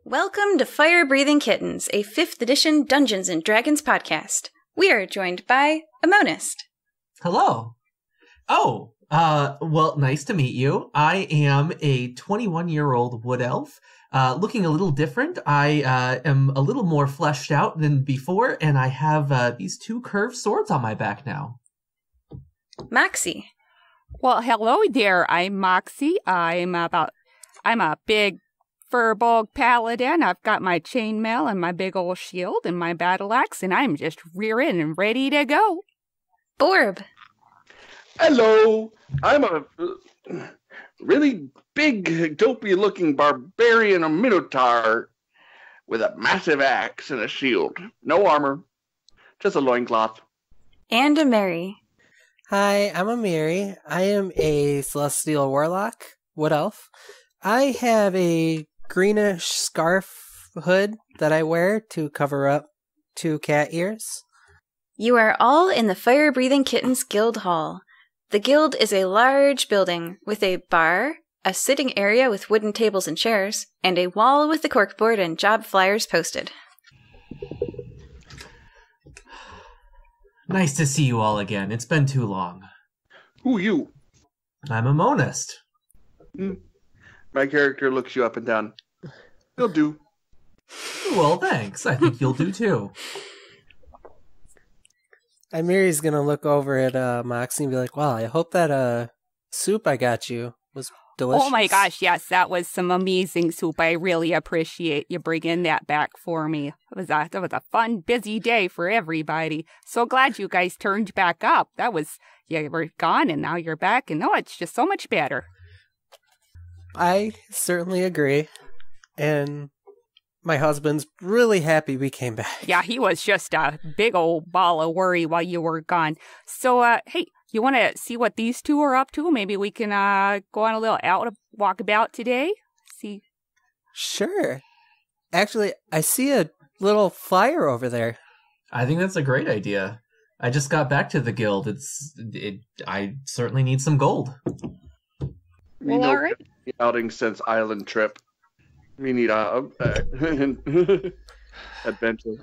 Welcome to Firebreathing Kittens, a 5th edition Dungeons & Dragons podcast. We are joined by a monist. Hello. Oh, well, nice to meet you. I am a 21-year-old wood elf, looking a little different. I am a little more fleshed out than before, and I have these 2 curved swords on my back now. Moxie. Well, hello there. I'm Moxie. I'm a big Furbolg paladin. I've got my chainmail and my big old shield and my battle axe, and I'm just rearing and ready to go. Borb. Hello, I'm a really big, dopey-looking barbarian, a minotaur, with a massive axe and a shield. No armor, just a loincloth. And a Mary. Hi, I'm Amiri. I am a celestial warlock, wood elf. I have a greenish scarf hood that I wear to cover up 2 cat ears. You are all in the Fire-Breathing Kittens Guild Hall. The guild is a large building with a bar, a sitting area with wooden tables and chairs, and a wall with the corkboard and job flyers posted. Nice to see you all again. It's been too long. Who you? I'm a monist. My character looks you up and down. He'll do. Well, thanks. I think you'll do too. Amiri's gonna look over at Moxie and be like, wow, I hope that soup I got you was delicious. Oh my gosh, yes, that was some amazing soup. I really appreciate you bringing that back for me. It was a fun, busy day for everybody. So glad you guys turned back up. You were gone and now you're back, and it's just so much better. I certainly agree. And my husband's really happy we came back. Yeah, he was just a big old ball of worry while you were gone. So, hey, you want to see what these 2 are up to? Maybe we can go on a little walkabout today? See? Sure. Actually, I see a little flyer over there. I think that's a great idea. I just got back to the guild. I certainly need some gold. Well, all right. Outing since island trip. We need adventure.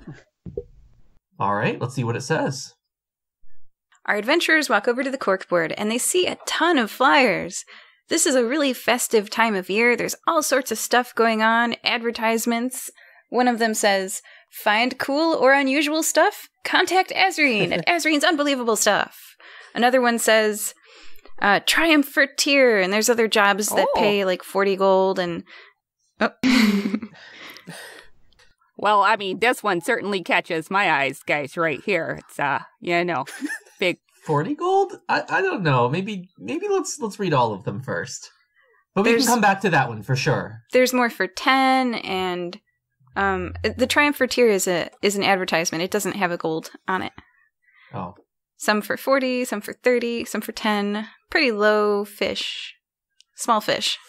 All right, let's see what it says. Our adventurers walk over to the corkboard, and they see a ton of flyers. This is a really festive time of year. There's all sorts of stuff going on, advertisements. One of them says, "Find cool or unusual stuff? Contact Azreen at Azreen's Unbelievable Stuff." Another one says, "Triumph for Tier," and there's other jobs that pay like 40 gold and... Oh. Well, I mean, this one certainly catches my eyes, guys, right here. It's, big. 40 gold? I don't know. Maybe let's read all of them first. But we can come back to that one for sure. There's more for 10, and the Triumph for Tier is an advertisement. It doesn't have a gold on it. Oh. Some for 40, some for 30, some for 10. Pretty low fish. Small fish.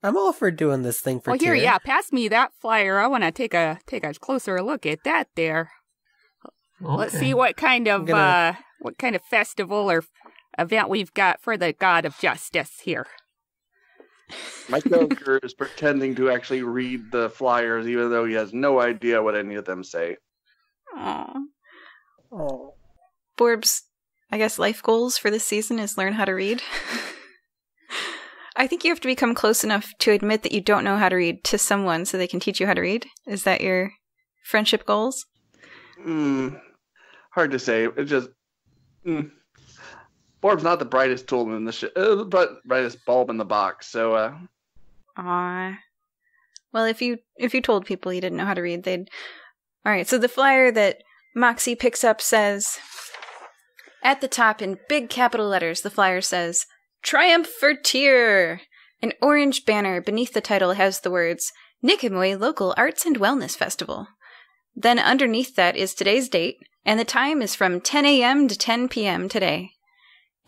I'm all for doing this thing for Here, tier. pass me that flyer. I want to take a closer look at that there. Okay. Let's see what kind of festival or event we've got for the God of Justice here. My character is pretending to actually read the flyers, even though he has no idea what any of them say. Aww. Oh. Borb's, I guess, life goals for this season is learn how to read. I think you have to become close enough to admit that you don't know how to read to someone so they can teach you how to read. Is that your friendship goals? Hard to say. It's just... Borb's not the brightest tool in the but brightest bulb in the box, so... Aww. Well, if you told people you didn't know how to read, they'd... Alright, so the flyer that Moxie picks up says... At the top, in big capital letters, the flyer says... Triumph for Tier! An orange banner beneath the title has the words, Nicomoy Local Arts and Wellness Festival. Then underneath that is today's date, and the time is from 10 a.m. to 10 p.m. today.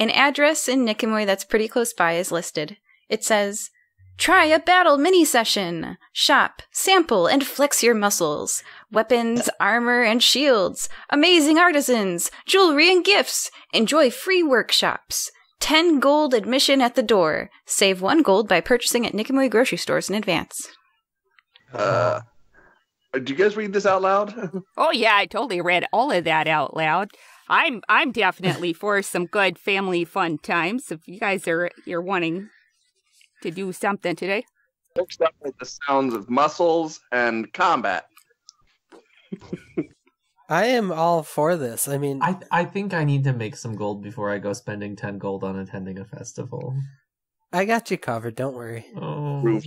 An address in Nicomoy that's pretty close by is listed. It says, Try a battle mini-session! Shop, sample, and flex your muscles. Weapons, armor, and shields. Amazing artisans, jewelry and gifts. Enjoy free workshops. 10 gold admission at the door. Save 1 gold by purchasing at Nicomoy grocery stores in advance. Do you guys read this out loud? Oh yeah, I totally read all of that out loud. I'm definitely for some good family fun times. If you guys you're wanting to do something today. Mixed up with the sounds of muscles and combat. I am all for this. I mean, I think I need to make some gold before I go spending 10 gold on attending a festival. I got you covered. Don't worry. Oh. Right.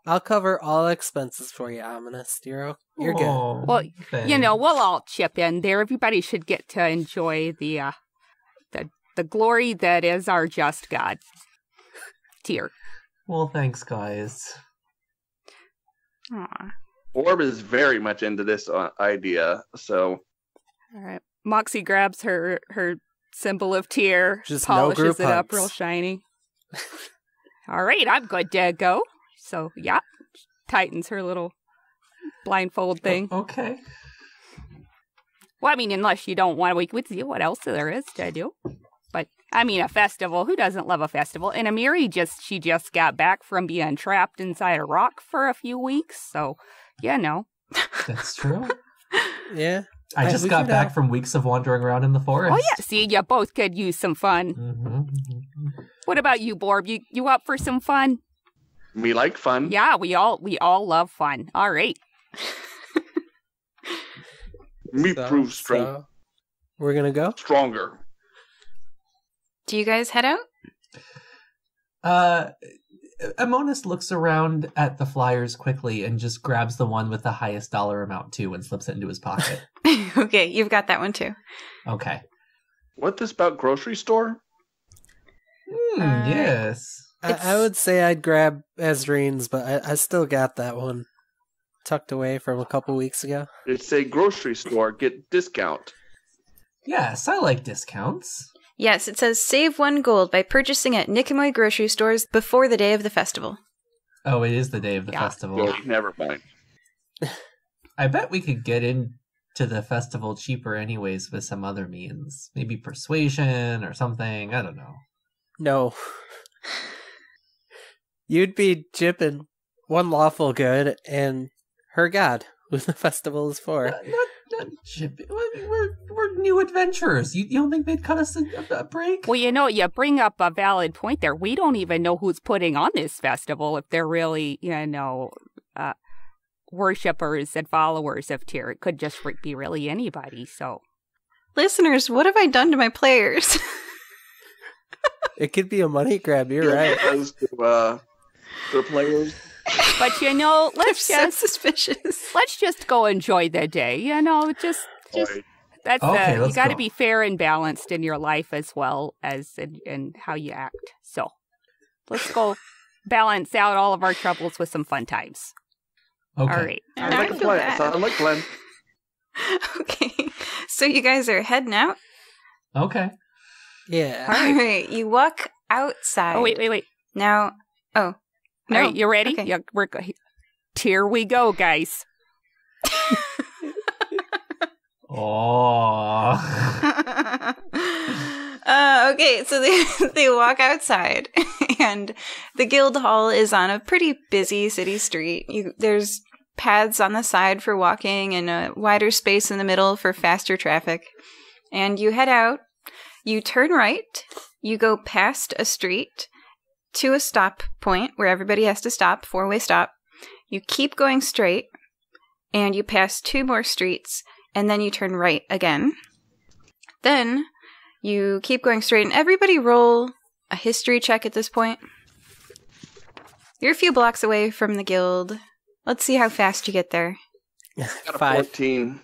I'll cover all expenses for you, Ominous. You're good. Oh, Well, thanks. you know, we'll all chip in there. Everybody should get to enjoy the glory that is our just God. Tier. Well, thanks, guys. Aw. Orb is very much into this idea, so All right. Moxie grabs her symbol of tear, Just no polishes group it up hugs. real shiny. All right, I'm good to go. So, yeah, tightens her little blindfold thing. Okay. Well, I mean, unless you don't want to, we could see what else there is to do. But, I mean, a festival, who doesn't love a festival? And Amiri she just got back from being trapped inside a rock for a few weeks. So, yeah, no. That's true. Yeah. I just we got could, back from weeks of wandering around in the forest. Oh, yeah, see, you both could use some fun. Mm-hmm. What about you, Borb? You up for some fun? me like fun. Yeah, we all love fun. All right. Me prove strong, So, we're gonna go. stronger. Do you guys head out? Amonis looks around at the flyers quickly and just grabs the one with the highest dollar amount too and slips it into his pocket. Okay, you've got that one too. Okay. What this about grocery store? Yes. I would say I'd grab Ezrine's, but I still got that one tucked away from a couple weeks ago. It's a grocery store. Get discount. Yes, I like discounts. Yes, it says save 1 gold by purchasing at Nicomoy grocery stores before the day of the festival. Oh, it is the day of the festival. Well, never mind. I bet we could get into the festival cheaper anyways with some other means. Maybe persuasion or something. I don't know. No. You'd be jipping one lawful good and her god, who the festival is for. Not chip. We're new adventurers. You don't think they'd cut us a break? Well, you know, you bring up a valid point there. We don't even know who's putting on this festival, if they're really, worshippers and followers of Tyr. It could just be really anybody, so. Listeners, what have I done to my players? It could be a money grab, you're right. As to the players. But, you know, I'm let's so just suspicious. go enjoy the day, you know, just Boy. that's Okay, you let's got to go. be fair and balanced in your life as well as in how you act. So, let's go balance out all of our troubles with some fun times. Okay. All right. And Sounds I like a feel plan. bad. Sounds like a plan. Okay, so you guys are heading out? Okay. Yeah. All right, you walk outside. Oh, wait. Now, no. All right, you ready? Okay. Yeah, here we go, guys. Oh. Okay, so they walk outside, and the guild hall is on a pretty busy city street. There's paths on the side for walking and a wider space in the middle for faster traffic. And you head out, you turn right, you go past a street to a stop point where everybody has to stop, 4-way stop. You keep going straight, and you pass 2 more streets, and then you turn right again. Then you keep going straight, and everybody roll a history check at this point. You're a few blocks away from the guild. Let's see how fast you get there. Got a 5. 14.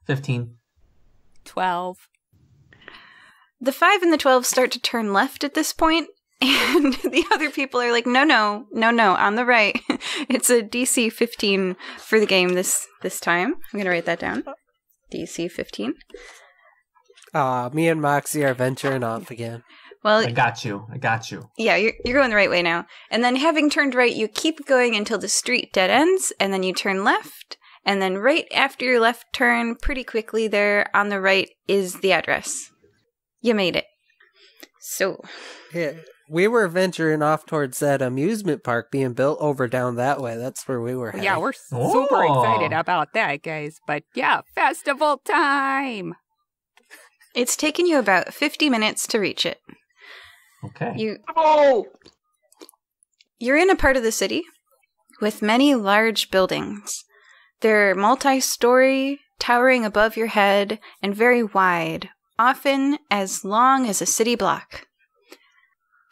15. 12. The 5 and the 12 start to turn left at this point, and the other people are like, no, on the right. It's a DC 15 for the game this time. I'm going to write that down. DC 15. Me and Moxie are venturing off again. Well, I got you. yeah, you're going the right way now. And then having turned right, you keep going until the street dead ends, and then you turn left, and then right after your left turn, pretty quickly there on the right is the address. You made it. So, Yeah, we were venturing off towards that amusement park being built over down that way. That's where we were heading. Yeah, we're super excited about that, guys. But yeah, festival time! it's taken you about 50 minutes to reach it. Okay. You're in a part of the city with many large buildings. They're multi-story, towering above your head, and very wide, often as long as a city block.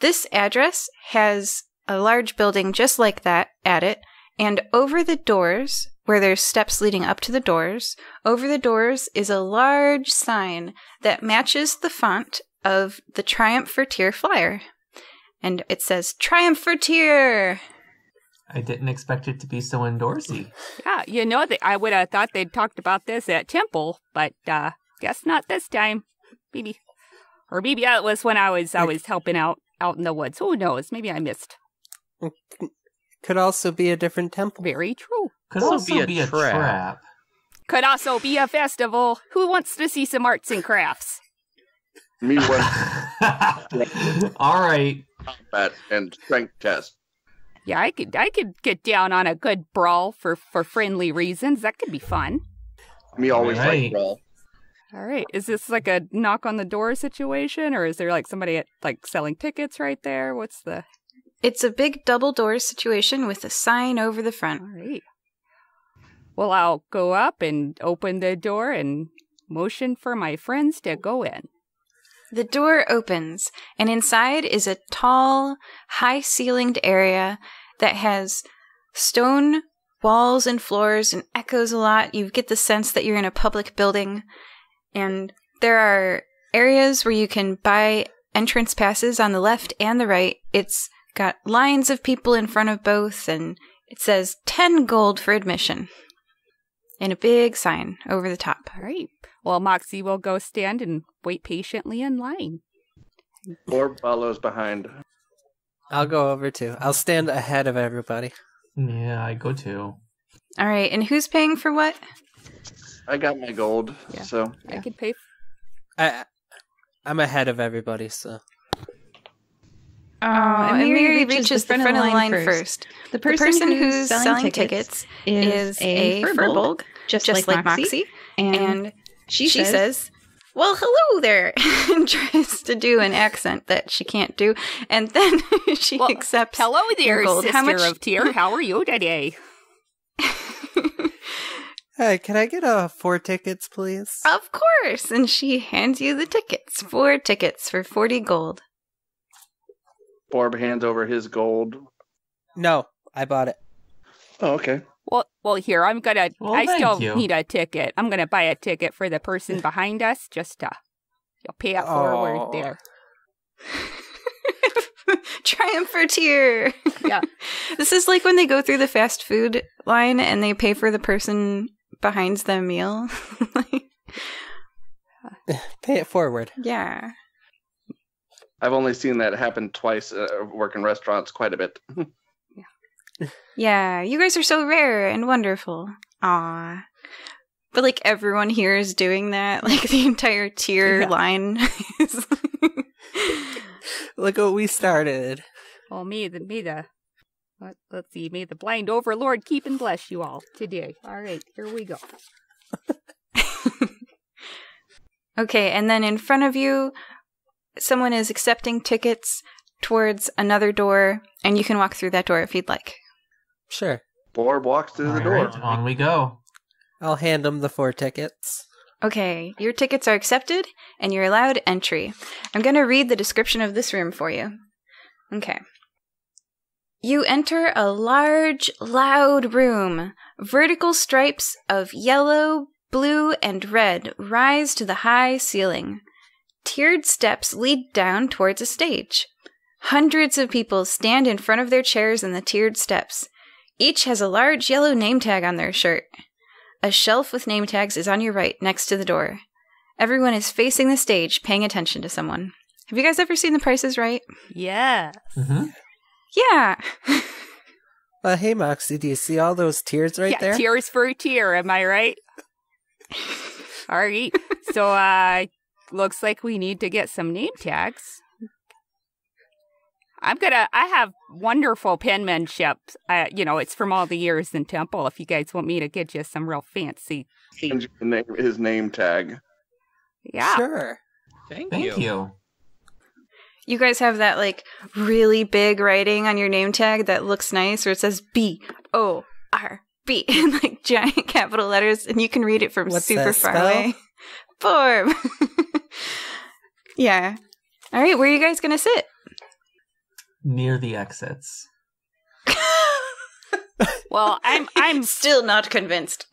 This address has a large building just like that at it, and over the doors, where there's steps leading up to the doors, over the doors is a large sign that matches the font of the Triumph for Tyr flyer. And it says, Triumph for Tyr! I didn't expect it to be so indoorsy. Yeah, I would have thought they'd talked about this at Temple, but guess not this time. Maybe that was when I was helping out in the woods. Who knows? Maybe I missed. Could also be a different temple. Very true. Could also be a trap. Could also be a festival. Who wants to see some arts and crafts? Me one. All right. Combat and strength test. Yeah, I could get down on a good brawl for friendly reasons. That could be fun. Me always Right. like brawl. All right. Is this like a knock on the door situation, or is there like somebody selling tickets right there? What's the... It's a big double door situation with a sign over the front. All right. Well, I'll go up and open the door and motion for my friends to go in. The door opens, and inside is a tall, high-ceilinged area that has stone walls and floors and echoes a lot. You get the sense that you're in a public building, and there are areas where you can buy entrance passes on the left and the right. It's got lines of people in front of both, and it says 10 gold for admission. And a big sign over the top. All right. Well, Moxie will go stand and wait patiently in line. Orb follows behind. I'll go over too. I'll stand ahead of everybody. Yeah, I go too. All right, and who's paying for what? I got my gold, Yeah. so I could pay. I'm ahead of everybody, so. And Mary reaches the front of the line first. The The person who's selling tickets is a furbolg, just like Moxie. And she says, well, hello there, and tries to do an accent that she can't do. And then she accepts Hello there, gold. sister How much... of Tyr. How are you today? Hey, can I get 4 tickets, please? Of course. And she hands you the tickets. 4 tickets for 40 gold. Orb hands over his gold. No, I bought it. Oh, okay. Well, here, I'm gonna... Well, I still thank you. need a ticket. I'm gonna buy a ticket for the person behind us, just to... You'll pay it forward there. Triumph for Tyr. Yeah. This is like when they go through the fast food line and they pay for the person behind the meal. Pay it forward. Yeah. I've only seen that happen twice. Work in restaurants quite a bit. Yeah, you guys are so rare and wonderful. Aw. But like everyone here is doing that. Like the entire Tyr line is... Look what we started. Well, let's see, may the blind overlord keep and bless you all today. All right, here we go. Okay, and then in front of you, someone is accepting tickets towards another door, and you can walk through that door if you'd like. Sure. Orb walks through the All door. right, on we go. I'll hand them the 4 tickets. Okay, your tickets are accepted, and you're allowed entry. I'm going to read the description of this room for you. Okay. You enter a large, loud room. Vertical stripes of yellow, blue, and red rise to the high ceiling. Tiered steps lead down towards a stage. Hundreds of people stand in front of their chairs in the tiered steps. Each has a large yellow name tag on their shirt. A shelf with name tags is on your right, next to the door. Everyone is facing the stage, paying attention to someone. Have you guys ever seen The Price is Right? Yeah. Mm-hmm. Yeah. Hey, Moxie, do you see all those tiers right there? Tears for Tyr, am I right? All right. So, looks like we need to get some name tags. I have wonderful penmanship. It's from all the years in Temple. If you guys want me to get you some real fancy. His name tag. Yeah. Sure. Thank Thank you. you. You guys have that like really big writing on your name tag that looks nice, where it says BORB in like giant capital letters, and you can read it from What's super that far spell? away. Borb. Yeah. All right, where are you guys gonna sit? Near the exits. Well, I'm Still not convinced.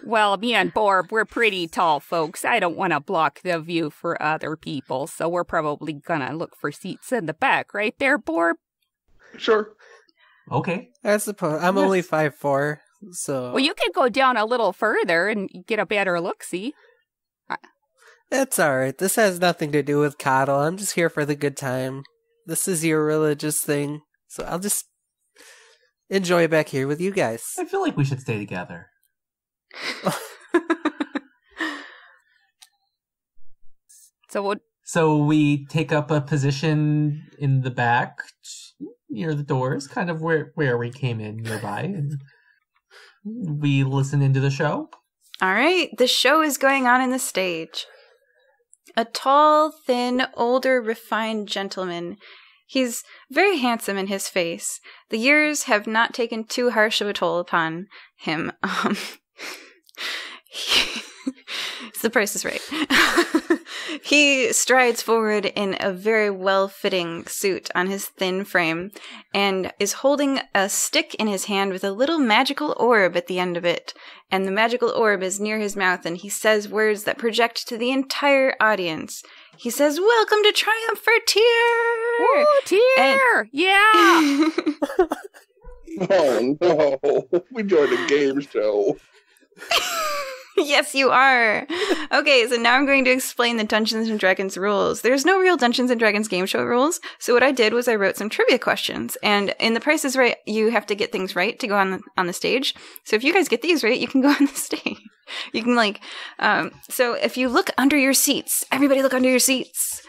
Well, me and Borb, we're pretty tall folks. I don't want to block the view for other people, so we're probably gonna look for seats in the back, right there, Borb? Sure. Okay. I suppose I'm only 5'4", so Well, you could go down a little further and get a better look-see. it's all right. This has nothing to do with coddle. I'm just here for the good time. This is your religious thing, so I'll just enjoy back here with you guys. I feel like we should stay together. So we take up a position in the back near the doors, kind of where we came in nearby, and we listen into the show. All right, the show is going on in the stage. A tall, thin, older, refined gentleman. He's very handsome in his face. The years have not taken too harsh of a toll upon him. The Price is Right. He strides forward in a very well-fitting suit on his thin frame and is holding a stick in his hand with a little magical orb at the end of it. And the magical orb is near his mouth, and he says words that project to the entire audience. He says, "Welcome to Triumph for Tyr!" Woo, Tyr! Yeah! Oh no, we joined a game show. Yes, you are. Okay, so now I'm going to explain the Dungeons & Dragons rules. There's no real Dungeons & Dragons game show rules, so what I did was I wrote some trivia questions, and in The Price is Right, you have to get things right to go on the stage. So if you guys get these right, you can go on the stage. You can, so if you look under your seats, everybody look under your seats.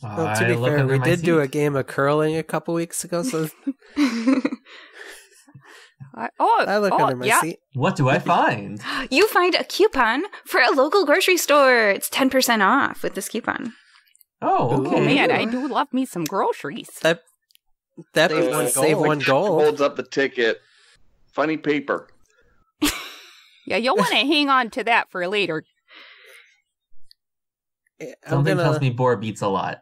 Well, to be fair, we did do a game of curling a couple weeks ago, so I look under my seat. What do I find? You find a coupon for a local grocery store. It's 10% off with this coupon. Oh, okay. Oh, man, I do love me some groceries. That save one gold. Holds up the ticket. Funny paper. Yeah, you'll want to hang on to that for later. Something tells me Borb eats a lot.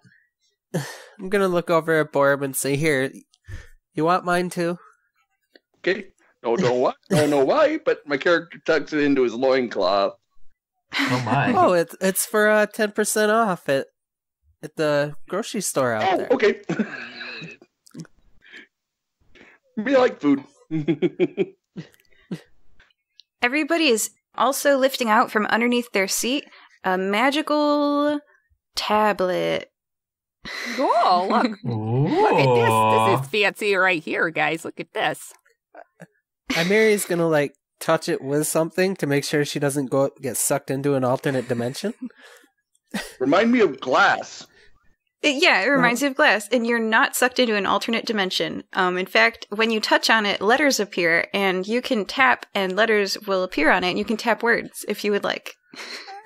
I'm gonna look over at Borb and say, "Here, you want mine too?" Okay. Don't know why, but my character tucks it into his loincloth. Oh my. Oh, it's for 10% off at the grocery store out there. Okay. We like food. Everybody is also lifting out from underneath their seat a magical tablet. Oh, look. Ooh. Look at this. This is fancy right here, guys. Look at this. Mary's gonna touch it with something to make sure she doesn't get sucked into an alternate dimension. Remind me of glass. It reminds you of glass, and you're not sucked into an alternate dimension. In fact, when you touch on it, letters appear, and you can tap, and letters will appear on it, and you can tap words if you would like.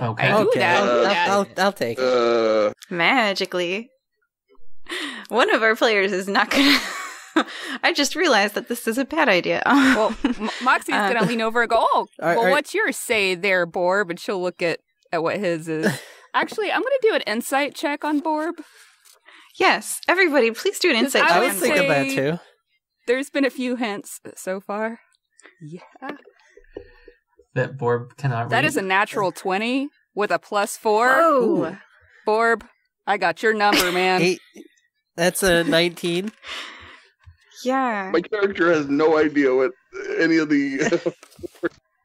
Okay. I do that. I'll take it. Magically. One of our players is not gonna... I just realized that this is a bad idea. Well, Moxie's going to lean over and go, "Oh, All well, right. what's yours say there, Borb?" And she'll look at what his is. Actually, I'm going to do an insight check on Borb. Yes, everybody, please do an insight I check. I would was thinking that say- too. There's been a few hints so far. Yeah. That Borb cannot read. That is a natural 20 with a +4. Oh, Borb, I got your number, man. 8. That's a 19. yeah. My character has no idea what any of the...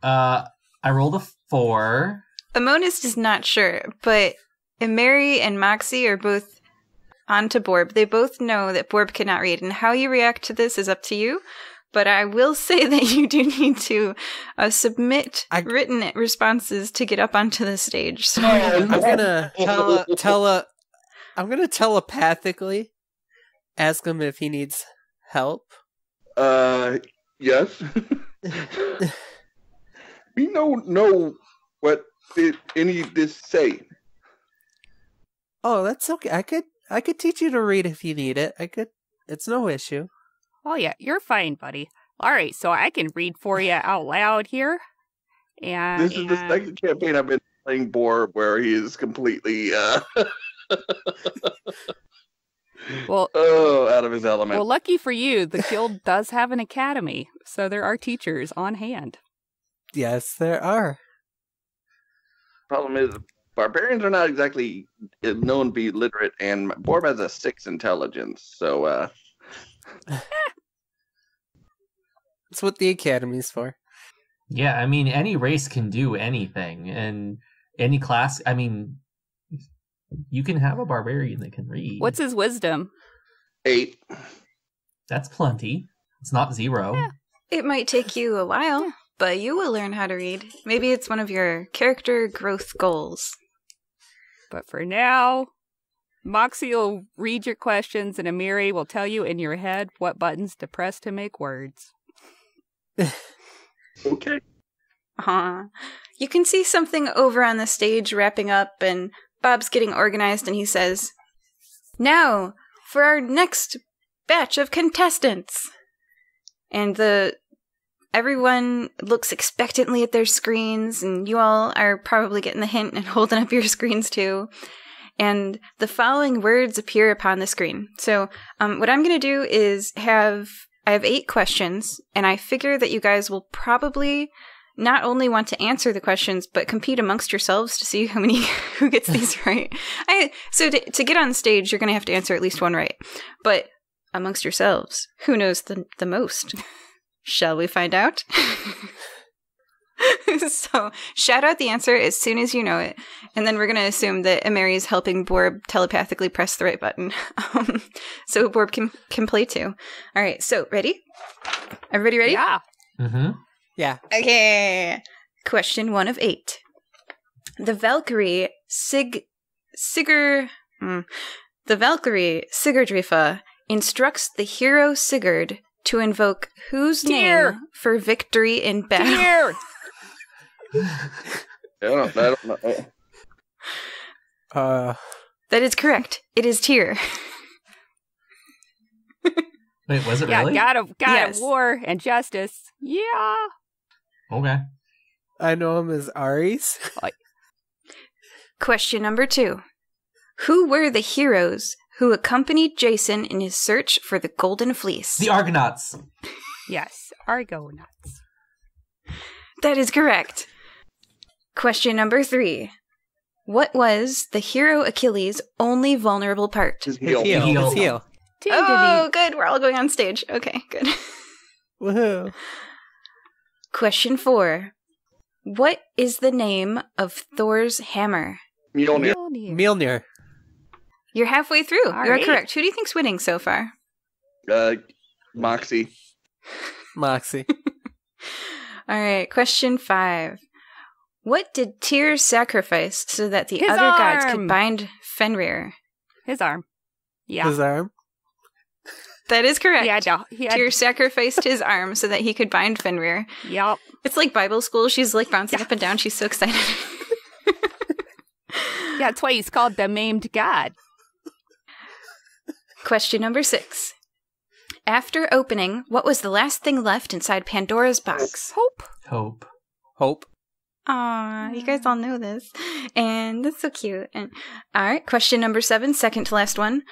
I rolled a 4. Amonist is not sure, but Mary and Moxie are both onto Borb. They both know that Borb cannot read, and how you react to this is up to you. But I will say that you do need to submit written responses to get up onto the stage. So I'm gonna I'm gonna telepathically ask him if he needs help? Yes. We don't know what any of this say. Oh, that's okay. I could teach you to read if you need it. It's no issue. Oh, yeah, you're fine, buddy. All right, so I can read for you out loud here. And This is the second campaign I've been playing Boar where he is completely well, out of his element. well, lucky for you, the guild does have an academy, so there are teachers on hand. Yes, there are. Problem is, barbarians are not exactly known to be literate, and Borb has a 6 intelligence, so That's what the academy's for. Yeah, I mean, any race can do anything, and any class. I mean, you can have a barbarian that can read. What's his wisdom? 8. That's plenty. It's not 0. Yeah. It might take you a while, but you will learn how to read. Maybe it's one of your character growth goals. But for now, Moxie will read your questions, and Amiri will tell you in your head what buttons to press to make words. Okay. You can see something over on the stage wrapping up, and Bob's getting organized, and he says, "Now, for our next batch of contestants." And everyone looks expectantly at their screens, and you all are probably getting the hint and holding up your screens too. And the following words appear upon the screen. So what I'm going to do is I have 8 questions, and I figure that you guys will probably not only want to answer the questions, but compete amongst yourselves to see who gets these right. So to get on stage, you're going to have to answer at least one right. But amongst yourselves, who knows the most? Shall we find out? So shout out the answer as soon as you know it, and then we're going to assume that Amiri is helping Borb telepathically press the right button, so Borb can play too. All right, so ready? Everybody ready? Yeah. Mm-hmm. Yeah. Okay. Question 1 of 8. The Valkyrie Sigurdrifa instructs the hero Sigurd to invoke whose Tyr. name for victory in battle? Here! I don't know. That is correct. It is Tyr. Wait, was it Yeah, really? God of Yes. war and justice. Yeah. Okay. I know him as Ares. Question number 2. Who were the heroes who accompanied Jason in his search for the Golden Fleece? The Argonauts. Yes, Argonauts. That is correct. Question number 3. What was the hero Achilles' only vulnerable part? His His heel. heel. His heel. Oh, good. We're all going on stage. Okay, good. Woohoo. Question 4. What is the name of Thor's hammer? Mjolnir. Mjolnir. You're halfway through. All You're right. correct. Who do you think's winning so far? Moxie. Moxie. All right, question 5. What did Tyr sacrifice so that the His other gods arm! could bind Fenrir? His arm. Yeah. His arm. That is correct. He had Tyr sacrificed his arm so that he could bind Fenrir. Yep. It's like Bible school. She's like bouncing up and down. She's so excited. Yeah, that's why he's called the maimed god. Question number 6. After opening, what was the last thing left inside Pandora's box? Hope. Hope. Aw, you guys all know this. And that's so cute. And all right, question number 7, second to last one.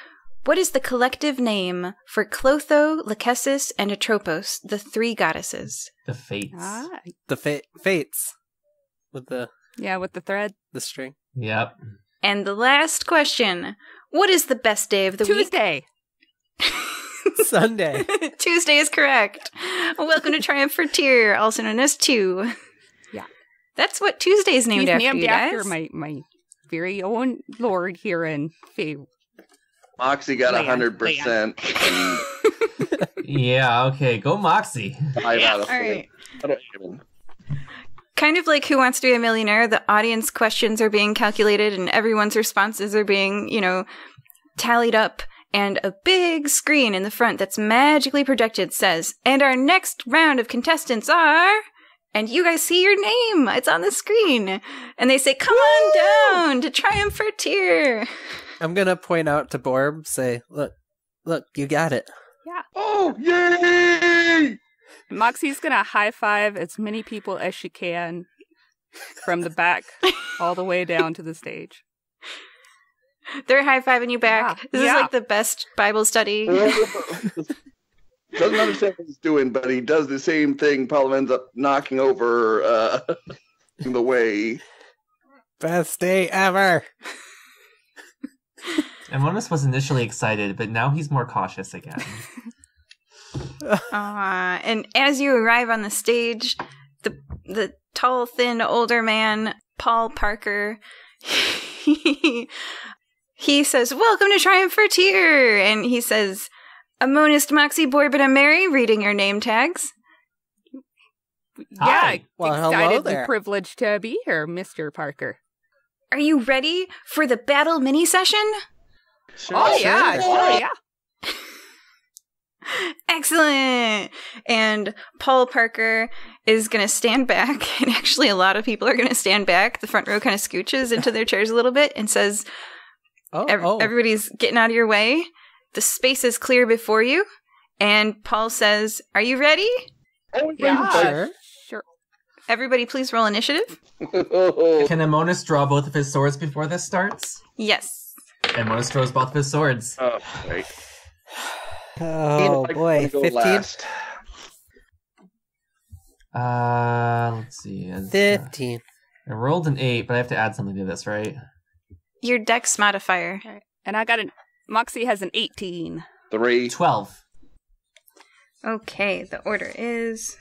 What is the collective name for Clotho, Lachesis, and Atropos, the 3 goddesses? The Fates. The fates. With the With the thread. string. Yep. And the last question. What is the best day of the Tuesday. Sunday. week? Tuesday is correct. Welcome to Triumph for Tyr, also known as 2. Yeah. That's what Tuesday is named He's after, named you guys. after my very own lord here in Fae. Moxie got Land. 100%. Yeah, okay. Go Moxie. 5 out of 4. All right. I don't even. Kind of like Who Wants to Be a Millionaire, the audience questions are being calculated and everyone's responses are being, tallied up. and a big screen in the front that's magically projected says, "And our next round of contestants are..." And you guys see your name. It's on the screen. And they say, "Come on down to Triumph for Tier." I'm going to point out to Borb, say, look, you got it. Yeah. Oh, yay! Moxie's going to high five as many people as she can from the back all the way down to the stage. They're high-fiving you back. Yeah. This is like the best Bible study. Doesn't understand what he's doing, but he does the same thing. Paul ends up knocking over in the way. Best day ever. Amonis was initially excited, but now he's more cautious again. And as you arrive on the stage, the tall, thin, older man, Paul Parker, he says, "Welcome to Triumph for Tier," and he says, "Amonist, Moxie, Borb, and Mary, reading your name tags." Hi. Yeah, Well, hello excited there. and privileged to be here, Mr. Parker. Are you ready for the battle mini session? Sure. Oh, yeah. Excellent! And Paul Parker is going to stand back, and actually a lot of people are going to stand back. The front row kind of scooches into their chairs a little bit and says, everybody's getting out of your way. The space is clear before you. And Paul says, "Are you ready? Yeah, sure. Everybody please roll initiative." Can Amonis draw both of his swords before this starts? Yes. Amonis draws both of his swords. Oh, right. Oh, boy. 15? Last. Let's see. 15. I rolled an 8, but I have to add something to this, right? Your dex modifier. And I got Moxie has an 18. 3. 12. Okay, the order is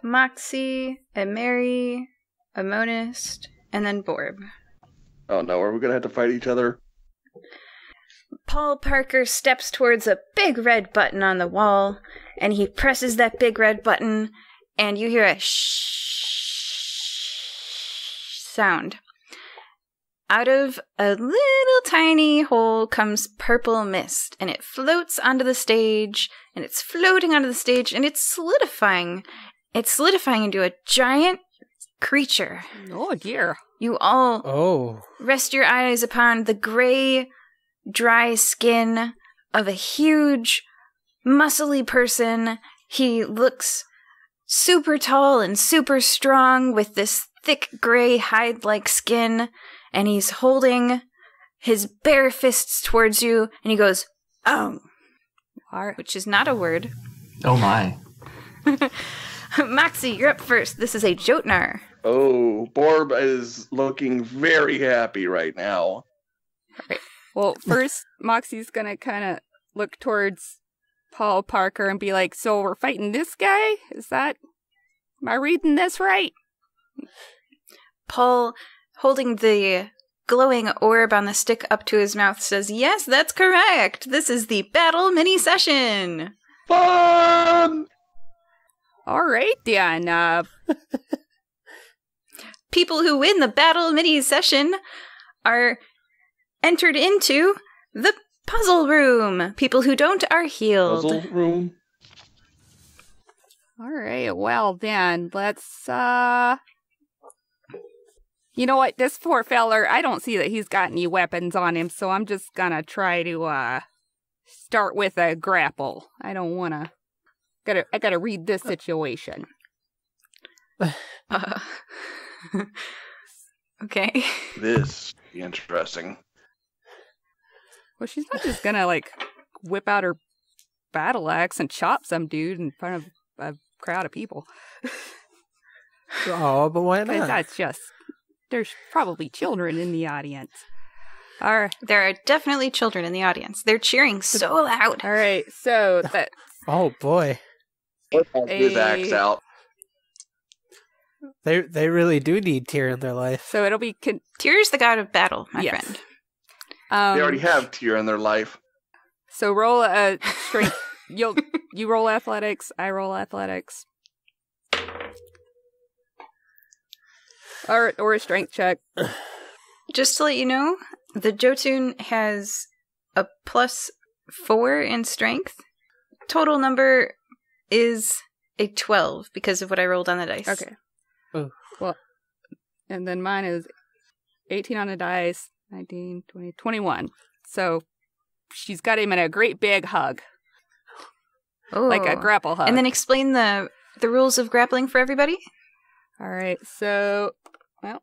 Moxie, Mary, Amonist, and then Borb. Oh no, are we gonna have to fight each other? Paul Parker steps towards a big red button on the wall, and he presses that big red button, and you hear a shh sound. Out of a little tiny hole comes purple mist, and it floats onto the stage, and it's floating onto the stage, and it's solidifying. It's solidifying into a giant creature. Oh, dear. You all rest your eyes upon the gray, dry skin of a huge, muscly person. He looks super tall and super strong with this thick gray hide-like skin, and he's holding his bare fists towards you, and he goes, "Oh," which is not a word. Oh my. Moxie, you're up first. This is a Jotnar. Oh, Borb is looking very happy right now. All right. Well, first, Moxie's going to kind of look towards Paul Parker and be like, "So we're fighting this guy? Am I reading this right?" Paul, holding the glowing orb on the stick up to his mouth, says, "Yes, that's correct. This is the battle mini session." Fun! All right, then. People who win the battle mini session are entered into the puzzle room. People who don't are healed. Puzzle room. All right, well, then, let's, You know what? This poor feller, I don't see that he's got any weapons on him, so I'm just gonna try to, start with a grapple. I don't wanna... I gotta read this situation. Okay. This is interesting. Well, she's not just gonna, whip out her battle axe and chop some dude in front of a crowd of people. Oh, but why not? That's just... There's probably children in the audience. There are definitely children in the audience. They're cheering so loud. All right, so that's... Oh, boy. His axe out. They really do need Tyr in their life. So it'll be... Tyr's the god of battle, my friend. They already have Tyr in their life. So roll a strength. You roll athletics. I roll athletics. Or a strength check. Just to let you know, the Jotun has a +4 in strength. Total number is a 12 because of what I rolled on the dice. Okay. Ooh. Well, and then mine is 18 on the dice, 19, 20, 21. So she's got him in a great big hug. Oh. Like a grapple hug. And then explain the rules of grappling for everybody. All right, so, well,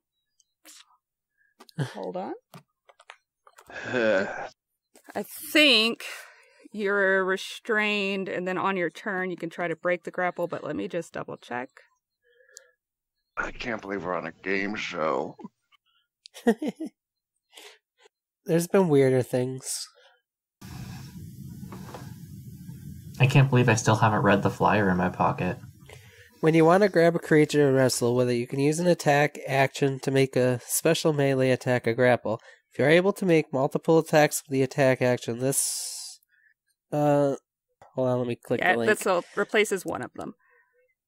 hold on. I think you're restrained, and then on your turn, you can try to break the grapple, but let me just double check. I can't believe we're on a game show. There's been weirder things. I can't believe I still haven't read the flyer in my pocket. When you want to grab a creature and wrestle with it, you can use an attack action to make a special melee attack or grapple. If you're able to make multiple attacks with the attack action, this... hold on, let me click the link. This replaces one of them.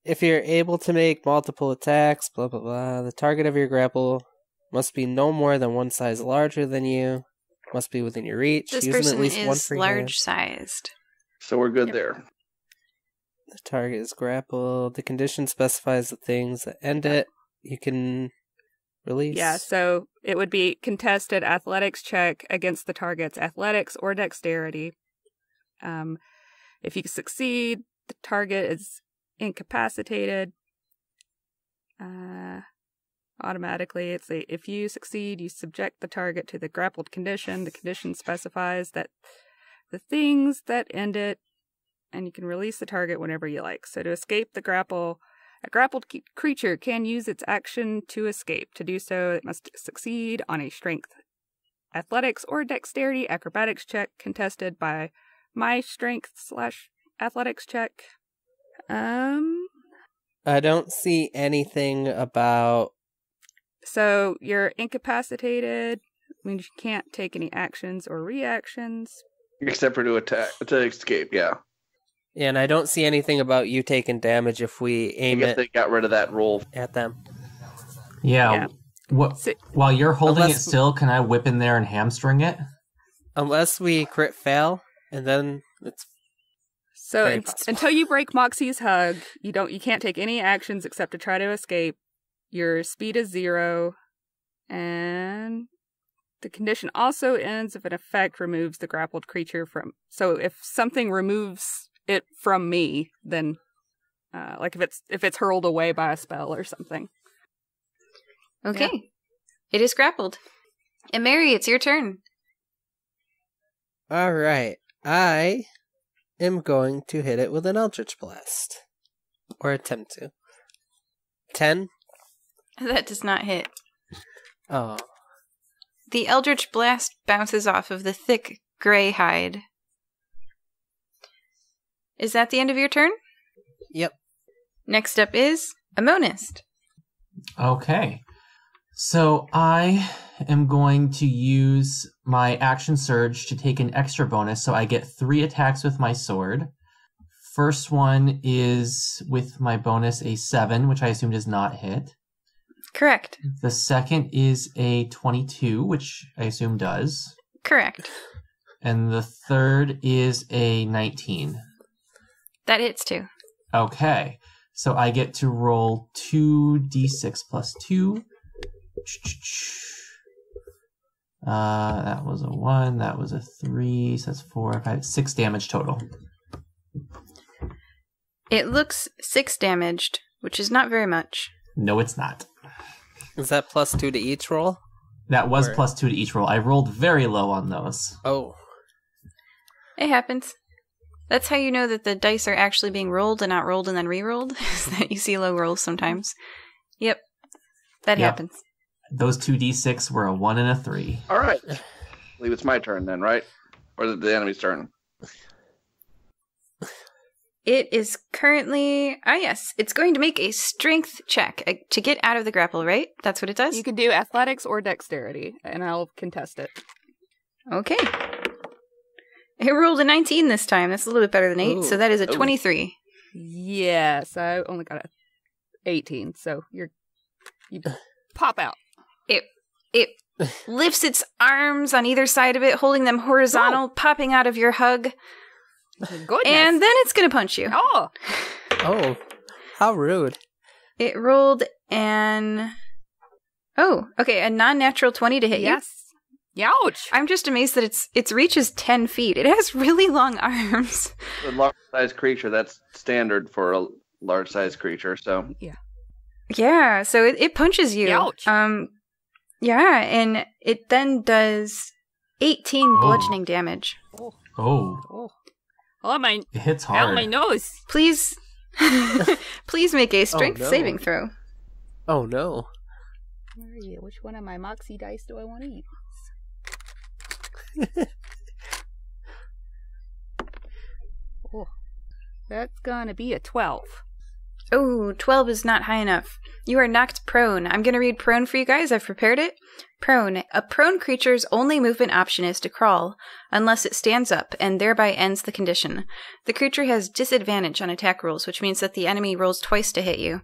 If you're able to make multiple attacks, blah blah blah, the target of your grapple must be no more than one size larger than you, must be within your reach. This using person at least one is free hand. large-sized. So we're good there. The target is grappled. The condition specifies the things that end it. You can release. Yeah, so it would be contested athletics check against the target's athletics or dexterity. If you succeed, the target is incapacitated. Automatically, it's if you succeed, you subject the target to the grappled condition. The condition specifies that the things that end it, and you can release the target whenever you like. So to escape the grapple, a grappled creature can use its action to escape. To do so, it must succeed on a strength, athletics, or dexterity acrobatics check contested by my strength/athletics check. I don't see anything about... So you're incapacitated, means you can't take any actions or reactions. Except for to escape, yeah. Yeah, and I don't see anything about you taking damage if we aim I guess it they got rid of that rule. at them. Yeah. While you're holding it still, can I whip in there and hamstring it? Unless we crit fail, and then it's... So very possible. until you break Moxie's hug, you can't take any actions except to try to escape. Your speed is 0, and the condition also ends if an effect removes the grappled creature from... So if something removes it from me, then like if it's hurled away by a spell or something. Okay. Yeah. It is grappled. And Mary, it's your turn. Alright, I am going to hit it with an Eldritch Blast. Or attempt to. 10? That does not hit. Oh. The Eldritch Blast bounces off of the thick gray hide. Is that the end of your turn? Yep. Next up is a monist. Okay. So I am going to use my action surge to take an extra bonus, so I get 3 attacks with my sword. First one is with my bonus a 7, which I assume does not hit. Correct. The second is a 22, which I assume does. Correct. And the third is a 19. That hits too. Okay. So I get to roll 2d6 plus 2. That was a 1, that was a 3, so that's 4, 5, 6 damage total. It looks 6 damaged, which is not very much. No, it's not. Is that +2 to each roll? That was +2 to each roll. I rolled very low on those. Oh. It happens. That's how you know that the dice are actually being rolled and not rolled and then re-rolled, is that you see low rolls sometimes. Yep. That happens. Those 2d6 were a 1 and a 3. All right. I believe it's my turn then, right? Or is it the enemy's turn? It is currently... yes. It's going to make a strength check to get out of the grapple, right? That's what it does? You can do athletics or dexterity, and I'll contest it. Okay. It rolled a 19 this time. That's a little bit better than 8, so that is a 23. Yes, I only got a 18, so you pop out. It lifts its arms on either side of it, holding them horizontal, popping out of your hug. Goodness. And then it's going to punch you. Oh. Oh, how rude. It rolled a non-natural 20 to hit you. Yes. Ouch. I'm just amazed that its reach is 10 feet. It has really long arms. A large-sized creature, that's standard for a large-sized creature, so... Yeah, so it punches you. Ouch. Yeah, and it then does 18 bludgeoning damage. Oh. Oh, my... It hits Ow, hard. my nose. Please make a strength no. saving throw. Oh, no. Where are you? Which one of my Moxie dice do I want to use? Oh, that's gonna be a 12. Oh, 12 is not high enough. You are knocked prone. I'm going to read prone for you guys. I've prepared it. Prone. A prone creature's only movement option is to crawl, unless it stands up, and thereby ends the condition. The creature has disadvantage on attack rolls, which means that the enemy rolls twice to hit you.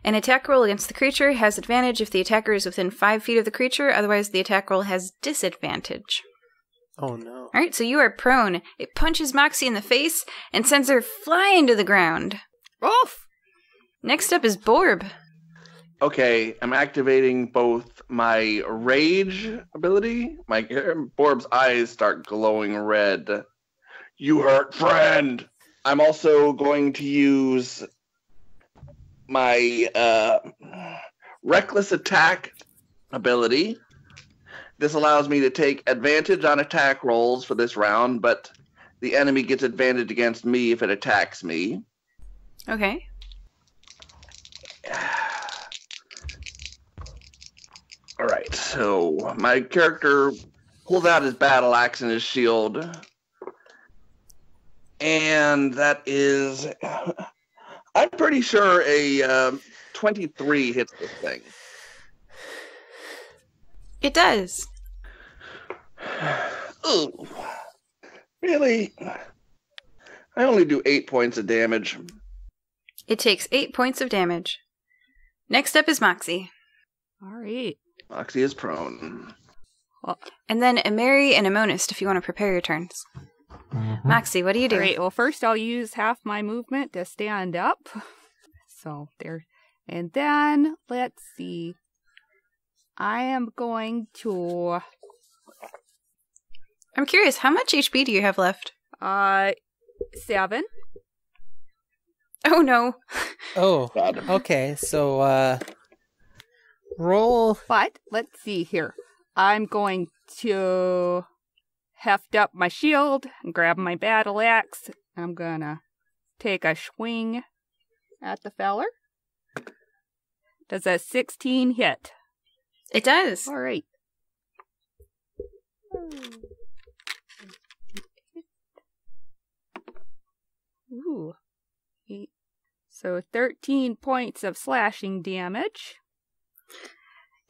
An attack roll against the creature has advantage if the attacker is within 5 feet of the creature, otherwise the attack roll has disadvantage. Oh, no. Alright, so you are prone. It punches Moxie in the face and sends her flying to the ground. Oof! Next up is Borb. Okay, I'm activating both my rage ability. My Borb's eyes start glowing red. You hurt, friend! I'm also going to use my reckless attack ability. This allows me to take advantage on attack rolls for this round, but the enemy gets advantage against me if it attacks me. Okay. Alright, so my character pulls out his battle axe and his shield. And that is, I'm pretty sure a 23 hits this thing. It does. Ooh. Really? I only do 8 points of damage. It takes 8 points of damage. Next up is Moxie. All right. Moxie is prone. And then a Mary and a Monist if you want to prepare your turns. Mm-hmm. Moxie, what do you do? All right. Well, first I'll use half my movement to stand up. So there. And then, let's see. I am going to... I'm curious, how much HP do you have left? 7. Oh, no. Oh, okay. So, roll. But, let's see here. I'm going to heft up my shield and grab my battle axe. I'm gonna take a swing at the feller. Does a 16 hit? It does. All right. Ooh. 8. So 13 points of slashing damage.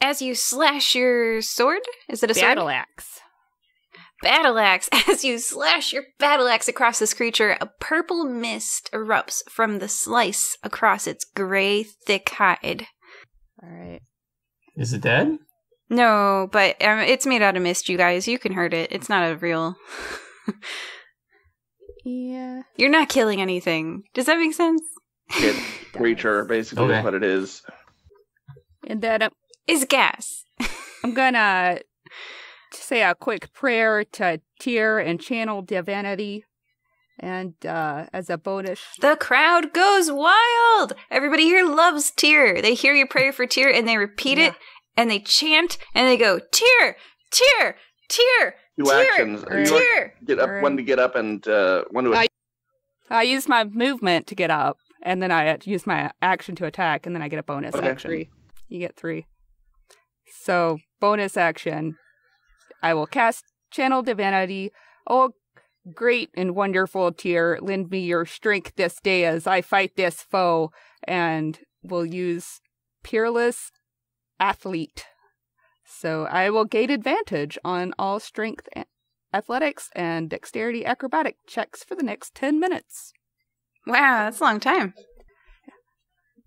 As you slash your sword? Is it a sword? Battle axe. Battle axe. As you slash your battle axe across this creature, a purple mist erupts from the slice across its gray, thick hide. All right. Is it dead? No, but it's made out of mist, you guys. You can hurt it. It's not a real... Yeah. You're not killing anything. Does that make sense? It's creature, basically, Okay. is what it is. And then It's gas. I'm gonna say a quick prayer to Tyr and channel divinity. And as a bonus... The crowd goes wild! Everybody here loves Tyr. They hear you pray for Tyr and they repeat it and they chant and they go, Tyr! Tyr! Tyr! Two Tyr! actions. Tyr! Get up, one to get up and one to attack. I use my movement to get up, and then I use my action to attack, and then I get a bonus action. 3. You get 3. So, bonus action. I will cast Channel Divinity. Oh, great and wonderful Tyr, lend me your strength this day as I fight this foe, and will use Peerless Athlete. So I will gain advantage on all strength, athletics, and dexterity acrobatic checks for the next 10 minutes. Wow, that's a long time.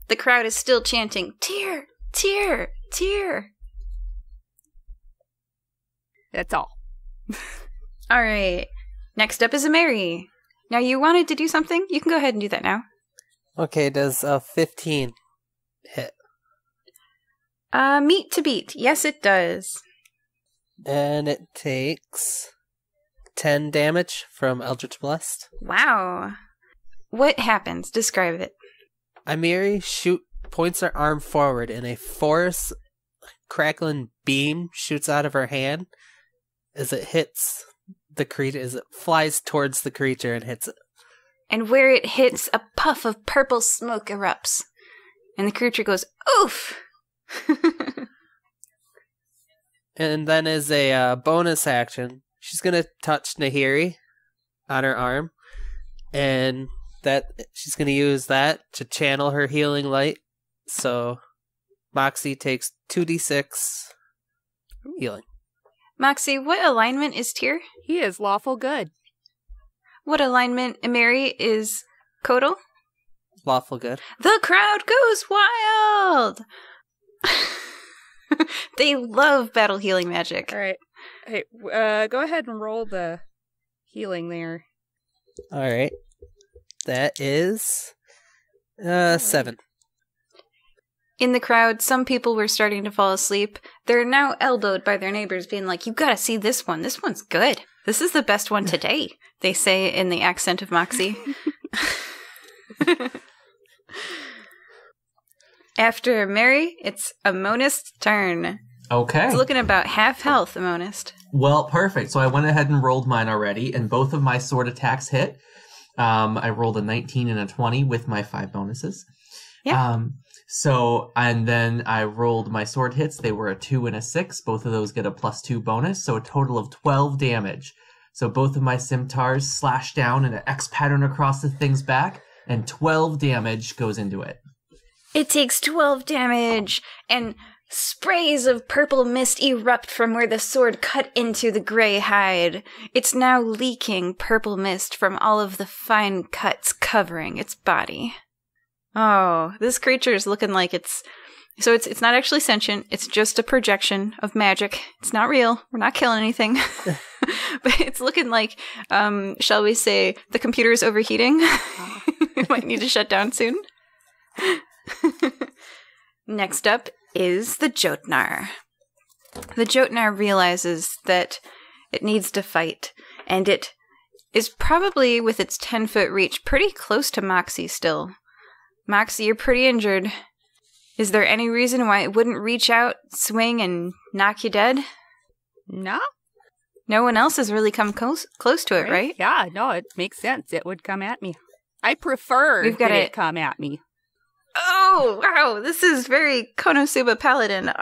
The crowd is still chanting, Tyr! Tyr! Tyr! That's all. All right. Next up is a Mary. Now, you wanted to do something? You can go ahead and do that now. Okay, does 15 hit? Meet to beat. Yes, it does. And it takes 10 damage from Eldritch Blast. Wow. What happens? Describe it. Amiri points her arm forward, and a force crackling beam shoots out of her hand as it hits the creature, as it flies towards the creature and hits it. And where it hits, a puff of purple smoke erupts. And the creature goes, oof! And then as a bonus action, she's going to touch Nahiri on her arm. And that she's going to use that to channel her healing light. So Moxie takes 2d6 healing. Moxie, what alignment is Tyr? He is lawful good. What alignment, Mary, is Kodal? Lawful good. The crowd goes wild! They love battle healing magic. All right. Hey, go ahead and roll the healing there. All right. That is 7. In the crowd, some people were starting to fall asleep. They're now elbowed by their neighbors, being like, you gotta see this one. This one's good. This is the best one today, they say in the accent of Moxie. After Mary, it's Amonist's turn. Okay. It's looking about half health, Amonist. Well, perfect. So I went ahead and rolled mine already, and both of my sword attacks hit. I rolled a 19 and a 20 with my 5 bonuses. Yeah. And then I rolled my sword hits. They were a 2 and a 6. Both of those get a +2 bonus, so a total of 12 damage. So both of my scimitars slash down in an X pattern across the thing's back, and 12 damage goes into it. It takes 12 damage, and sprays of purple mist erupt from where the sword cut into the gray hide. It's now leaking purple mist from all of the fine cuts covering its body. Oh, this creature is looking like it's not actually sentient. It's just a projection of magic. It's not real. We're not killing anything. But it's looking like, shall we say, the computer is overheating. We might need to shut down soon. Next up is the Jotnar. The Jotnar realizes that it needs to fight, and it is probably, with its 10-foot reach, pretty close to Moxie still. Moxie, you're pretty injured. Is there any reason why it wouldn't reach out, swing, and knock you dead? No. No one else has really come close to it, right? Yeah, no, it makes sense. It would come at me. I prefer that it come at me. Oh, wow, this is very Konosuba Paladin.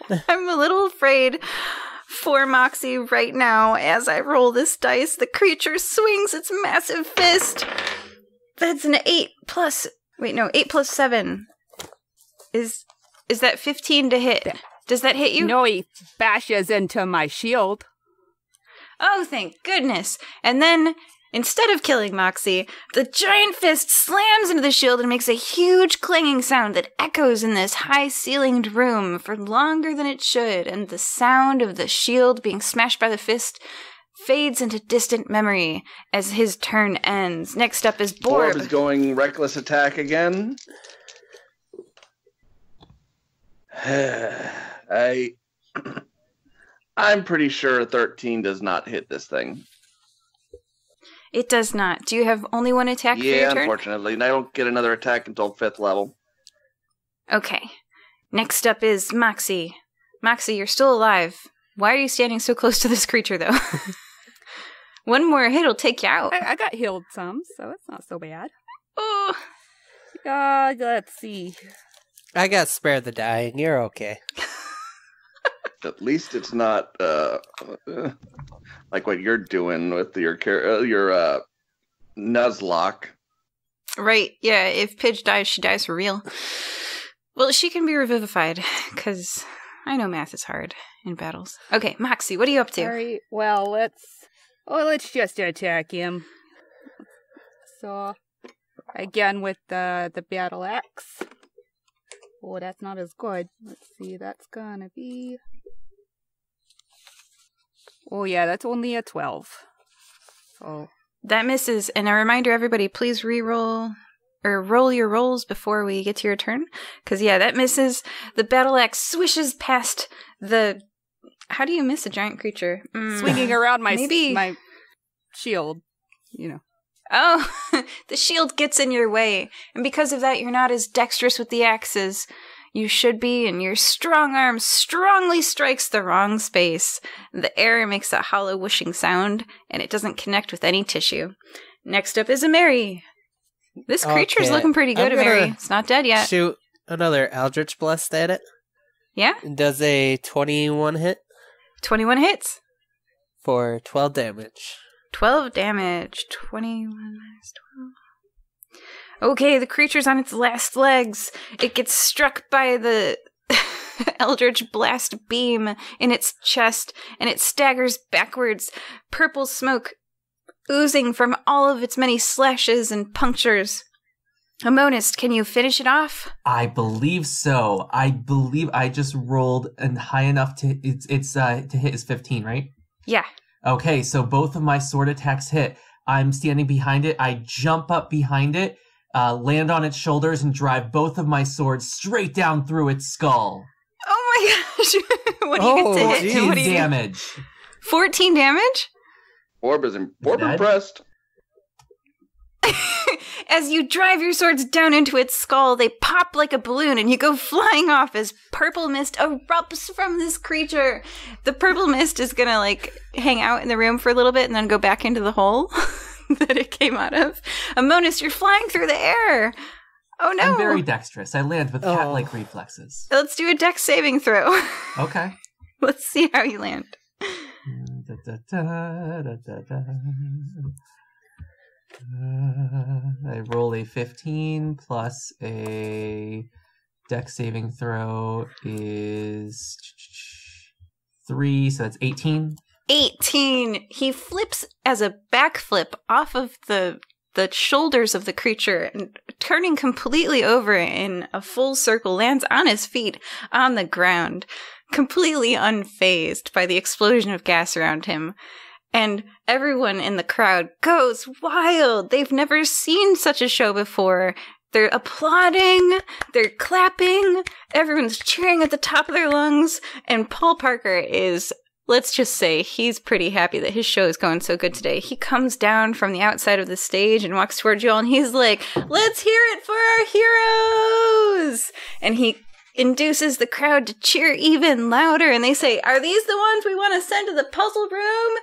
I'm a little afraid for Moxie right now as I roll this dice. The creature swings its massive fist. That's an 8 plus 7. Is that 15 to hit? Does that hit you? No, he bashes into my shield. Oh, thank goodness. And then, instead of killing Moxie, the giant fist slams into the shield and makes a huge clanging sound that echoes in this high-ceilinged room for longer than it should, and the sound of the shield being smashed by the fist fades into distant memory as his turn ends. Next up is Borb. Borb is going reckless attack again. I'm pretty sure 13 does not hit this thing. It does not. Do you have only one attack for your turn? Yeah, unfortunately. And I don't get another attack until 5th level. Okay. Next up is Moxie. Moxie, you're still alive. Why are you standing so close to this creature, though? One more hit will take you out. I got healed some, so it's not so bad. Oh. Let's see. I got spare the dying. You're okay. At least it's not like what you're doing with your Nuzlocke. Right, yeah, if Pidge dies, she dies for real. Well, she can be revivified, because I know math is hard in battles. Okay, Moxie, what are you up to? All right, well, let's just attack him. So, again with the battle axe. Oh, that's not as good. Let's see, that's gonna be Oh, yeah, that's only a 12. So That misses. And a reminder, everybody, please re-roll or roll your rolls before we get to your turn. Because, yeah, that misses. The battle axe swishes past the... How do you miss a giant creature? swinging around my shield, Oh, the shield gets in your way. And because of that, you're not as dexterous with the axe as you should be, and your strong arm strongly strikes the wrong space. The air makes a hollow whooshing sound, and it doesn't connect with any tissue. Next up is a Mary. This creature's looking pretty good, Mary. It's not dead yet. Shoot another Eldritch Blast at it. Yeah? Does a 21 hit 21 hits. for 12 damage. 12 damage. 21 minus 12. Okay, the creature's on its last legs. It gets struck by the Eldritch Blast beam in its chest, and it staggers backwards, purple smoke oozing from all of its many slashes and punctures. Amonist, can you finish it off? I believe so. I believe I just rolled and high enough to to hit is 15, right? Yeah. Okay, so both of my sword attacks hit. I'm standing behind it. I jump up behind it, land on its shoulders, and drive both of my swords straight down through its skull. Oh my gosh. What do you get to hit? 14 damage. 14 damage? Orb impressed. As you drive your swords down into its skull, they pop like a balloon and you go flying off as purple mist erupts from this creature. The purple mist is gonna, hang out in the room for a little bit and then go back into the hole that it came out of. Amonist, you're flying through the air. Oh no. I'm very dexterous. I land with cat-like reflexes. Let's do a dex saving throw. Okay. Let's see how you land. I roll a 15 plus a dex saving throw is 3, so that's 18. 18. He flips as a backflip off of the shoulders of the creature and turning completely over in a full circle, lands on his feet on the ground, completely unfazed by the explosion of gas around him. And everyone in the crowd goes wild. They've never seen such a show before. They're applauding, they're clapping, everyone's cheering at the top of their lungs, and Paul Parker is, let's just say, he's pretty happy that his show is going so good today. He comes down from the outside of the stage and walks towards you all, and he's like, let's hear it for our heroes! And he induces the crowd to cheer even louder, and they say, are these the ones we want to send to the puzzle room?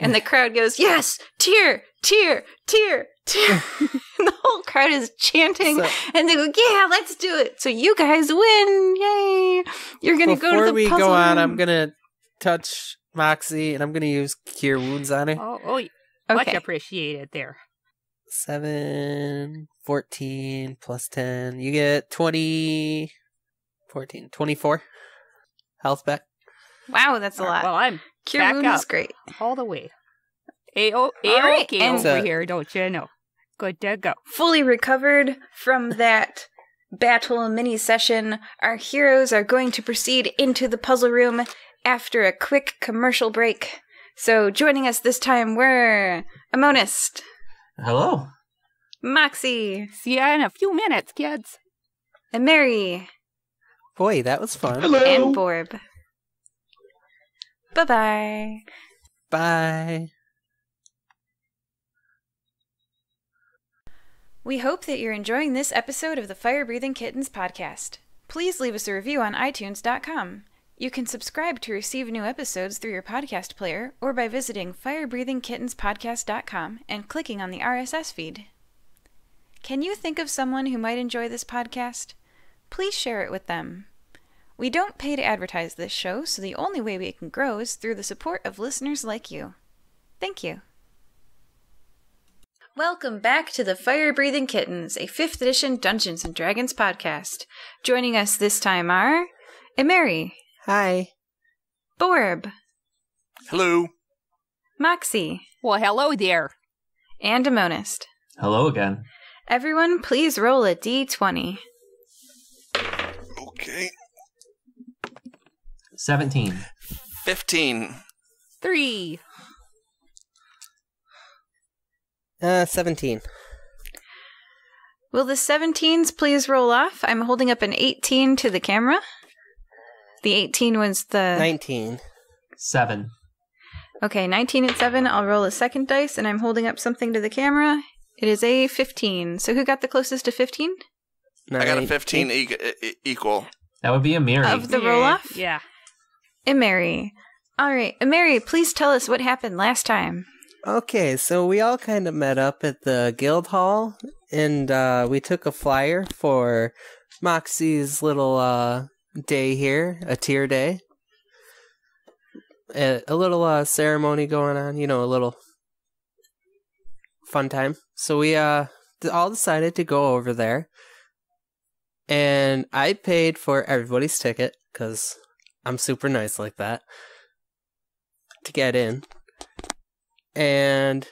And the crowd goes, yes, tear, tear, tear, tear. And the whole crowd is chanting, and they go, yeah, let's do it. So you guys win, yay. You're going to go to the puzzle room. Before we go on, I'm going to touch Moxie, and I'm going to use Cure Wounds on her. Oh, much appreciated there. 7, 14, plus 10. You get 20... 14, 24 health back. Wow, that's a lot. Well, I'm Cure back Wound up is great. all the way. A-OK and over here, don't you know? Good to go. Fully recovered from that battle mini session, our heroes are going to proceed into the puzzle room after a quick commercial break. So joining us this time were Amonist. Hello. Moxie. See ya in a few minutes, kids. And Mary. Boy, that was fun. Hello. And Borb. Bye-bye. Bye. We hope that you're enjoying this episode of the Firebreathing Kittens podcast. Please leave us a review on iTunes.com. You can subscribe to receive new episodes through your podcast player or by visiting firebreathingkittenspodcast.com and clicking on the RSS feed. Can you think of someone who might enjoy this podcast? Please share it with them. We don't pay to advertise this show, so the only way we can grow is through the support of listeners like you. Thank you. Welcome back to the Fire-Breathing Kittens, a 5th edition Dungeons & Dragons podcast. Joining us this time are Mary. Hi. Borb. Hello. Moxie. Well, hello there. And Amonist. Hello again. Everyone, please roll a d20. Okay. 17. 15. 3. 17. Will the 17s please roll off? I'm holding up an 18 to the camera. The 18 was the... 19. 7. Okay, 19 and 7. I'll roll a second dice, and I'm holding up something to the camera. It is a 15. So who got the closest to 15? I got a 15 equal. That would be a Mary. Of the roll-off? Yeah. Mary. All right, Mary, please tell us what happened last time. Okay, so we all kind of met up at the guild hall, and we took a flyer for Moxie's little day here, a tier day. A little ceremony going on, a little fun time. So we all decided to go over there, and I paid for everybody's ticket, because I'm super nice like that, to get in. And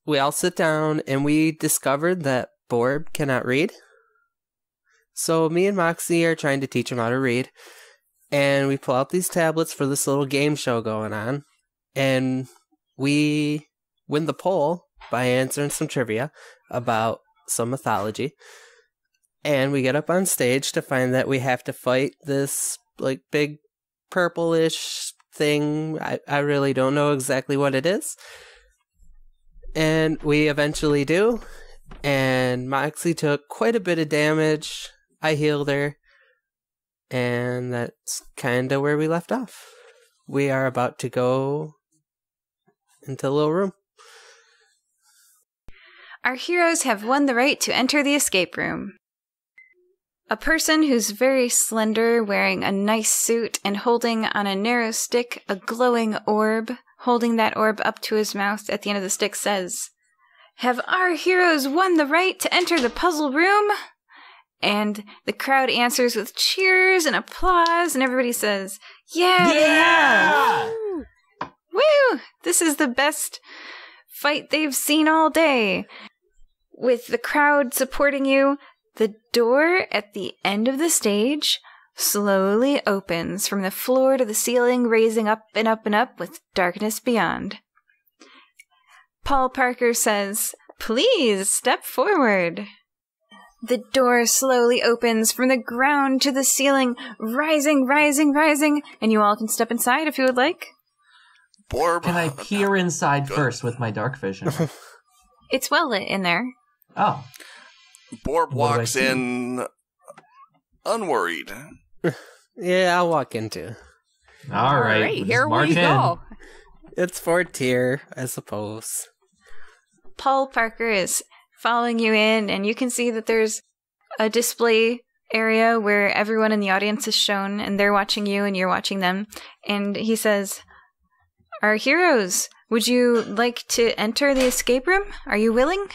we all sit down, and we discovered that Borb cannot read. So me and Moxie are trying to teach him how to read. And we pull out these tablets for this little game show going on. And we win the poll by answering some trivia about some mythology. And we get up on stage to find that we have to fight this big purplish thing. I really don't know exactly what it is. And we eventually do. And Moxie took quite a bit of damage. I healed her. And that's kind of where we left off. We are about to go into a little room. Our heroes have won the right to enter the escape room. A person who's very slender, wearing a nice suit and holding on a narrow stick a glowing orb, holding that orb up to his mouth at the end of the stick, says, "Have our heroes won the right to enter the puzzle room?" And the crowd answers with cheers and applause, and everybody says, "Yeah, they have!" Woo! This is the best fight they've seen all day. With the crowd supporting you, the door at the end of the stage slowly opens from the floor to the ceiling, raising up and up and up with darkness beyond. Paul Parker says, "Please step forward." The door slowly opens from the ground to the ceiling, rising, rising, rising, and you all can step inside if you would like. Borb. Can I peer inside first with my dark vision? It's well lit in there. Oh. Borb What do I walks see? in unworried. Yeah, I'll walk into. All right. Here march we in. go. It's for tier, I suppose. Paul Parker is following you in, and you can see that there's a display area where everyone in the audience is shown, and they're watching you and you're watching them. And he says, "Our heroes, would you like to enter the escape room? Are you willing?"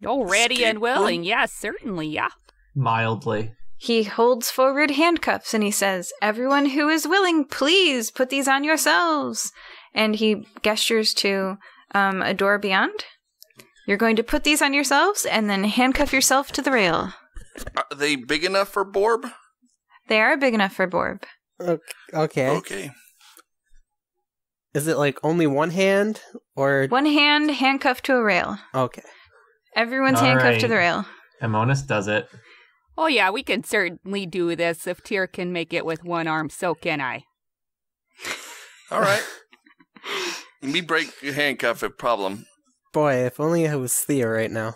Oh, ready Escape and willing. Yes, certainly. Yeah. Mildly. He holds forward handcuffs and he says, "Everyone who is willing, please put these on yourselves." And he gestures to a door beyond. "You're going to put these on yourselves and then handcuff yourself to the rail." Are they big enough for Borb? They are big enough for Borb. Okay. Okay. Is it only one hand or? One hand handcuffed to a rail. Okay. Everyone's All handcuffed to right. the rail. Amonis does it. Oh, yeah, we can certainly do this. If Tyr can make it with one arm, so can I. All right. Me break your handcuff a problem. Boy, if only it was Thea right now.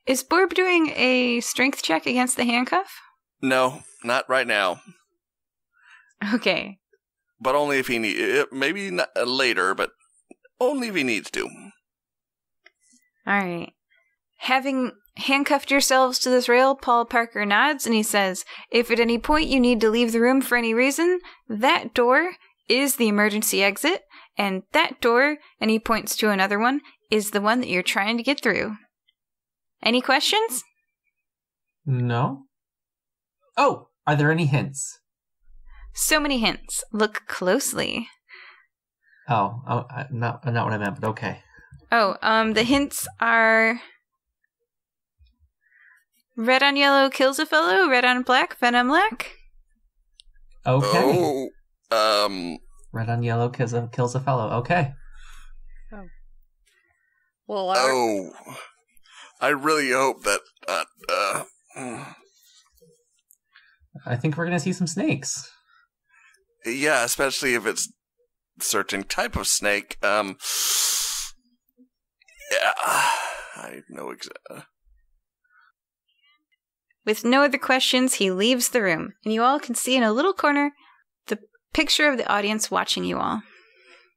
Is Borb doing a strength check against the handcuff? No, not right now. Okay. But only if he needs. Maybe not, later, but only if he needs to. All right. Having handcuffed yourselves to this rail, Paul Parker nods and he says, "If at any point you need to leave the room for any reason, that door is the emergency exit, and that door," and he points to another one, "is the one that you're trying to get through." Any questions? No? Oh, are there any hints? So many hints. Look closely. Not what I meant, but okay. The hints are red on yellow kills a fellow, red on black, venom black. Okay. Oh, Red on yellow kills a fellow. Okay. Well, I really hope that. I think we're going to see some snakes. Yeah, especially if it's a certain type of snake. Yeah, I know exactly. With no other questions, he leaves the room, and you all can see in a little corner the picture of the audience watching you all.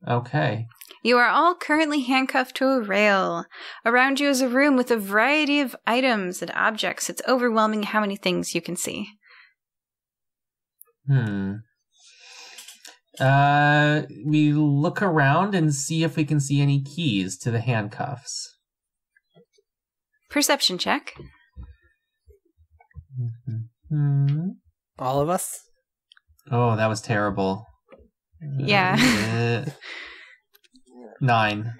Okay. You are all currently handcuffed to a rail. Around you is a room with a variety of items and objects. It's overwhelming how many things you can see. We look around and see if we can see any keys to the handcuffs. Perception check. All of us? Oh, that was terrible. Yeah. 9.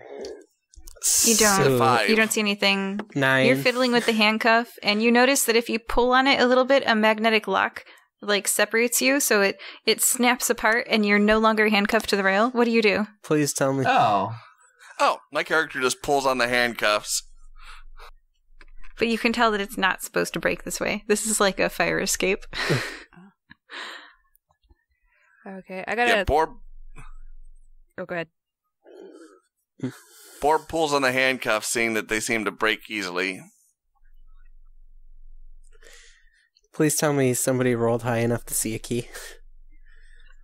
You don't. 5. You don't see anything. 9. You're fiddling with the handcuff, and you notice that if you pull on it a little bit, a magnetic lock separates you, so it snaps apart, and you're no longer handcuffed to the rail. What do you do? Please tell me. Oh. Oh, my character just pulls on the handcuffs. But you can tell that it's not supposed to break this way. This is like a fire escape. Okay, I gotta... Yeah, Borb Oh, go ahead. pulls on the handcuffs, seeing that they seem to break easily. Please tell me somebody rolled high enough to see a key.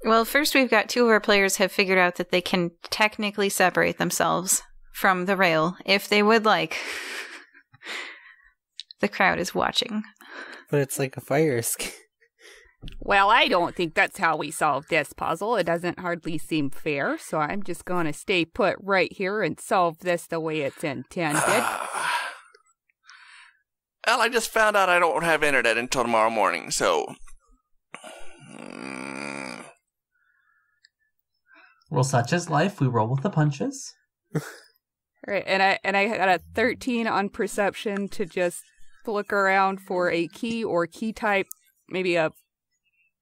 Well, first we've got 2 of our players have figured out that they can technically separate themselves from the rail if they would like. The crowd is watching. But it's like a fire escape. Well, I don't think that's how we solve this puzzle. It doesn't hardly seem fair, so I'm just going to stay put right here and solve this the way it's intended. Well, I just found out I don't have internet until tomorrow morning, so... Well, such is life. We roll with the punches. All right, and I got a 13 on perception to just look around for a key or key type, maybe a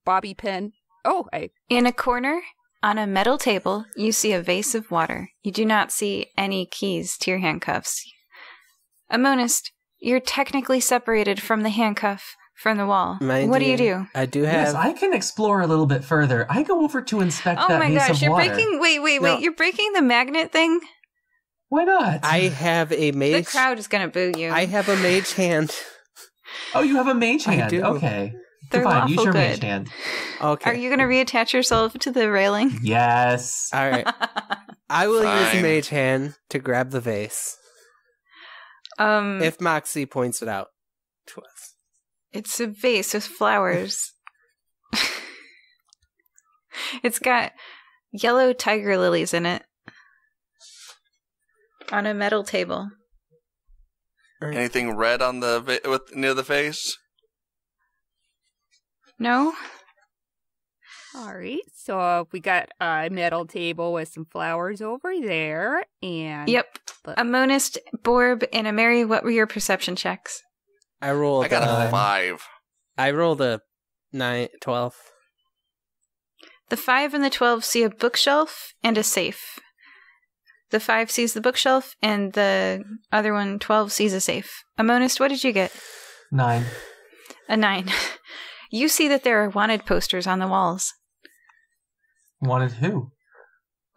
bobby pin. Oh, In a corner, on a metal table, you see a vase of water. You do not see any keys to your handcuffs. A monist, you're technically separated from the handcuff from the wall. What do you do? I do have... Yes, I can explore a little bit further. I go over to inspect Oh that my vase gosh, of you're water. breaking... Wait, No. you're breaking the magnet thing? Why not? I have a mage... The crowd is going to boo you. I have a mage hand. Oh, you have a mage I hand. do. Okay. They're Fine, use lawful your good. mage hand. Okay. Are you going to reattach yourself to the railing? Yes. All right. I will use Fine. mage hand to grab the vase. If Moxie points it out to us. It's a vase with flowers. It's got yellow tiger lilies in it. On a metal table. Anything red on the near the face? No? all right. So we got a metal table with some flowers over there, and Yep. A monist, Borb, and a Mary, what were your perception checks? I rolled I got a 5. I rolled a 12. The 5 and the 12 see a bookshelf and a safe. The 5 sees the bookshelf, and the other one, 12, sees a safe. A monist, what did you get? 9. A 9. You see that there are wanted posters on the walls. Wanted who?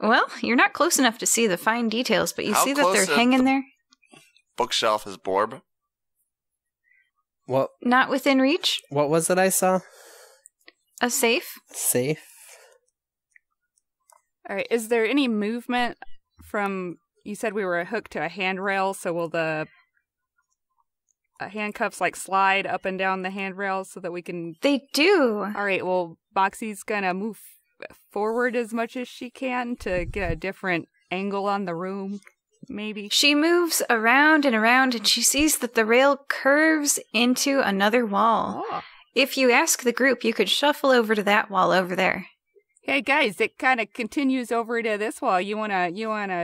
Well, you're not close enough to see the fine details, but you How see that close they're is hanging the- there. Bookshelf is Borb. What Not within reach. what was it I saw? A safe. Safe. all right. Is there any movement from? You said we were hooked to a handrail, so will the handcuffs like slide up and down the handrail so that we can? They do. All right. Well, Moxie's gonna move forward as much as she can to get a different angle on the room. Maybe. She moves around, and she sees that the rail curves into another wall. Oh. If you ask the group, you could shuffle over to that wall over there. Hey guys, it kind of continues over to this wall. You wanna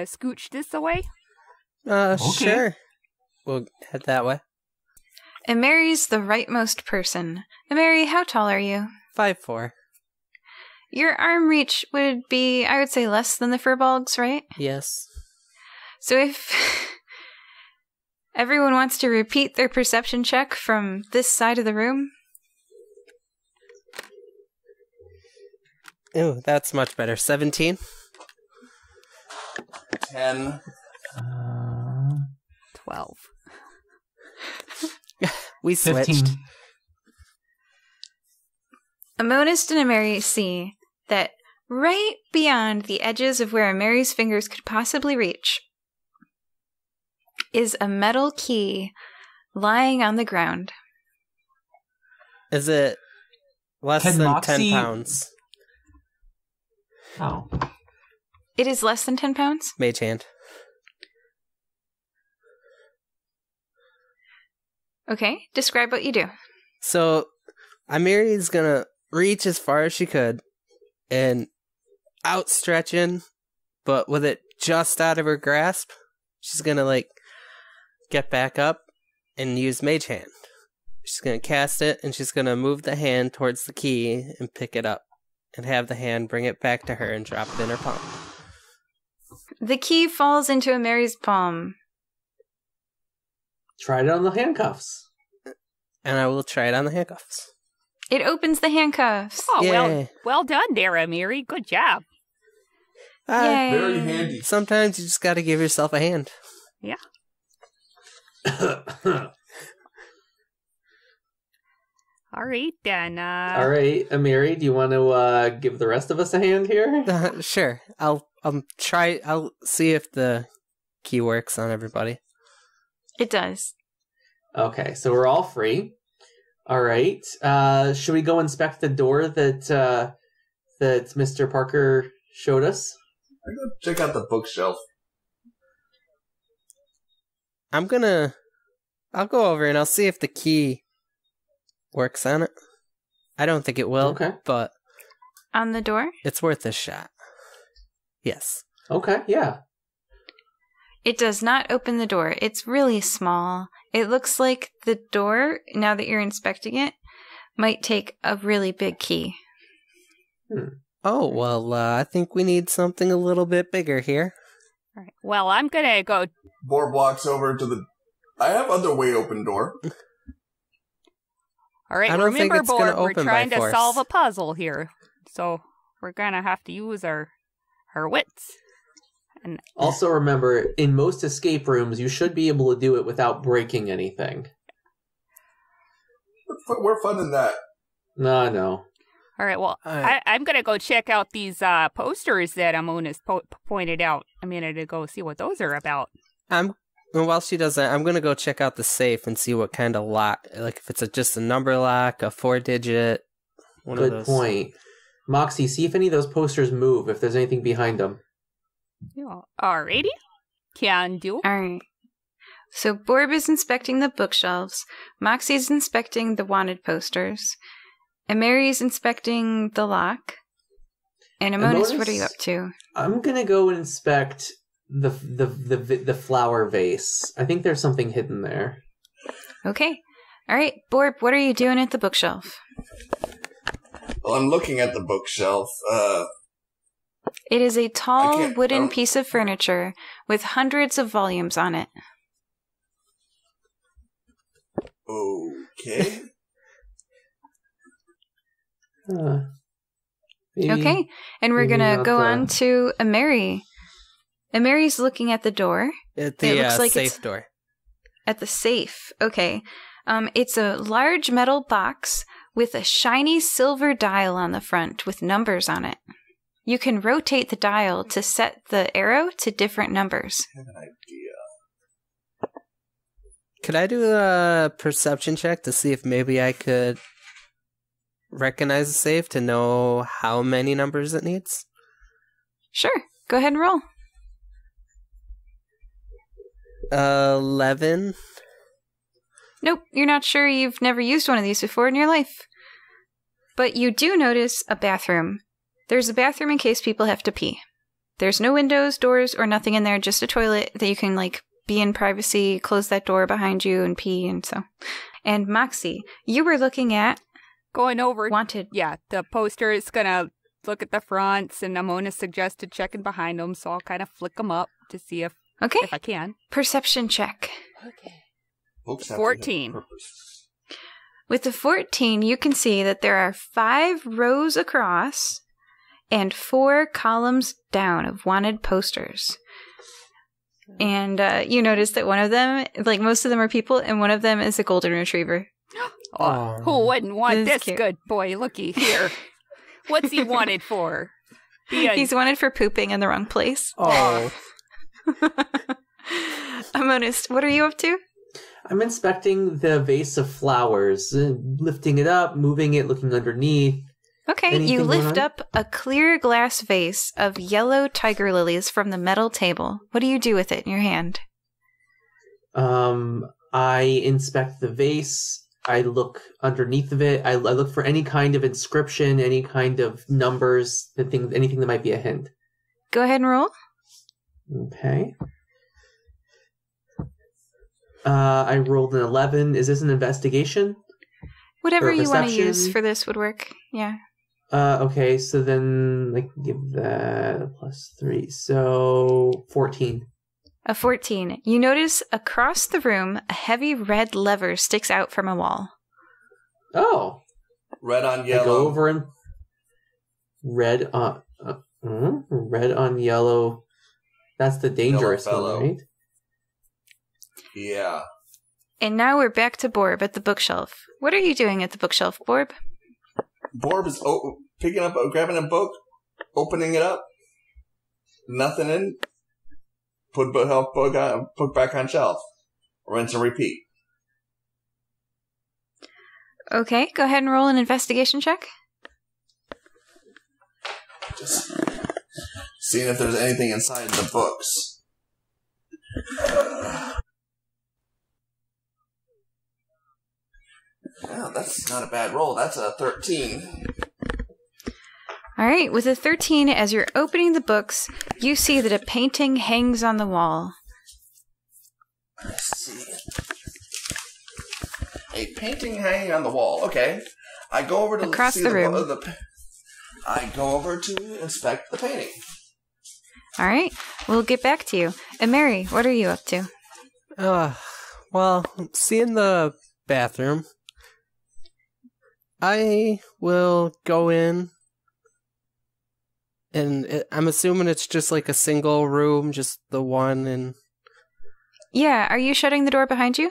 scooch this away? Sure. We'll head that way. And Mary's the rightmost person. And Mary, how tall are you? 5'4". Your arm reach would be, I would say, less than the furbolgs, right? Yes. So if everyone wants to repeat their perception check from this side of the room. Ooh, that's much better. 17? 10. 12. We switched. 15. Amonist and Ameri see that right beyond the edges of where Ameri's fingers could possibly reach is a metal key lying on the ground. Is it less Can than Moxie- 10 pounds? Oh. It is less than 10 pounds? Mage hand. Okay, describe what you do. So, Amiri's gonna reach as far as she could and outstretching, but with it just out of her grasp, she's gonna, like, get back up and use Mage Hand. She's gonna cast it, and she's gonna move the hand towards the key and pick it up, and have the hand bring it back to her and drop it in her palm. The key falls into Ameri's palm. Try it on the handcuffs. And I will try it on the handcuffs. It opens the handcuffs. Oh, Yay. well done there, Amiri. Good job. Yay. Very handy. Sometimes you just gotta give yourself a hand. Yeah. All right, then. All right, Amiri, do you want to give the rest of us a hand here? Sure. I'll see if the key works on everybody. It does. Okay, so we're all free. All right. Should we go inspect the door that Mr. Parker showed us? I go check out the bookshelf. I'll go over and I'll see if the key works on it. I don't think it will, Okay. but On the door? it's worth a shot. Yes. Okay, yeah. It does not open the door. It's really small. It looks like the door, now that you're inspecting it, might take a really big key. Oh, well, I think we need something a little bit bigger here. All right. Well, I'm going to go. Board walks over to the... I have other way open door. All right, I don't think remember, it's gonna Board, we're open by trying to force. solve a puzzle here. So we're going to have to use our wits. And Also remember, in most escape rooms, you should be able to do it without breaking anything. We're funding that. No. all right, well, All right. I'm going to go check out these posters that Amonis pointed out a minute ago, see what those are about. While she does that, I'm going to go check out the safe and see what kind of lock, like if it's just a number lock, a 4-digit, one of Good those. point. Moxie, see if any of those posters move, if there's anything behind them. Yeah. Alrighty. Can do. All right. So Borb is inspecting the bookshelves. Moxie's inspecting the wanted posters. And Mary's inspecting the lock. And Amonis, what are you up to? I'm gonna go and inspect the flower vase. I think there's something hidden there. Okay. All right, Borb, what are you doing at the bookshelf? Well, I'm looking at the bookshelf. It is a I tall can't- wooden oh. piece of furniture with hundreds of volumes on it. Okay. Maybe- Okay, and we're maybe gonna not go the- on to Ameri. Ameri's looking at the door, At It the looks like safe it's- door. at the safe. Okay, it's a large metal box with a shiny silver dial on the front with numbers on it. You can rotate the dial to set the arrow to different numbers. I have an idea. Could I do a perception check to see if maybe I could recognize the safe to know how many numbers it needs? Sure, go ahead and roll. 11. Nope, you're not sure. You've never used one of these before in your life. But you do notice a bathroom. There's a bathroom in case people have to pee. There's no windows, doors, or nothing in there, just a toilet that you can, like, be in privacy, close that door behind you, and pee, and so. And Moxie, you were looking at Going over. Wanted. Yeah, the poster is going to look at the fronts, and Amona suggested checking behind them, so I'll kind of flick them up to see if I can. Perception check. Okay. Books have to have 14. purpose. With the 14, you can see that there are 5 rows across and 4 columns down of wanted posters. And you notice that one of them, like most of them are people, and one of them is a golden retriever. Oh, who wouldn't want this cute. good boy? Looky here. What's he wanted for? He's wanted for pooping in the wrong place. Oh. Amonist, what are you up to? I'm inspecting the vase of flowers, lifting it up, moving it, looking underneath. Okay, Anything you going lift on? up a clear glass vase of yellow tiger lilies from the metal table. What do you do with it in your hand? I inspect the vase. I look underneath of it. I look for any kind of inscription, any kind of numbers, anything that might be a hint. Go ahead and roll. Okay. I rolled an 11. Is this an investigation? Whatever Or you want to perception? use for this would work. Yeah. Okay, so then I can give that a +3. So 14. A 14. You notice across the room, a heavy red lever sticks out from a wall. Oh. Red on I go yellow. over and red on yellow. That's the dangerous Yellow fellow. one, right? Yeah. And now we're back to Borb at the bookshelf. What are you doing at the bookshelf, Borb? Borb is grabbing a book, opening it up, nothing in, put back on shelf, rinse and repeat. Okay, go ahead and roll an investigation check. Just seeing if there's anything inside the books. Yeah, that's not a bad roll. That's a 13. All right, with a 13, as you're opening the books, you see that a painting hangs on the wall. Let's see. A painting hanging on the wall. Okay. I go over to Across see the room. I go over to inspect the painting. All right, we'll get back to you. And Mary, what are you up to? Well, seeing the bathroom, I will go in, and I'm assuming it's just like a single room, just the one, and... Yeah, are you shutting the door behind you?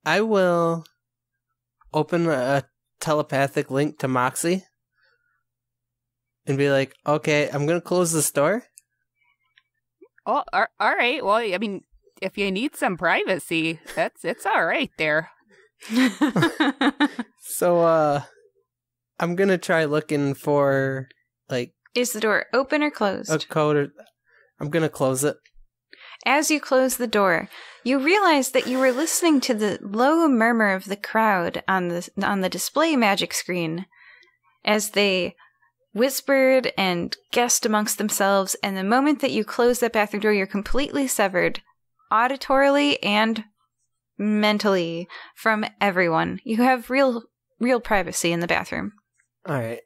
I will open a telepathic link to Moxie and be like, okay, I'm going to close this door. Oh, all right. Well, I mean, if you need some privacy, it's all right there. So, I'm going to try looking for, like... Is the door open or closed? a code, or... I'm going to close it. As you close the door, you realize that you were listening to the low murmur of the crowd on the display magic screen as they whispered and guessed amongst themselves, and the moment that you close that bathroom door, you're completely severed, auditorily and mentally, from everyone. You have real privacy in the bathroom. All right.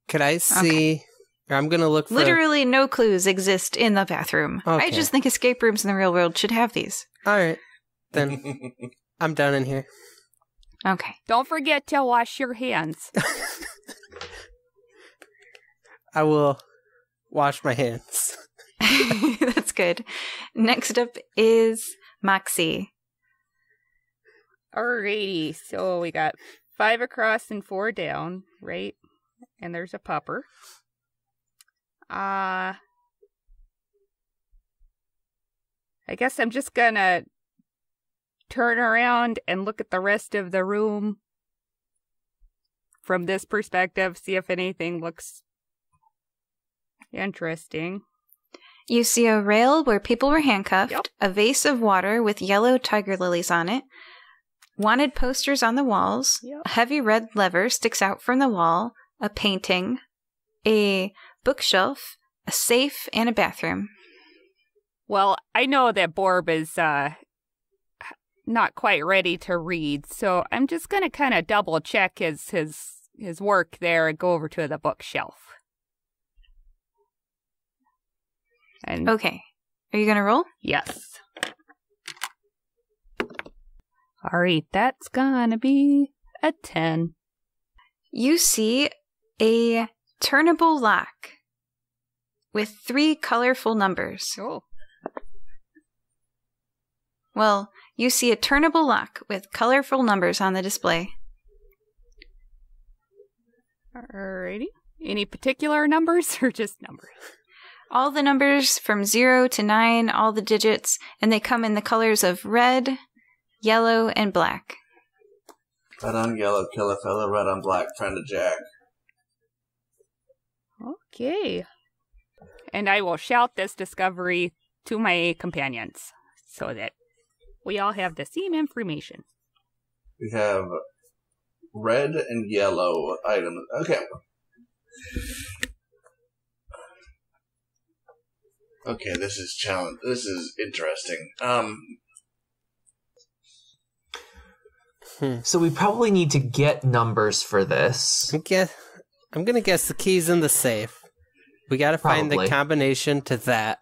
Could I see... Or I'm going to look for... Literally no clues exist in the bathroom. Okay. I just think escape rooms in the real world should have these. All right. Then I'm done in here. Okay. Don't forget to wash your hands. I will wash my hands. That's good. Next up is Moxie. Alrighty, so we got 5 across and 4 down, right? And there's a pupper. I guess I'm just gonna turn around and look at the rest of the room from this perspective, see if anything looks interesting. You see a rail where people were handcuffed, Yep. a vase of water with yellow tiger lilies on it, wanted posters on the walls, Yep. a heavy red lever sticks out from the wall, a painting, a bookshelf, a safe, and a bathroom. Well, I know that Borb is not quite ready to read, so I'm just going to kind of double check his work there and go over to the bookshelf. And Okay. Are you going to roll? yes. All right, that's gonna be a 10. You see a turnable lock with 3 colorful numbers. Oh. Well, you see a turnable lock with colorful numbers on the display. Alrighty. Any particular numbers or just numbers? All the numbers from 0 to 9, all the digits, and they come in the colors of red, yellow, and black. Red on yellow, kill a fella. Red on black, friend of Jack. Okay. And I will shout this discovery to my companions so that we all have the same information. We have red and yellow items. Okay. Okay, this is challenge. This is interesting. So we probably need to get numbers for this. I'm gonna guess the key's in the safe. We gotta find Probably. the combination to that.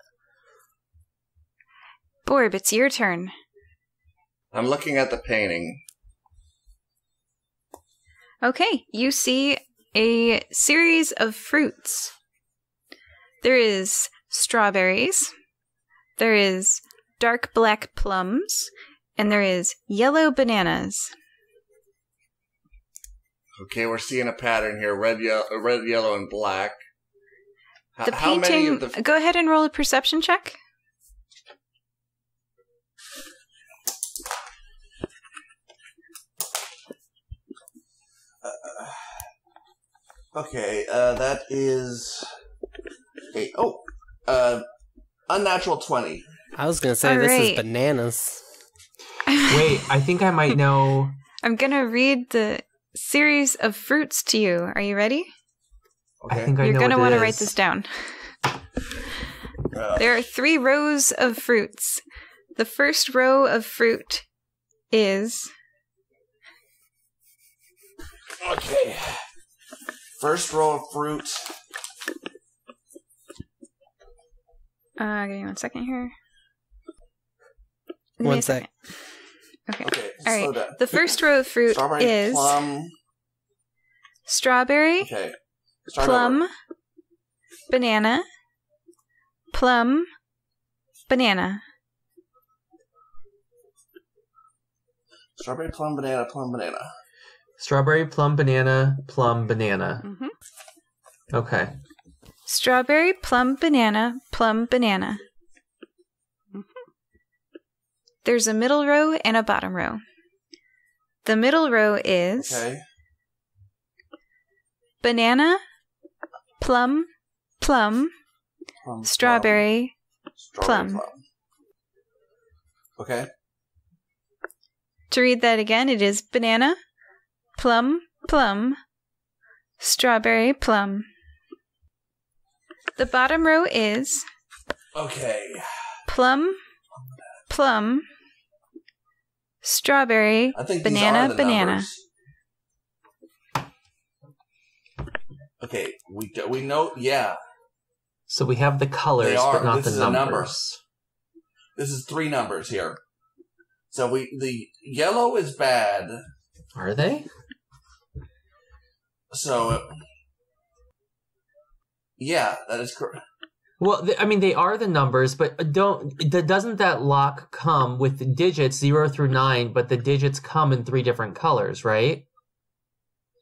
Borb, it's your turn. I'm looking at the painting. Okay, you see a series of fruits. There is strawberries, there is dark black plums, and there is yellow bananas. Okay, we're seeing a pattern here: red, yellow, and black. The How many painting. of the? Go ahead and roll a perception check. Okay, that is unnatural 20. I was gonna say All this right. is bananas. Wait, I think I might know. I'm gonna read the series of fruits to you. Are you ready? Okay. I think I You're know gonna what want it to write is. this down. There are 3 rows of fruits. The first row of fruit is Okay. First row of fruit. give me 1 second here. Give me a One sec. Okay. Okay, All right. slow down. The first row of fruit Strawberry, is plum. strawberry, Okay. Start plum, over. banana, plum, banana. Strawberry, plum, banana, plum, banana. Strawberry, plum, banana, plum, banana. Mm-hmm. Okay. Strawberry, plum, banana, plum, banana. There's a middle row and a bottom row. The middle row is Okay. banana, plum, plum, Plum, strawberry, Strawberry, plum. Okay. To read that again, it is banana, plum, plum, strawberry, plum. The bottom row is Okay. plum, plum, strawberry, I think banana, these are the banana. numbers. Okay, we know. Yeah, So we have the colors, They are. but not This the is a number. numbers. this is 3 numbers here. So the yellow is bad. Are they? So yeah, that is correct. Well, I mean, they are the numbers, but doesn't that lock come with the digits 0 through 9, but the digits come in 3 different colors, right?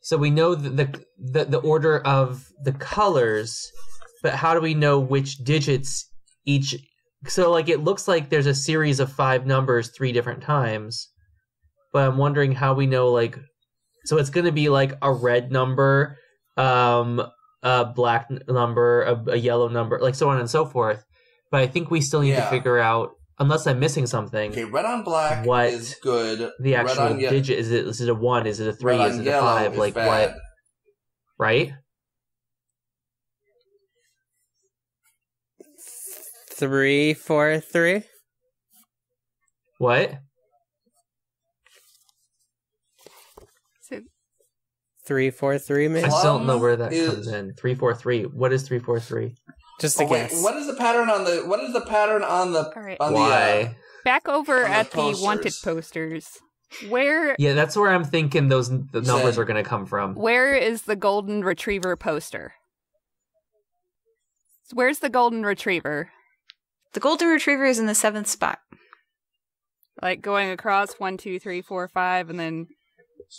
So we know the order of the colors, but how do we know which digits each? So like it looks like there's a series of 5 numbers 3 different times, but I'm wondering how we know like. So it's going to be like a red number, a black number, a yellow number, like so on and so forth. But I think we still need to Yeah. figure out, unless I'm missing something, Okay, red on black What is good. the Red actual on digit. Is it a 1? Is it a 3? Red Is on it a yellow 5? is Like bad. what? Right? 3, 4, 3. What? 343, maybe? I don't know where that is- comes in. 343. What is 343? Just a guess. What is the pattern on the? What is the pattern on the? All right. On Why? Back over on the at the wanted posters. Where Yeah, that's where I'm thinking the numbers are going to come from. where is the golden retriever poster? Where's the golden retriever? The golden retriever is in the 7th spot. Like going across 1, 2, 3, 4, 5, and then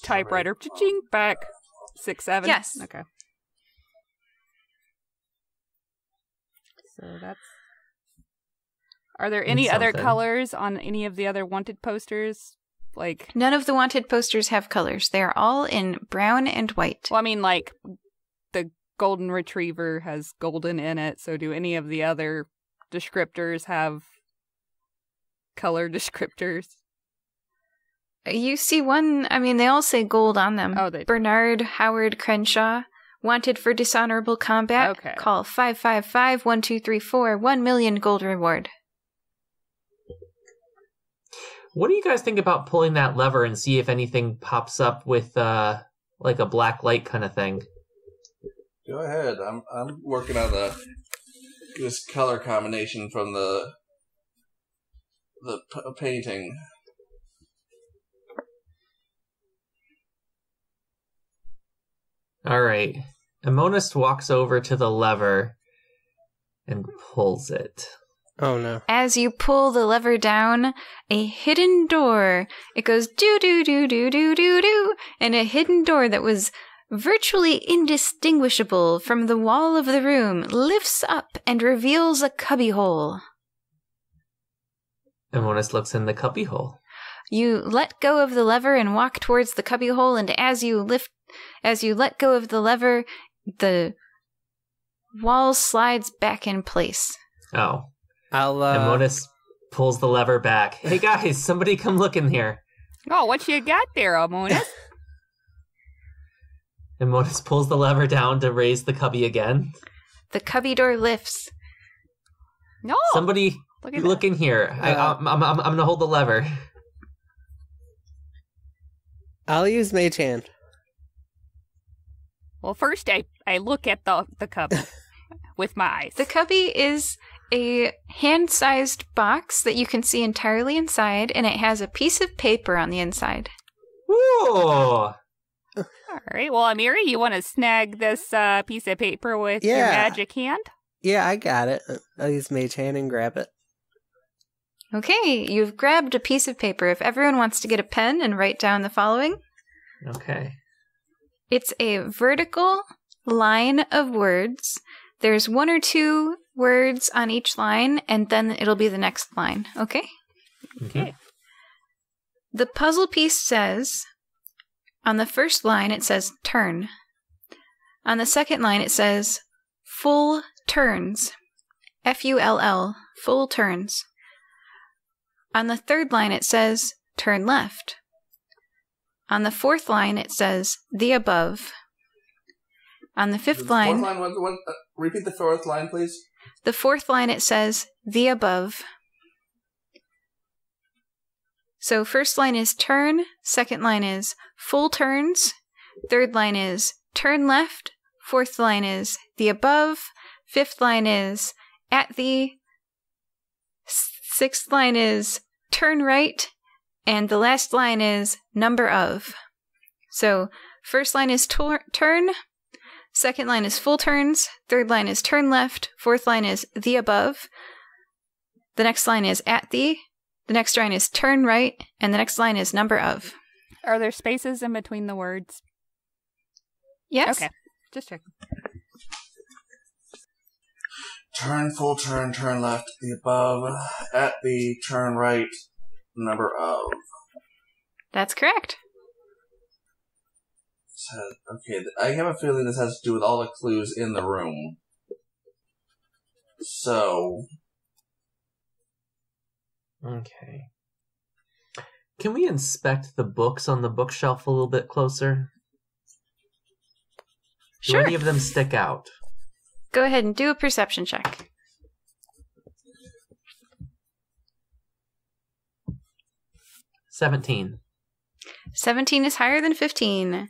typewriter cha-ching, back 6, 7. Yes. Okay. So that's. Are there any other Something. colors on any of the other wanted posters? Like, None of the wanted posters have colors. They are all in brown and white. well, I mean, like the golden retriever has golden in it. So do any of the other descriptors have color descriptors? You see one, I mean, they all say gold on them. Oh, they- Bernard Howard Crenshaw, wanted for dishonorable combat. Okay. Call 555-1234, 1 million gold reward. What do you guys think about pulling that lever and see if anything pops up with like a black light kind of thing? Go ahead. I'm working on this color combination from the painting. All right. Amonis walks over to the lever and pulls it. Oh, no. As you pull the lever down, a hidden door, it goes do-do-do-do-do-do-do, and a hidden door that was virtually indistinguishable from the wall of the room lifts up and reveals a cubbyhole. Amonis looks in the cubbyhole. You let go of the lever and walk towards the cubbyhole, and as you let go of the lever, the wall slides back in place. Oh. I'll, Amonis pulls the lever back. Hey guys, somebody come look in here. Oh, what you got there, Amonis? Amonis pulls the lever down to raise the cubby again. The cubby door lifts. No. Somebody Look at look in here. I'm gonna hold the lever. I'll use Mage Hand. Well, first I look at the cubby with my eyes. The cubby is a hand-sized box that you can see entirely inside, and it has a piece of paper on the inside. Ooh. All right. Well, Amiri, you want to snag this piece of paper with your Yeah. magic hand? Yeah, I got it. I'll use Mage Hand and grab it. Okay, you've grabbed a piece of paper. If everyone wants to get a pen and write down the following. Okay. It's a vertical line of words. There's 1 or 2 words on each line, and then it'll be the next line. Okay? Okay. The puzzle piece says, on the first line, it says turn. On the second line, it says full turns. F-U-L-L, full turns. On the third line, it says turn left. On the fourth line, it says the above. On the fifth line, Repeat the fourth line, please. the fourth line, it says the above. So first line is turn, second line is full turns, third line is turn left, fourth line is the above, fifth line is at the, sixth line is turn right, and the last line is number of. So first line is turn, second line is full turns, third line is turn left, fourth line is the above, the next line is at the next line is turn right, and the next line is number of. Are there spaces in between the words? Yes? Okay. Just checking. Turn, full turn, turn left, the above, at the, turn right, number of. That's correct. Okay, I have a feeling this has to do with all the clues in the room. So, Okay. Can we inspect the books on the bookshelf a little bit closer? Sure. Do any of them stick out? Go ahead and do a perception check. 17. 17 is higher than 15.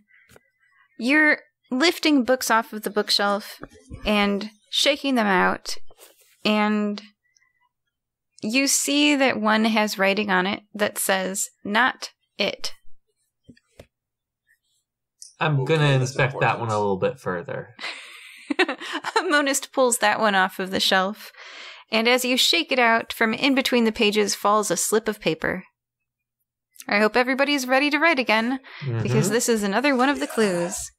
You're lifting books off of the bookshelf and shaking them out, and you see that one has writing on it that says, "Not it." I'm going to inspect that one a little bit further. A monist pulls that one off of the shelf, and as you shake it out, from in between the pages falls a slip of paper. I hope everybody's ready to write again, because this is another one of the clues.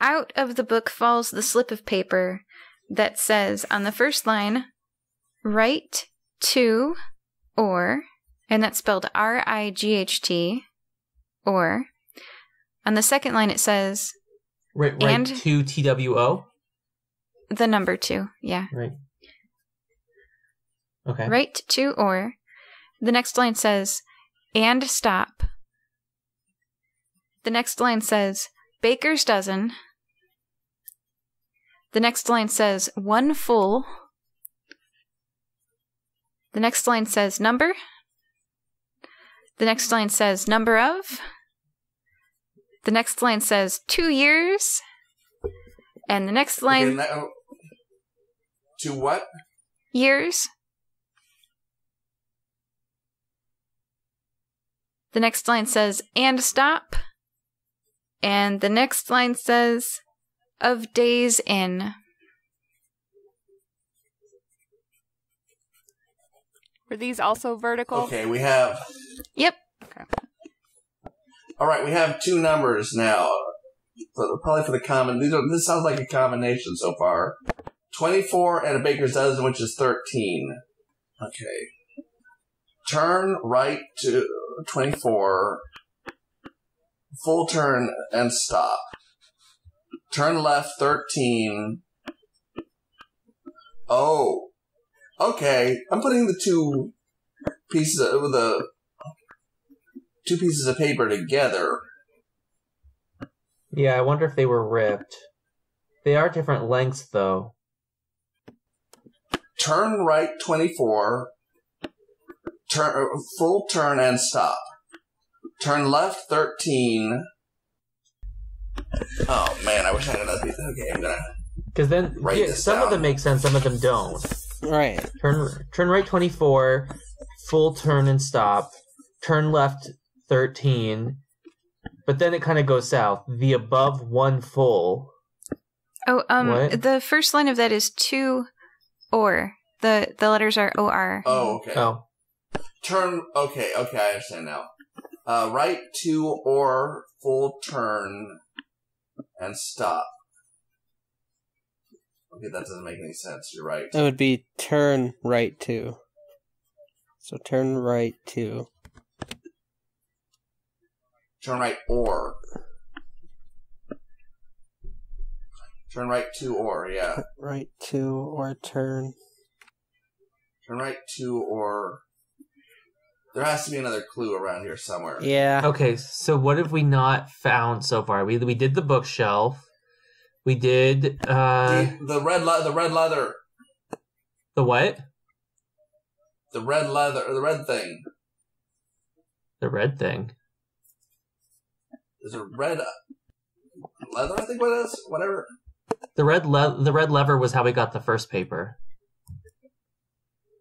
Out of the book falls the slip of paper that says on the first line, "Write to," or, and that's spelled R-I-G-H-T, or. On the second line it says, Right and to TWO? The number 2, yeah. Right. Okay. Write to, or. The next line says, "and stop." The next line says, "baker's dozen." The next line says, "one full." The next line says, "number." The next line says, "number of." The next line says, 2 years. And the next line... Okay, to what? Years. The next line says, "and stop." And the next line says, "of days in." Were these also vertical? Okay, we have... Yep. Okay. All right, we have 2 numbers now. Probably for the common... This sounds like a combination so far. 24 and a baker's dozen, which is 13. Okay. Turn right to 24. Full turn and stop. Turn left 13. Oh. Okay. I'm putting the 2 pieces of paper together. Yeah, I wonder if they were ripped. They are different lengths, though. Turn right 24. Full turn and stop. Turn left 13. Oh man, I wish I had another piece. Okay, I'm gonna. Because then some of them make sense, some of them don't. Right. Turn right 24. Full turn and stop. Turn left 13. But then it kind of goes south. The above one full. Oh, What? The first line of that is "to," or. The letters are O-R. Oh, okay. Oh. Turn. Okay, I understand now. Right 2 or full turn and stop. Okay, that doesn't make any sense. You're right. It would be turn right 2. So turn right 2. Turn right or. Turn right 2 or, yeah. Right 2 or turn. Turn right 2 or... There has to be another clue around here somewhere. Yeah. Okay, so what have we not found so far? We did the bookshelf. We did The red leather. the what? The red leather, the red thing. The red thing. There's a red leather, I think what it is? Whatever. The red lever was how we got the first paper.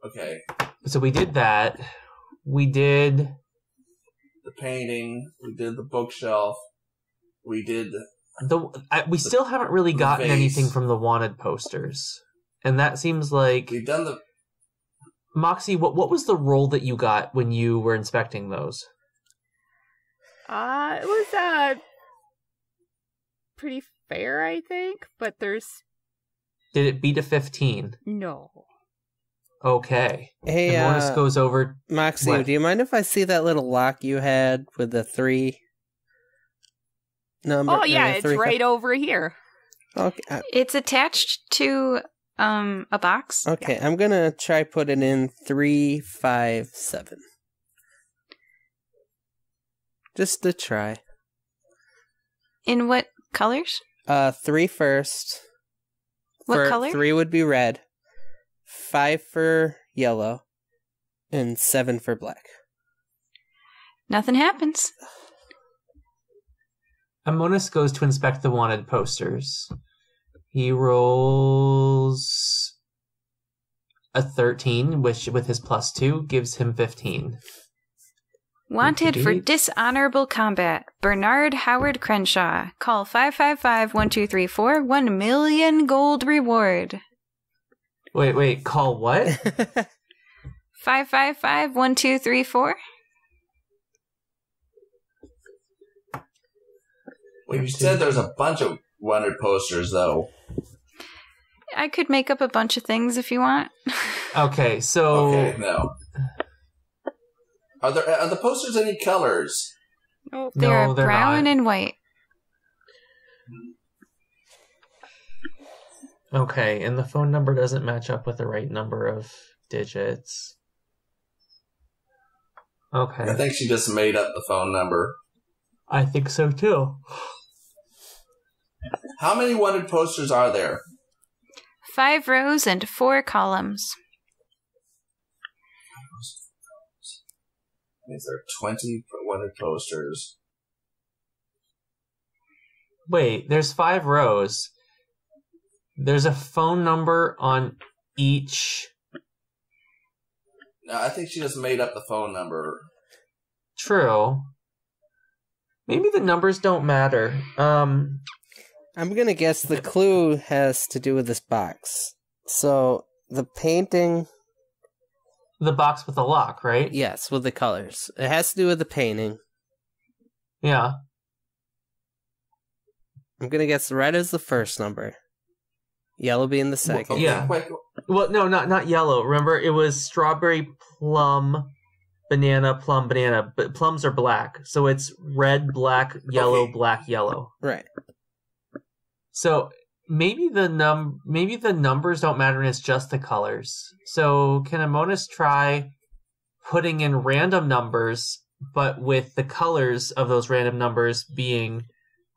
Okay. So we did that. We did The painting. We did the bookshelf. We did... we still haven't really gotten vase. anything from the wanted posters. And that seems like... We've done the... Moxie, what was the roll that you got when you were inspecting those? It was pretty fair, I think, but there's Did it beat a 15? no. Okay. Hey, and Mortis goes over... Moxie, What? do you mind if I see that little lock you had with the 3 number? Oh yeah, it's 3 right over here. Okay. It's attached to a box. Okay, I'm gonna try putting in 357. Just to try. In what colors? 3 first. What color? 3 would be red. 5 for yellow. And 7 for black. Nothing happens. Amonis goes to inspect the wanted posters. He rolls a 13, which with his +2 gives him 15. Wanted for dishonorable combat, Bernard Howard Crenshaw. Call 555-1234, 1 million gold reward. Wait, call what? 555-1234. Well, you said there's a bunch of wanted posters, though. I could make up a bunch of things if you want. Okay, so... Okay, no. Are the posters any colors? Oh, they're brown not. and white. Okay, and the phone number doesn't match up with the right number of digits. Okay. I think she just made up the phone number. I think so, too. How many wanted posters are there? 5 rows and 4 columns. Is there 20 wanted posters? Wait, there's 5 rows. There's a phone number on each... No, I think she just made up the phone number. True. Maybe the numbers don't matter. I'm gonna guess the clue has to do with this box. So, the painting... The box with the lock, right? Yes, with the colors. It has to do with the painting. Yeah. I'm gonna guess red is the first number. Yellow being the second. Okay, Yeah. wait, Well, no, not yellow. Remember, it was strawberry, plum, banana, plum, banana. But plums are black. So it's red, black, yellow, Okay. black, yellow. Right. So maybe the numbers don't matter and it's just the colors. So can Amonis try putting in random numbers, but with the colors of those random numbers being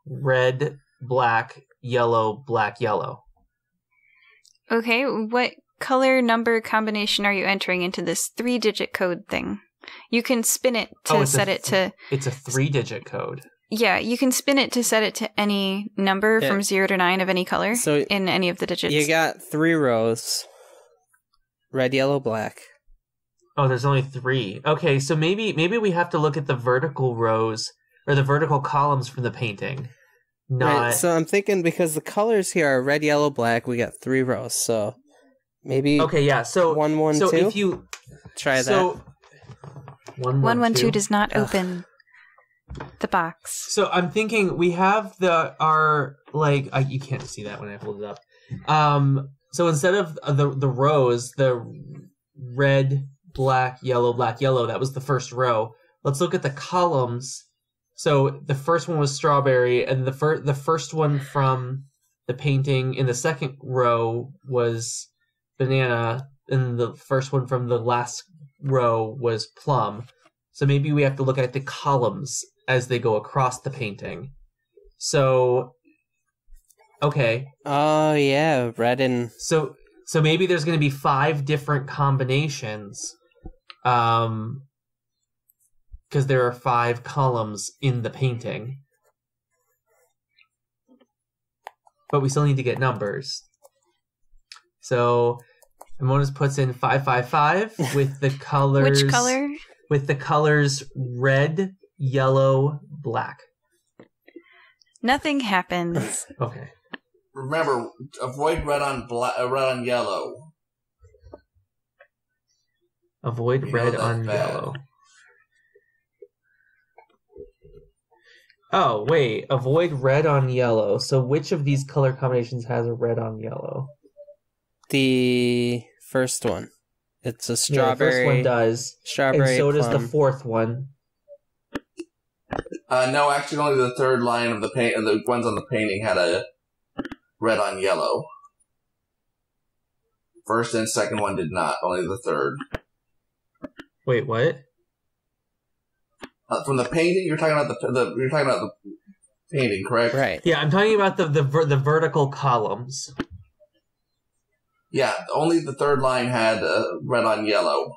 red, black, yellow, black, yellow? Okay, what color number combination are you entering into this 3-digit code thing? You can spin it to set it to... It's a 3-digit code. Yeah, you can spin it to set it to any number from 0 to 9 of any color So in any of the digits. You got 3 rows. Red, yellow, black. Oh, there's only 3. Okay, so maybe we have to look at the vertical rows or the vertical columns from the painting. Not Right, so I'm thinking because the colors here are red, yellow, black, we got 3 rows. So maybe Okay, yeah. So 1, 1, so 2. if you Try so that. 112 does not open the box. So I'm thinking we have you can't see that when I hold it up. So instead of the rows, the red, black, yellow, that was the first row. Let's look at the columns. So the first one was strawberry, and the first one from the painting in the second row was banana, and the first one from the last row was plum. So maybe we have to look at the columns as they go across the painting. So, okay. Oh, yeah, red and... So maybe there's going to be 5 different combinations, because there are 5 columns in the painting. But we still need to get numbers. So, Amonis puts in 555 with the colors... Which color? With the colors red, yellow, black. Nothing happens. Okay. Remember, avoid red on yellow. Avoid You red know on that's bad. yellow. Oh, wait. Avoid red on yellow. So which of these color combinations has a red on yellow? The first one. It's a strawberry. Yeah, the first one does. Strawberry, and so does the plum. fourth one. No, actually, only the third line of the the ones on the painting had a red on yellow. First and second one did not. Only the third. Wait, what? From the painting, you're talking about the painting, correct? Right. Yeah, I'm talking about the vertical columns. Yeah, only the third line had red on yellow.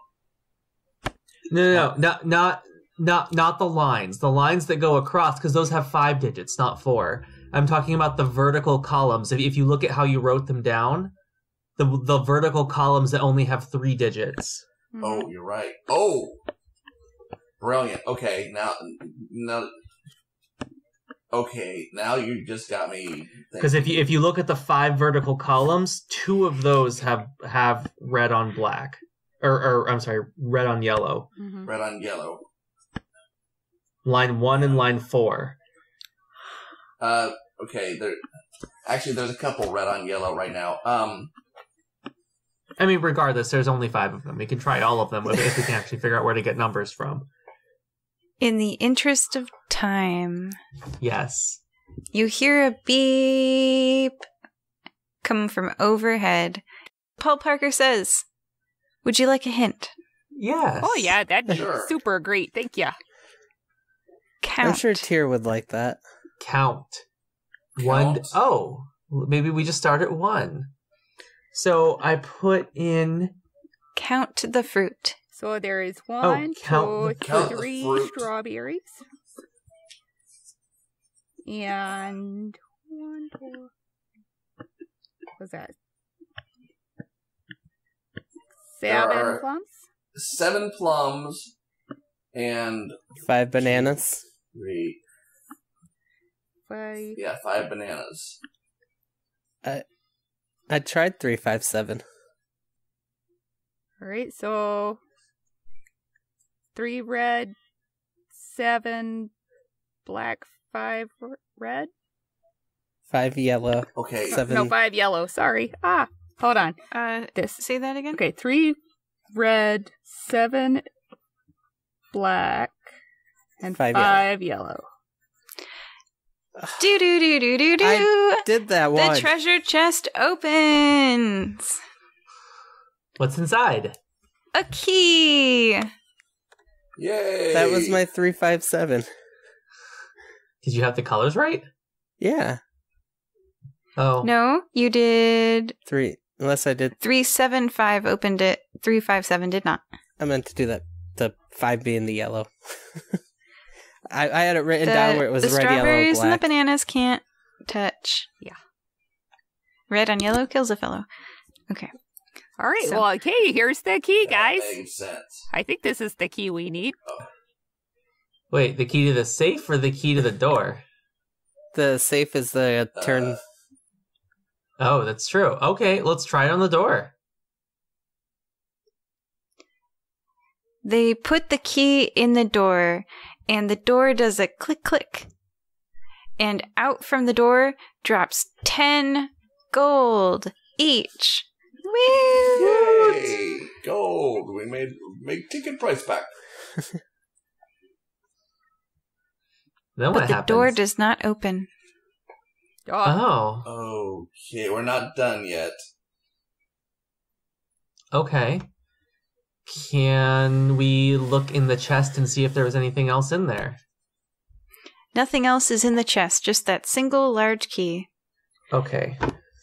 No, Not the lines. The lines that go across, because those have 5 digits, not 4. I'm talking about the vertical columns. If you look at how you wrote them down, the vertical columns that only have 3 digits. Oh, you're right. Oh, brilliant. Okay, now, now you just got me. Because if you look at the 5 vertical columns, 2 of those have red on black, or I'm sorry, red on yellow. Mm-hmm. Red on yellow. Line 1 and line 4. Okay. There's a couple red on yellow right now. I mean, regardless, there's only 5 of them. We can try all of them if we can actually figure out where to get numbers from. In the interest of time, Yes. you hear a beep come from overhead. Paul Parker says, "Would you like a hint?" Yes. Oh, yeah, that'd Sure. be super great. Thank you. Count. I'm sure Tyr would like that. Count. 1. Count? Oh, maybe we just start at 1. So I put in... Count the fruit. So there is 1, count 2, the 3 fruit. strawberries. And 1, 2. What's that? There 7 are- plums? 7 plums and 5 bananas. 3. 5. Yeah, 5 bananas. I tried 3, 5, 7. All right, so 3 red, 7 black, 5 red. 5 yellow. Okay. 7. No, 5 yellow. Sorry. Hold on. This. Say that again. Okay, 3 red, 7 black, and 5 5 yellow. Do do do do do do. I did that one. The treasure chest opens. What's inside? A key. Yay! That was my 3, 5, 7. Did you have the colors right? Yeah. Oh. No, you did 3. Unless I did. 375 opened it. 357 did not. I meant to do that. The 5 being the yellow. I had it written down where it was the red, yellow, strawberries and the black. bananas can't touch. Yeah. Red on yellow kills a fellow. Okay. All right, So- well, okay, here's the key, guys. That makes sense. I think this is the key we need. Wait, the key to the safe or the key to the door? The safe is the turn. Oh, that's true. Okay, let's try it on the door. They put the key in the door, and the door does a click click. And out from the door drops 10 gold each. Woo! Yay! Gold. We made ticket price back. Then what But the happens? door does not open. Oh, Oh, Okay, we're not done yet. okay. Can we look in the chest and see if there was anything else in there? Nothing else is in the chest, just that single large key. Okay.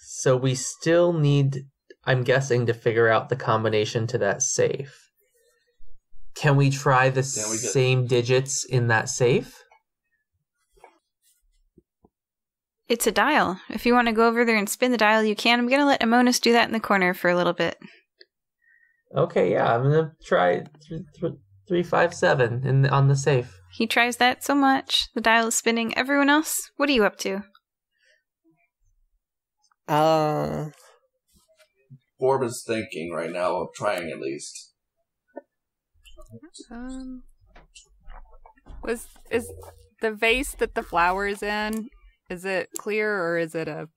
So we still need, I'm guessing, to figure out the combination to that safe. Can we try the Can we get- same digits in that safe? It's a dial. If you want to go over there and spin the dial, you can. I'm going to let Amonis do that in the corner for a little bit. Okay, yeah, I'm gonna try 357 on the safe. He tries that so much. The dial is spinning. Everyone else, what are you up to? Borb is thinking right now of trying at least. is the vase that the flower's in, is it clear or is it a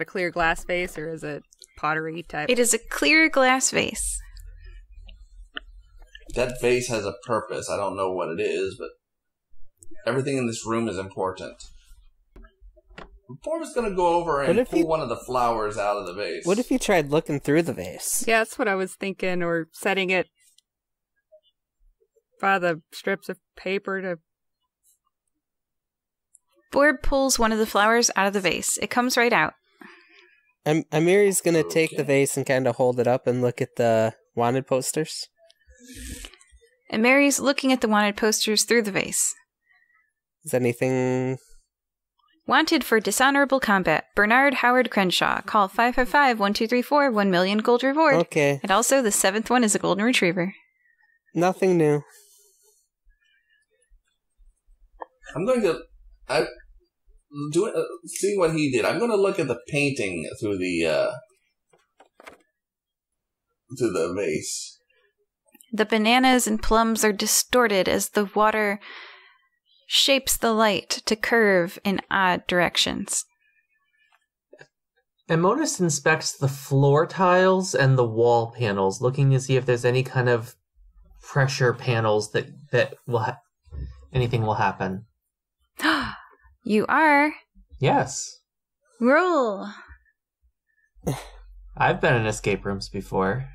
clear glass vase or is it pottery type? It is a clear glass vase. That vase has a purpose. I don't know what it is, but everything in this room is important. Borb is going to go over What and if pull you- one of the flowers out of the vase. What if you tried looking through the vase? Yeah, that's what I was thinking, or setting it by the strips of paper to... Borb pulls one of the flowers out of the vase. It comes right out. Amiri's gonna take the Okay. vase and kind of hold it up and look at the wanted posters. and Mary's looking at the wanted posters through the vase. Is anything... Wanted for dishonorable combat, Bernard Howard Crenshaw. Call 555-1234, 1 million gold reward. Okay. And also, the 7th one is a golden retriever. Nothing new. I'm going to... seeing what he did, I'm going to look at the painting through the vase. The bananas and plums are distorted as the water shapes the light to curve in odd directions. Amonis inspects the floor tiles and the wall panels, looking to see if there's any kind of pressure panels that will anything will happen. You are? Yes. Roll. I've been in escape rooms before.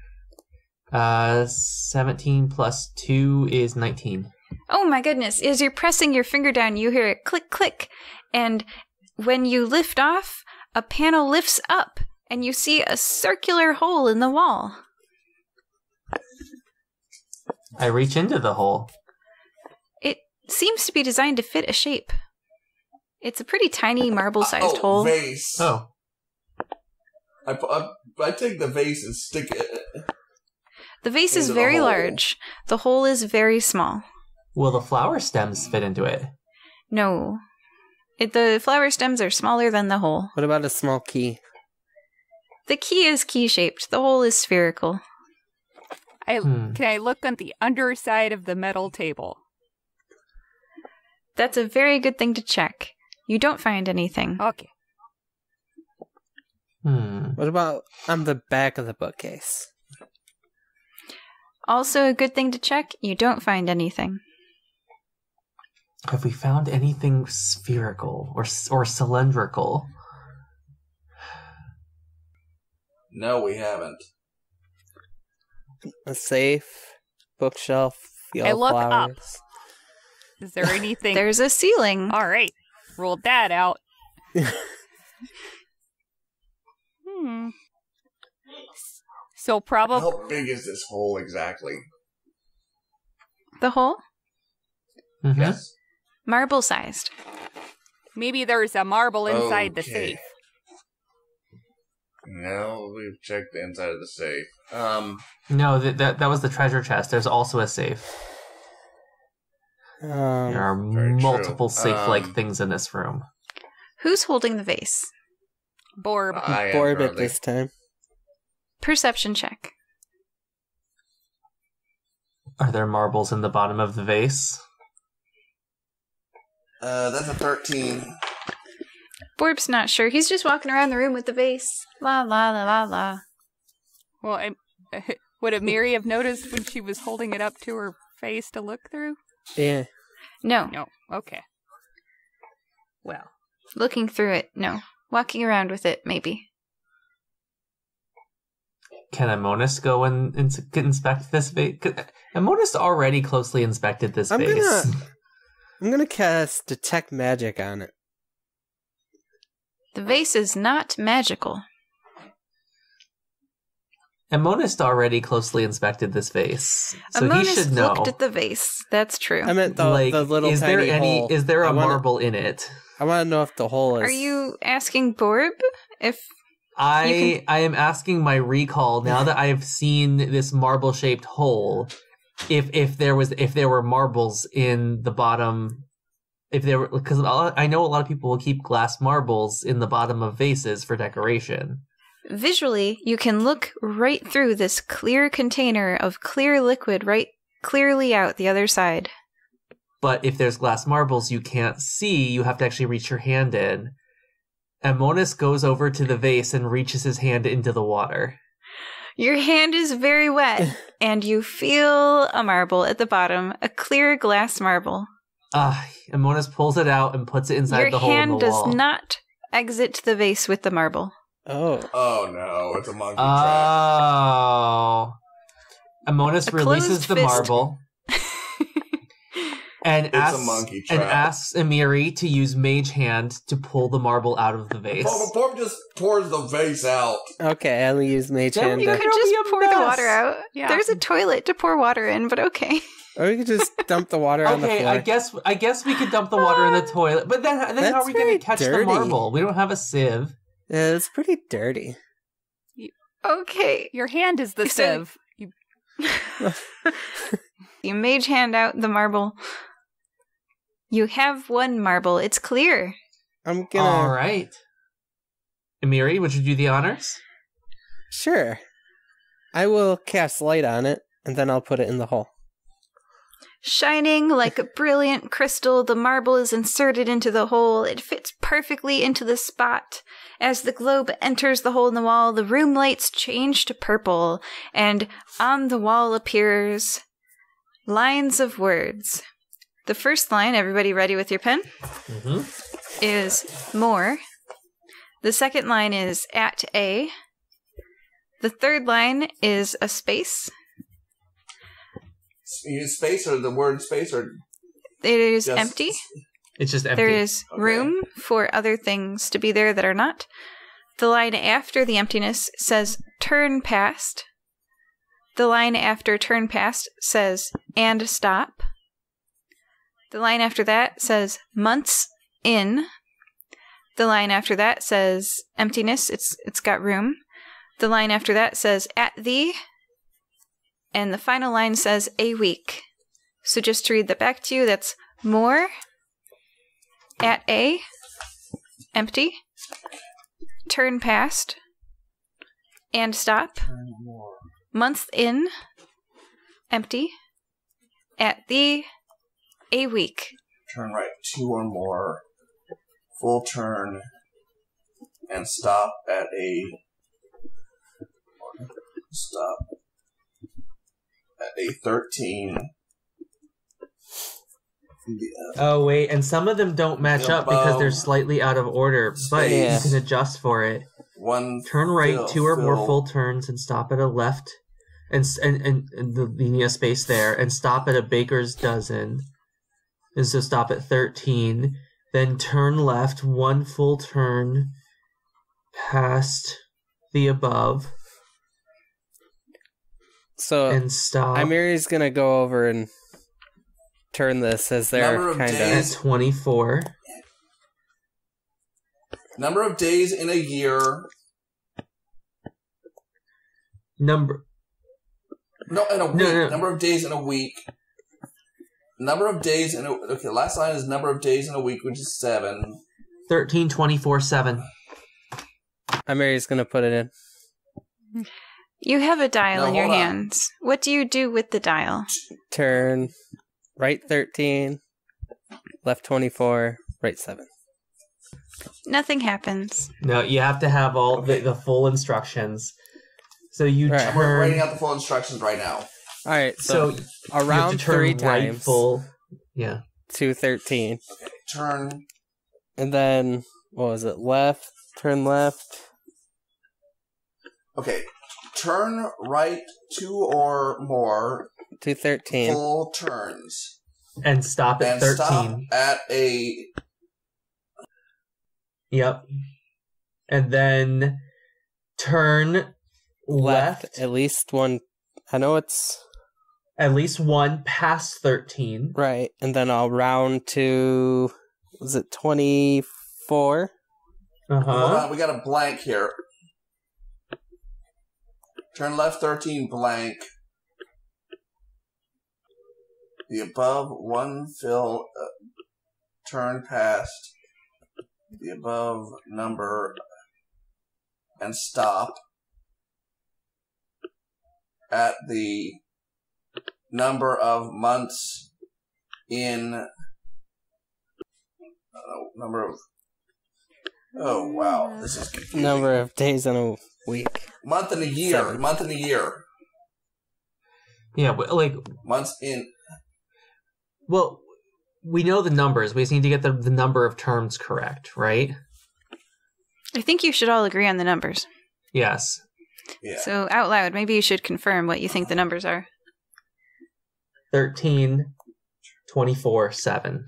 17 plus 2 is 19. Oh my goodness. As you're pressing your finger down, you hear a click, click. And when you lift off, a panel lifts up, and you see a circular hole in the wall. I reach into the hole. It seems to be designed to fit a shape. It's a pretty tiny marble-sized hole. Vase. Oh. I take the vase and stick it. The vase is very large. The hole is very small. Will the flower stems fit into it? No. The flower stems are smaller than the hole. What about a small key? The key is key-shaped. The hole is spherical. Can I look on the underside of the metal table? That's a very good thing to check. You don't find anything. Okay. What about on the back of the bookcase? Also a good thing to check. You don't find anything. Have we found anything spherical or cylindrical? No, we haven't. A safe, bookshelf, I yellow look flowers. up. Is there anything? There's a ceiling. All right. Ruled that out. So probably... How big is this hole exactly? The hole? Mm-hmm. Yes. Marble-sized. Maybe there's a marble inside the Okay. safe. No, we've checked the inside of the safe. No, that was the treasure chest. There's also a safe. There are Very true. multiple safe-like things in this room. Who's holding the vase? Borb. I am Borb it currently- this time. Perception check. Are there marbles in the bottom of the vase? That's a 13. Borb's not sure. He's just walking around the room with the vase. La la la la la. Well, would Mary have noticed when she was holding it up to her face to look through? Yeah. No. No. Okay. Well. Looking through it, no. Walking around with it, maybe. Can Amonis go and inspect this vase? Amonis already closely inspected this vase. I'm gonna cast Detect Magic on it. The vase is not magical. Amonis already closely inspected this vase, so Amonis he should know. looked at the vase. That's true. I meant the little is there tiny hole. Is there a I wanna- marble in it? I want to know if the hole is... Are you asking Borb if... I am asking my recall now that I've seen this marble-shaped hole. If there were marbles in the bottom, because I know a lot of people will keep glass marbles in the bottom of vases for decoration. Visually, you can look right through this clear container of clear liquid right clearly out the other side. But if there's glass marbles you can't see, you have to actually reach your hand in. Amonis goes over to the vase and reaches his hand into the water. Your hand is very wet, and you feel a marble at the bottom, a clear glass marble. Amonis pulls it out and puts it inside the hole in the Your hand wall. does not exit the vase with the marble. Oh. Oh no, it's a monkey trap. Oh. Amonis A releases closed the fist. marble and It's a monkey trap. asks Amiri to use Mage Hand to pull the marble out of the vase. Borb just pours the vase out. Okay, I'll use Mage Then Hand. you You That'll could be just a pour the mess. water out. Yeah. There's a toilet to pour water in, but okay. Or we could just dump the water on the Okay, floor. I guess we could dump the water in the toilet, but then how That's are we going very to catch dirty. the marble? We don't have a sieve. Yeah, it's pretty dirty. Okay. Your hand is the So- sieve. You mage hand out the marble. You have one marble. It's clear. I'm gonna... All right. Amiri, would you do the honors? Sure. I will cast light on it, and then I'll put it in the hole. Shining like a brilliant crystal, the marble is inserted into the hole. It fits perfectly into the spot. As the globe enters the hole in the wall, the room lights change to purple, and on the wall appears lines of words. The first line, everybody ready with your pen, is more. The second line is at A. The third line is a space. You use space or the word space or It is just empty. It's just empty. There is Okay. room for other things to be there that are not. The line after the emptiness says turn past. The line after turn past says and stop. The line after that says months in. The line after that says emptiness. It's got room. The line after that says at thee. And the final line says a week. So just to read that back to you, that's more, at A, empty, turn past, and stop, month in, empty, at the, a week. turn right 2 or more, full turn, and stop at a at a 13. Oh, wait, and some of them don't match up because they're Above slightly out of order, but Yeah. you can adjust for it. One Turn right fill, 2 or more fill. full turns and stop at a left, and leaving a space there, and stop at a baker's dozen. And so stop at 13. Then turn left 1 full turn past the above So and stop Amiri's gonna go over and turn this as Number they're of kind at days. 24. Number of days in a year. Number No, in a week. no. Number of days in a week. Number of days in a... Okay, last line is number of days in a week, which is 7. 13, 24, 7. Amiri's gonna put it in. You have a dial No, in your hold on. hands. What do you do with the dial? Turn right 13, left 24, right 7. Nothing happens. No, you have to have all the full instructions. So you Right. We're writing turn. out the full instructions right now. All right, So so you have to around turn 3 right times full. Yeah. to 13, Okay, turn... and then what was it? Left, turn left. Okay, turn right 2 or more To 13. full turns. And stop at And 13. stop at a... Yep. And then turn left At least one. I know it's at least 1 past 13. right. And then I'll round to, was it 24? Uh Hold huh. on, we got a blank here. Turn left 13 blank. The above 1 fill turn past the above number and stop at the number of months in number of oh wow, this is confusing. Number of days in a week. Month and a year. 7. Month and a year. Yeah, but like, Months in. well, we know the numbers. We just need to get the number of terms correct, right? I think you should all agree on the numbers. Yes. Yeah. So out loud, maybe you should confirm what you think the numbers are. 13, 24, 7.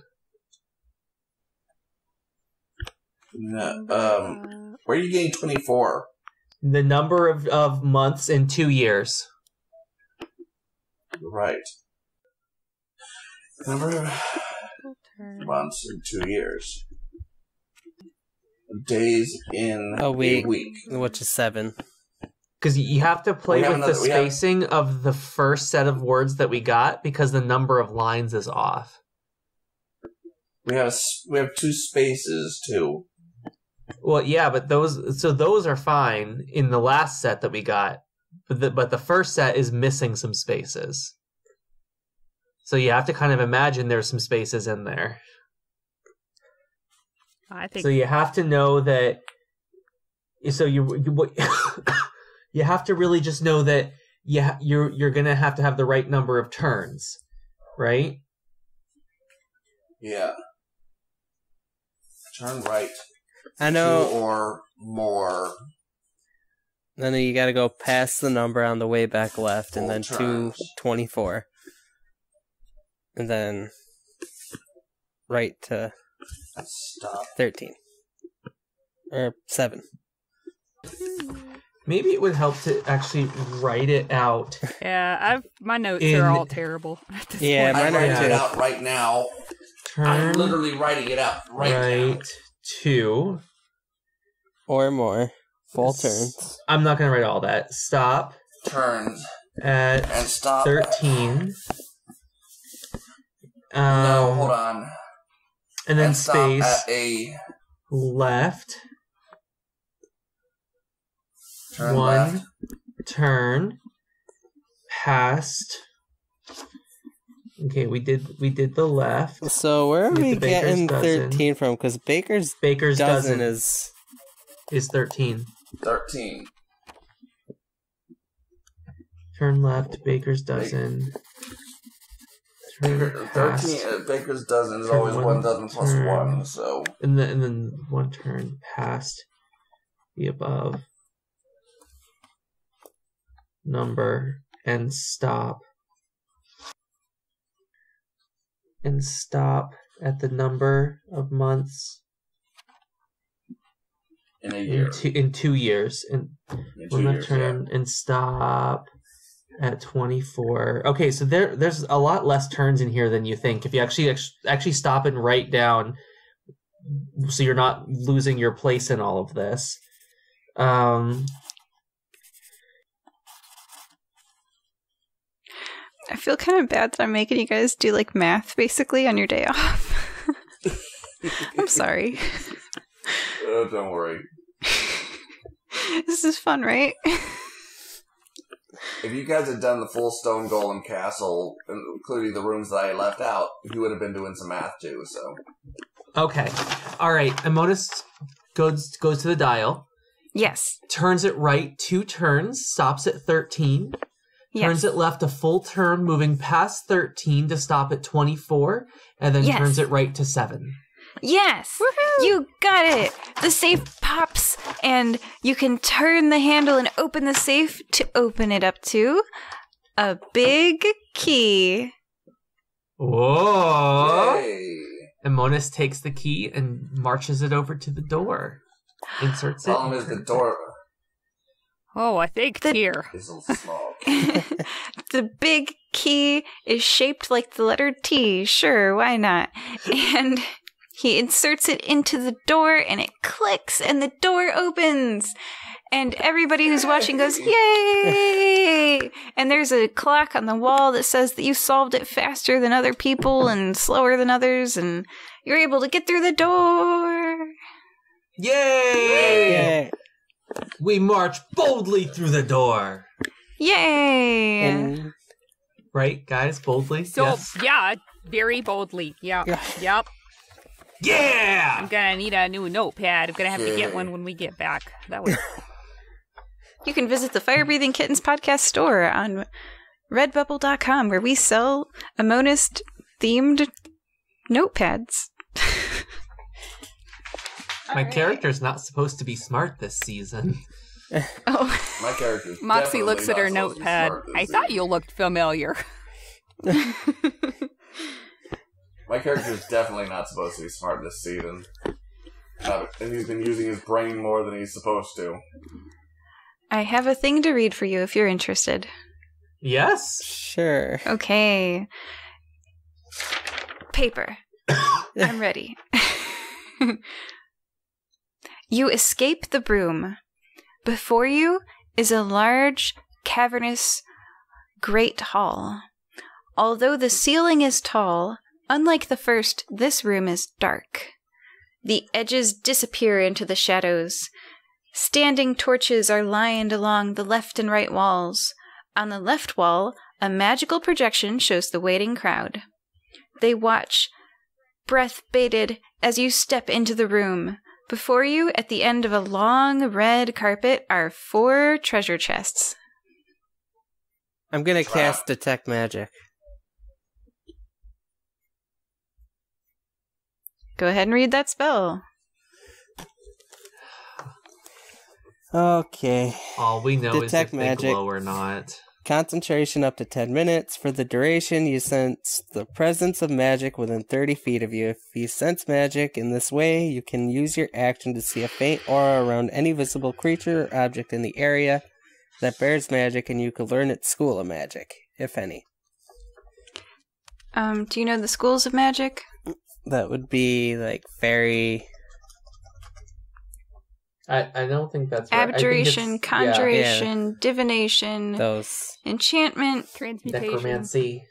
No, where are you getting 24? The number of months in 2 years. Right. Number months in 2 years. Days in A week. week. Which is 7. Because you have to play with the spacing of the first set of words that we got because the number of lines is off. We have 2 spaces too. Well, yeah, but those are fine in the last set that we got, but the first set is missing some spaces. So you have to kind of imagine there's some spaces in there. I think So you have to know that. So you you have to really just know that you're gonna have to have the right number of turns, right? Yeah. Turn right. I know. 2 or more. Then you gotta go past the number on the way back left, and then Full 224. And then right to Stop. 13. Or 7. Maybe it would help to actually write it out. yeah, my notes are all terrible. At this Yeah, point. I'm mine are writing it too. out right now. I'm Turn literally writing it out right now. right to. Or more. Full turns. I'm not gonna write all that. Stop Turns. at And stop. 13. No, hold on. And then And stop space at a left. turn one left. turn past. Okay, we did the left. So where are Get we the baker's getting dozen. 13 from? Because baker's Baker's dozen dozen is... is 13. 13. Turn left, baker's dozen. Turn past. 13. Baker's dozen is Turn always 1 dozen plus turn. 1, so. And then one turn past the above number and stop. And stop at the number of months In a year. in 2 years. And In 2 one years, turn and stop at 24. Okay, so there's a lot less turns in here than you think. If you actually stop and write down, so you're not losing your place in all of this. I feel kind of bad that I'm making you guys do like math basically on your day off. I'm sorry. Oh, don't worry. This is fun, right? If you guys had done the full Stone Golem Castle, including the rooms that I left out, you would have been doing some math too, so. Okay. All right. Amonis goes to the dial. Yes. Turns it right 2 turns. Stops at 13. Turns Yes. it left a full turn, moving past 13 to stop at 24. And then Yes. turns it right to 7. Yes! Woohoo! You got it! The safe pops, and you can turn the handle and open the safe to open it up to a big key. Whoa! Yay! Amonis takes the key and marches it over to the door. Inserts it. Problem is the door Oh, I think here. is a little small. The big key is shaped like the letter T. Sure, why not? And he inserts it into the door, and it clicks, and the door opens. And everybody who's watching goes, yay! And there's a clock on the wall that says that you solved it faster than other people and slower than others, and you're able to get through the door. Yay! Yeah. We march boldly through the door. Yay! And Right, guys? Boldly? So, yes. yeah, very boldly. Yeah. Yeah. Yep. Yeah! I'm gonna need a new notepad. I'm gonna have to get one when we get back. That was You can visit the Firebreathing Kittens podcast store on redbubble.com where we sell Amonist-themed notepads. My character's not supposed to be smart this season. Oh, My character. Moxie looks at her notepad. I thought you looked familiar. My character is definitely not supposed to be smart this season. And he's been using his brain more than he's supposed to. I have a thing to read for you if you're interested. Yes? sure. Okay. paper. I'm ready. You escape the broom. Before you is a large, cavernous, great hall. Although the ceiling is tall, unlike the first, this room is dark. The edges disappear into the shadows. Standing torches are lined along the left and right walls. On the left wall, a magical projection shows the waiting crowd. They watch, breath bated, as you step into the room. Before you, at the end of a long red carpet, are 4 treasure chests. I'm gonna cast Detect Magic. Go ahead and read that spell. Okay. All we know Detect is if magic. they glow or not. Concentration up to 10 minutes. For the duration, you sense the presence of magic within 30 feet of you. If you sense magic in this way, you can use your action to see a faint aura around any visible creature or object in the area that bears magic, and you can learn its school of magic, if any. Do you know the schools of magic? That would be like fairy. I don't think that's right. Abjuration, conjuration, divination, Those. enchantment, Transmutation. Necromancy.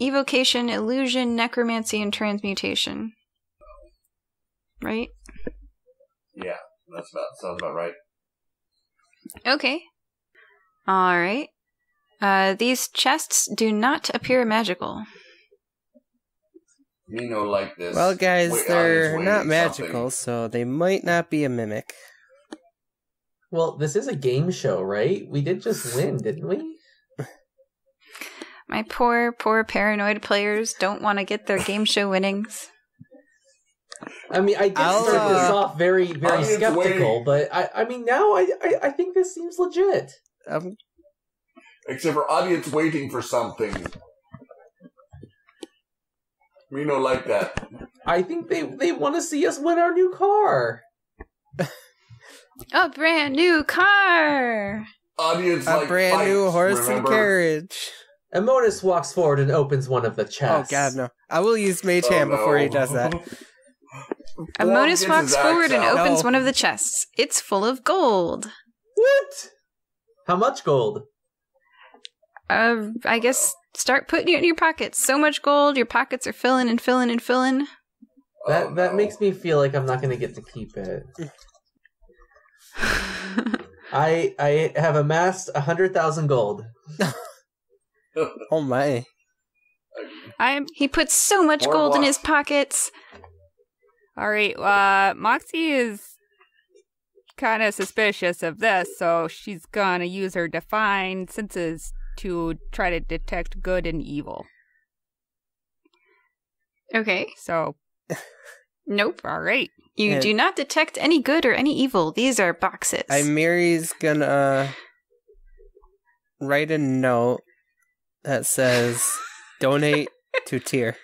evocation, illusion, necromancy, and transmutation. Right? Yeah, sounds about right. Okay. Alright. These chests do not appear magical. Like this. Well, guys, they're audience not waiting magical, so they might not be a mimic. Well, this is a game show, right? We did just win, didn't we? My poor paranoid players don't want to get their game show winnings. I mean, I did start this off very, very Audience skeptical, waiting. but I mean, now I think this seems legit. Except for audience waiting for something. Like that. I think they want to see us win our new car. A brand new car! Audience A like brand fights, new horse remember? and carriage. Amonis walks forward and opens one of the Oh, chests. God, no. I will use Mage Hand before he does that. Amonis walks forward and opens No. one of the chests. It's full of gold. What? How much gold? I guess start putting it in your pockets. So much gold, your pockets are filling and filling and filling. That makes me feel like I'm not going to get to keep it. I have amassed 100,000 gold. Oh, my. He puts so much Or gold in what? his pockets. Alright, Moxie is kind of suspicious of this, so she's gonna use her Divine Senses to try to detect good and evil. Okay. So, Nope. alright. You And- do not detect any good or any evil. These are boxes. Mary's gonna write a note that says, donate to tier.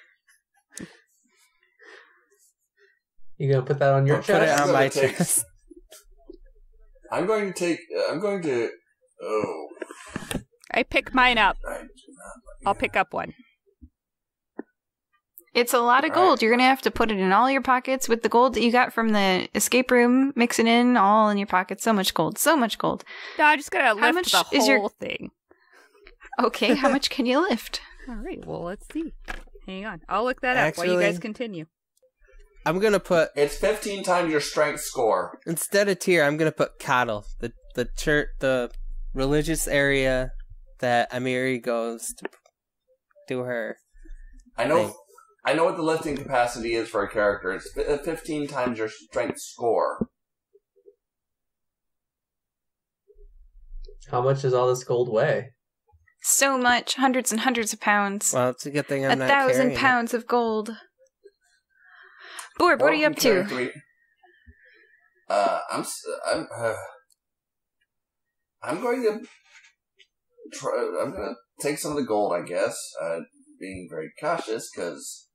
You going to put that on your Put it chest? on my take- chest. I'm going to. Oh. I pick mine up. I do not I'll pick up one. It's a lot of All right. gold. You're going to have to put it in all your pockets with the gold that you got from the escape room. Mix it in all in your pockets. So much gold. So much gold. No, I'm just gonna How lift much the is whole your- thing. Okay, how much can you lift? Alright, well, let's see. Hang on. I'll look that up while you guys Actually- continue. I'm gonna put, It's 15 times your strength score. instead of tier, I'm gonna put coddle. The church, the religious area that Amiri goes to do her. I know. Thing. I know what the lifting capacity is for a character. It's 15 times your strength score. How much does all this gold weigh? So much. Hundreds and hundreds of pounds. Well, it's a good thing I'm not 1,000 carrying it. pounds of gold. Borb, what are you up to? I'm going to try. I'm going to take some of the gold, I guess. Being very cautious because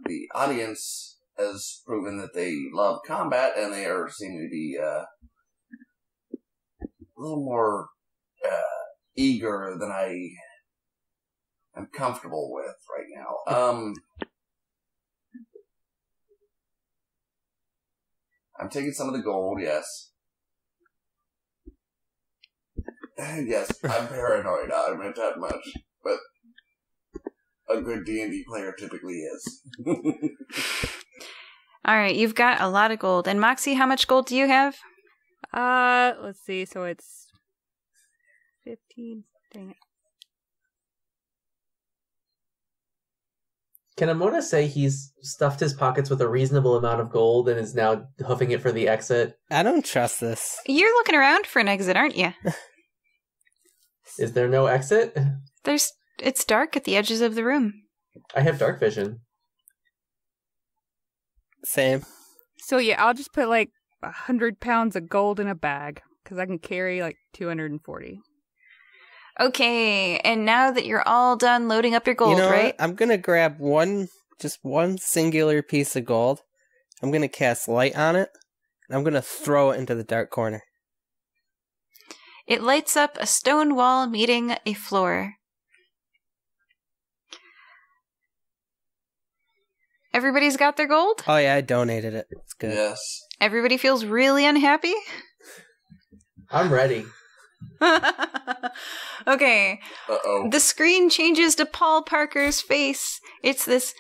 the audience has proven that they love combat and they are seem to be a little more eager than I I'm comfortable with right now. I'm taking some of the gold, yes. Yes, I'm paranoid. I admit that much. But a good D&D player typically is. All right, you've got a lot of gold. And Moxie, how much gold do you have? Let's see. So it's 15. Dang it. Can Amona say he's stuffed his pockets with a reasonable amount of gold and is now hoofing it for the exit? I don't trust this. You're looking around for an exit, aren't you? Is there no exit? It's dark at the edges of the room. I have dark vision. Same. So yeah, I'll just put like 100 pounds of gold in a bag because I can carry like 240. Okay, and now that you're all done loading up your gold, right? What? I'm gonna grab just one singular piece of gold. I'm gonna cast light on it, and I'm gonna throw it into the dark corner. It lights up a stone wall meeting a floor. Everybody's got their gold? Oh yeah, I donated it. It's good. Yes. Everybody feels really unhappy? I'm ready. Okay. Uh-oh. The screen changes to Paul Parker's face. It's this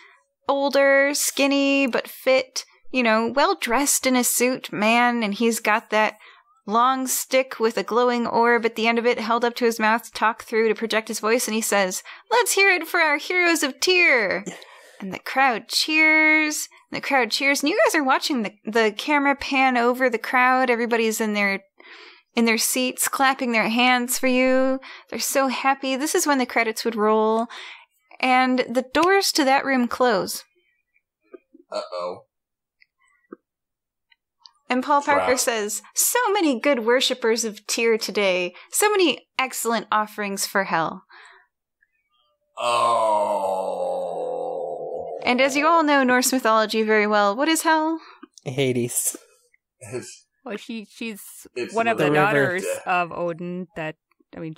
older, skinny, but fit, well-dressed in a suit man, and he's got that long stick with a glowing orb at the end of it held up to his mouth to talk through to project his voice, and he says, "Let's hear it for our heroes of Tyr!" And the crowd cheers, and you guys are watching the camera pan over the crowd. Everybody's in their seats, clapping their hands for you. They're so happy. This is when the credits would roll. And the doors to that room close. Uh-oh. And Paul Parker says, "So many good worshippers of Tyr today. So many excellent offerings for hell." Oh. And as you all know Norse mythology very well, what is hell? Hades. Well, she's It's one of the the river. daughters of Odin.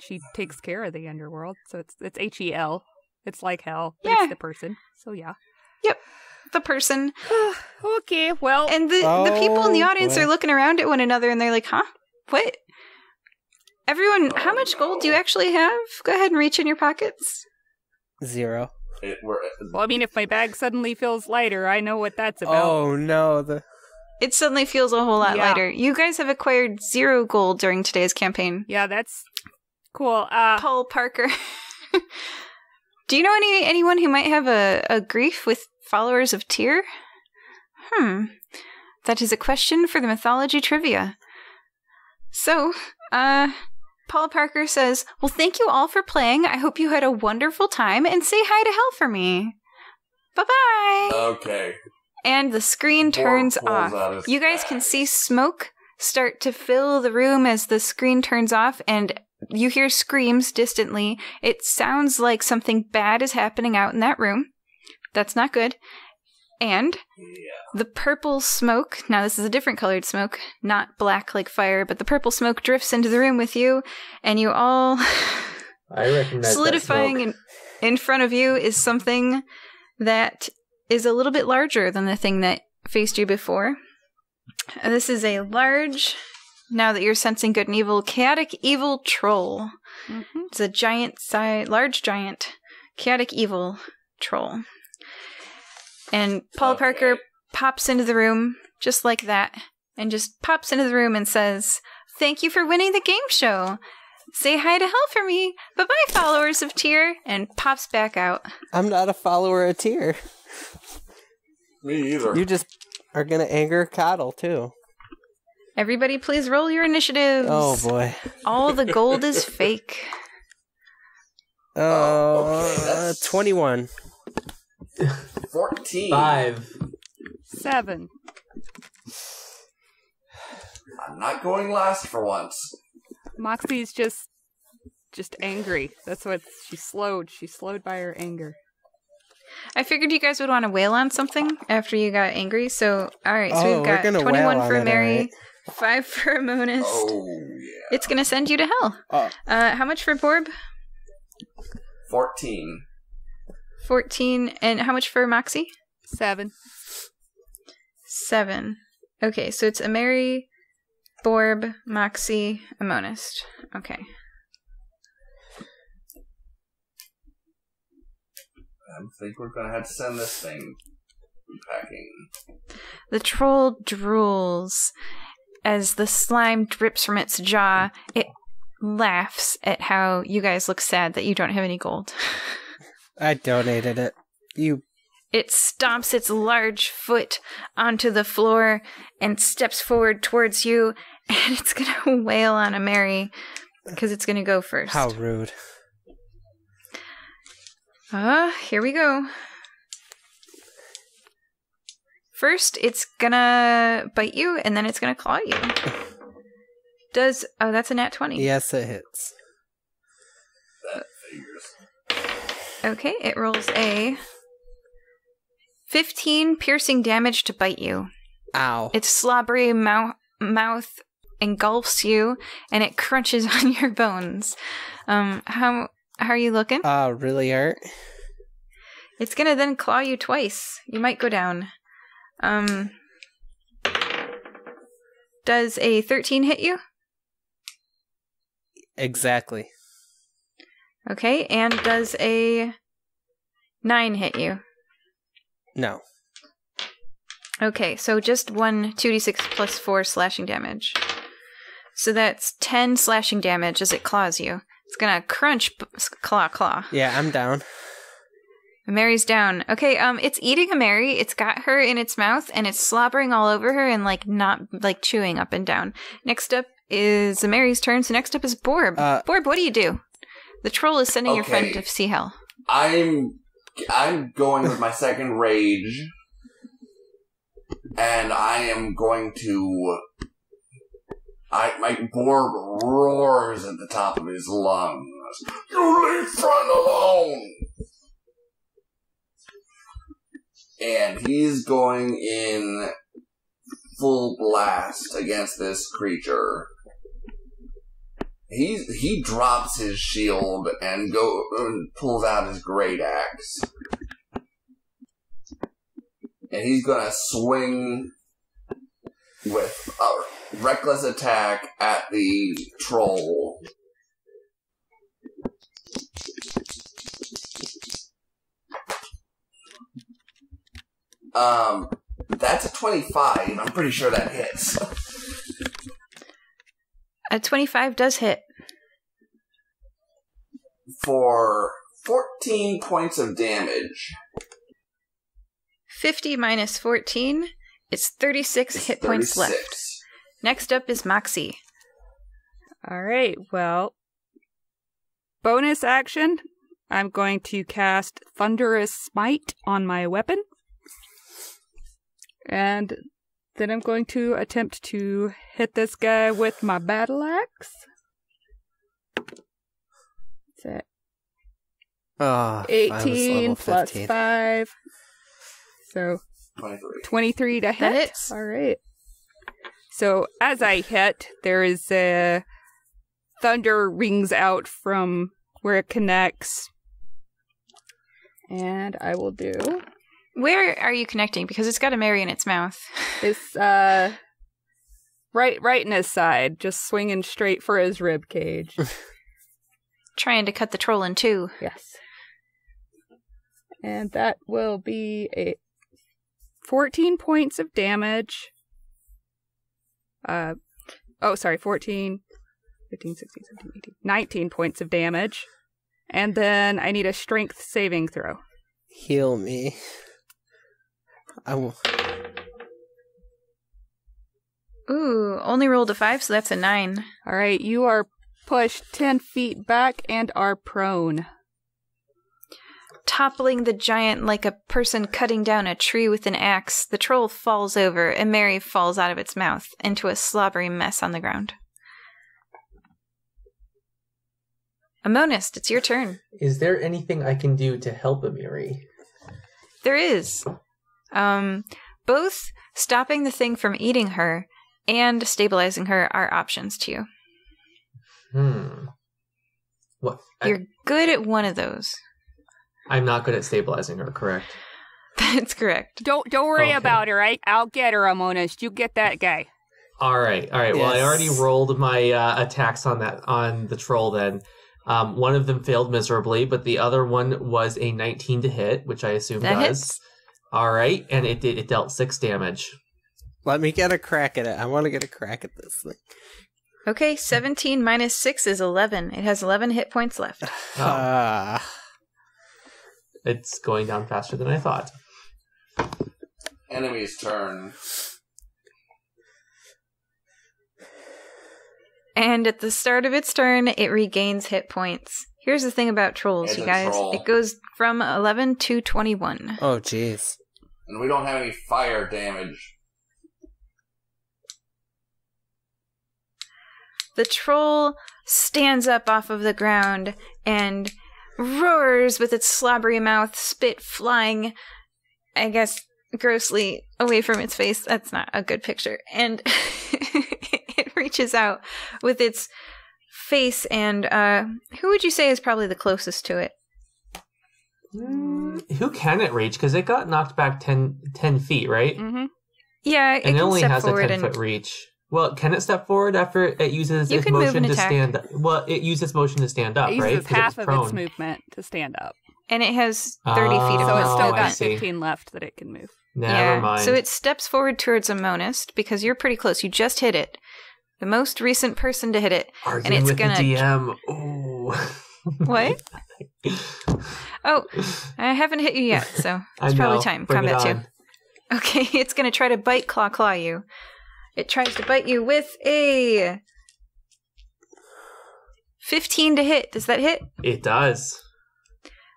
She takes care of the underworld. So it's Hel. It's like hell, but Yeah. it's the person. So yeah. Yep, the person. Okay, well, And the people in the Oh, audience boy. are looking around at one another and they're like, huh? What? Everyone, how much gold do you actually have? Go ahead and reach in your pockets. 0. if my bag suddenly feels lighter, I know what that's about. Oh no, It suddenly feels a whole lot Yeah. lighter. You guys have acquired 0 gold during today's campaign. Yeah, that's cool. Paul Parker. Do you know anyone who might have a grief with followers of Tyr? That is a question for the mythology trivia. So, Paul Parker says, "Well, thank you all for playing. I hope you had a wonderful time, and say hi to Hell for me. Bye-bye." Okay. And the screen turns off. You guys can see smoke start to fill the room as the screen turns off, and you hear screams distantly. It sounds like something bad is happening out in that room. That's not good. And the purple smoke, now this is a different colored smoke, not black like fire, but the purple smoke drifts into the room with you, and you all I recognize solidifying that smoke. in front of you is something that is a little bit larger than the thing that faced you before. This is a large, now that you're sensing good and evil, chaotic evil troll. Mm-hmm. It's a large giant, chaotic evil troll. And Paul Parker pops into the room just like that, and just pops into the room and says, "Thank you for winning the game show. Say hi to Hell for me. Bye-bye, followers of Tyr," and pops back out. I'm not a follower of Tyr. Me either. You just are gonna anger Coddle too. Everybody please roll your initiatives. Oh boy. All the gold is fake. Okay, that's 21. 14. 5. 7. I'm not going last for once. Moxie's just angry. That's what she's slowed. She's slowed by her anger. I figured you guys would want to wail on something after you got angry. So, all right. So Oh, we've we're got gonna 21 wail for on it, Mary, alright. 5 for Amonis. Oh, yeah. It's going to send you to hell. Oh. How much for Borb? 14. 14. And how much for Moxie? 7. 7. Okay, so it's Ameri, Borb, Moxie, Amonist. Okay. I think we're gonna have to send this thing packing. The troll drools. As the slime drips from its jaw, it laughs at how you guys look sad that you don't have any gold. I donated it. It stomps its large foot onto the floor and steps forward towards you, and it's going to wail on Ameri because it's going to go first. How rude. Here we go. First, it's gonna bite you, and then it's gonna claw you. Oh, that's a nat 20. Yes, it hits. That figures. Okay, it rolls a 15 piercing damage to bite you. Ow. Its slobbery mouth engulfs you, and it crunches on your bones. How are you looking? Really hurt? It's gonna then claw you twice. You might go down. Does a 13 hit you? Exactly. Okay, and does a 9 hit you? No. Okay, so just 2d6 plus 4 slashing damage. So that's 10 slashing damage as it claws you. It's gonna crunch, claw. Yeah, I'm down. Mary's down. Okay, it's eating a Mary. It's got her in its mouth, and it's slobbering all over her and, not, chewing up and down. Next up is Mary's turn, so next up is Borb. Borb, what do you do? The troll is sending your friend to see hell. I'm going with my second rage, and I am going to... my Borb roars at the top of his lungs. You leave front alone! And he's going in full blast against this creature. He drops his shield and pulls out his great axe. And he's gonna swing with a reckless attack at the troll. That's a 25. I'm pretty sure that hits. A 25 does hit. For 14 points of damage. 50 minus 14, it's 36 hit points 36. left. Next up is Moxie. All right, well, bonus action. I'm going to cast Thunderous Smite on my weapon. And then I'm going to attempt to hit this guy with my battle axe. That's it. 18 plus 5. So 23 to hit. That hits. All right. So as I hit, there is a thunder rings out from where it connects. And I will do... Where are you connecting? Because it's got a Mary in its mouth. It's right in his side, just swinging straight for his rib cage. Trying to cut the troll in two. Yes. And that will be a 14 points of damage. 14, 15, 16, 17, 18, 19 points of damage. And then I need a strength saving throw. Heal me. Ooh, only rolled a 5, so that's a 9. All right, you are pushed 10 feet back and are prone. Toppling the giant like a person cutting down a tree with an axe, the troll falls over and Mary falls out of its mouth into a slobbery mess on the ground. Amonist, it's your turn. Is there anything I can do to help Amiri? There is. Both stopping the thing from eating her and stabilizing her are options to you. What? You're good at one of those. I'm not good at stabilizing her, correct? That's correct. Don't worry Okay. about her. I'll get her, Amonis. You get that guy. All right. Well, I Yes. already rolled my attacks on the troll. Then one of them failed miserably, but the other one was a 19 to hit, which I assume That does. hits. All right, and it dealt 6 damage. Let me get a crack at it. I want to get a crack at this thing. Okay, 17 minus 6 is 11. It has 11 hit points left. It's going down faster than I thought. Enemy's turn. And at the start of its turn, it regains hit points. Here's the thing about trolls, It's you a guys. troll. It goes from 11 to 21. Oh, jeez. And we don't have any fire damage. The troll stands up off of the ground and roars with its slobbery mouth, spit flying, I guess, grossly away from its face. That's not a good picture. And it reaches out with its face, and who would you say is probably the closest to it? Who can it reach? Because it got knocked back 10 feet, right? Mm-hmm. Yeah, it And it can only step has a forward 10-foot and reach. Well, can it step forward after it uses You its can move motion and to attack. stand up? Well, it used its motion to stand up, It right? uses 'Cause half was of its prone. movement to stand up. and it has 30 feet of So it's still Oh, I got see. 15 left that it can move. Never mind. So it steps forward towards a monist because you're pretty close. You just hit it. The most recent person to hit it. Arguing it's with gonna- the DM. Ooh. What? Oh, I haven't hit you yet, so I it's probably know. time. Bring it Combat 2. on. Okay, it's going to try to bite claw you. It tries to bite you with a 15 to hit. Does that hit? It does.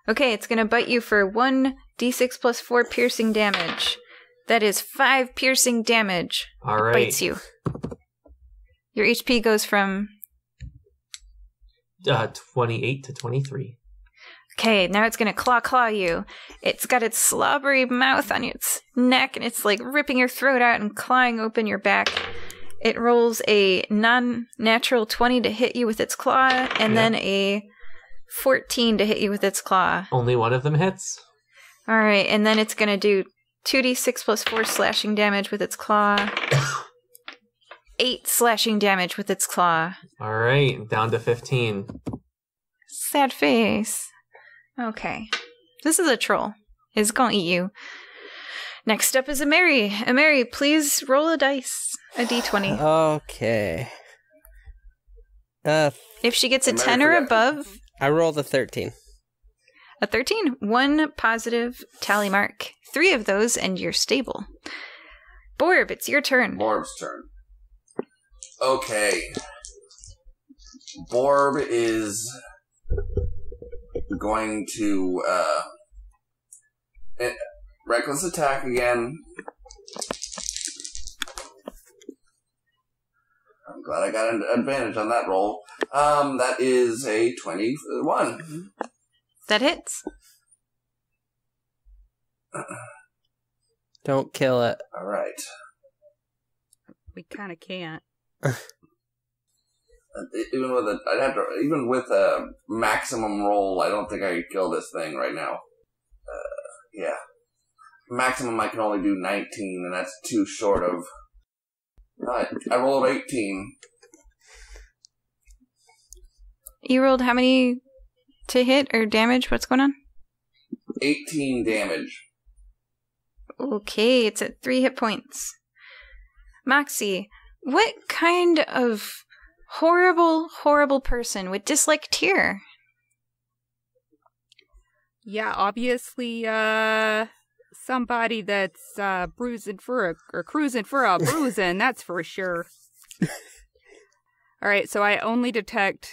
Okay, it's going to bite you for 1d6 plus 4 piercing damage. That is 5 piercing damage. All It right. bites you. Your HP goes from... 28 to 23. Okay, now it's going to claw you. It's got its slobbery mouth on its neck, and it's like ripping your throat out and clawing open your back. It rolls a non-natural 20 to hit you with its claw, and then a 14 to hit you with its claw. Only one of them hits. All right, and then it's going to do 2d6 plus 4 slashing damage with its claw. 8 slashing damage with its claw. All right, down to 15. Sad face. Okay. This is a troll. It's gonna eat you. Next up is a Mary. A Mary, please roll a dice. A d20. Okay. If she gets a Mary 10 or forgot. above, I rolled a 13. a 13. 1 positive tally mark. 3 of those, and you're stable. Borb, it's your turn. Borb's turn. Okay. Borb is going to reckless attack again. I'm glad I got an advantage on that roll. That is a 21. That hits. Don't kill it. All right. We kind of can't. Even with a maximum roll, I don't think I could kill this thing right now. Yeah. Maximum I can only do 19, and that's too short of... I rolled 18. You rolled how many to hit or damage? What's going on? 18 damage. Okay, it's at 3 hit points. Moxie, what kind of horrible person would dislike Tyr? Yeah, obviously, somebody that's cruising for a bruising, that's for sure. All right, so I only detect,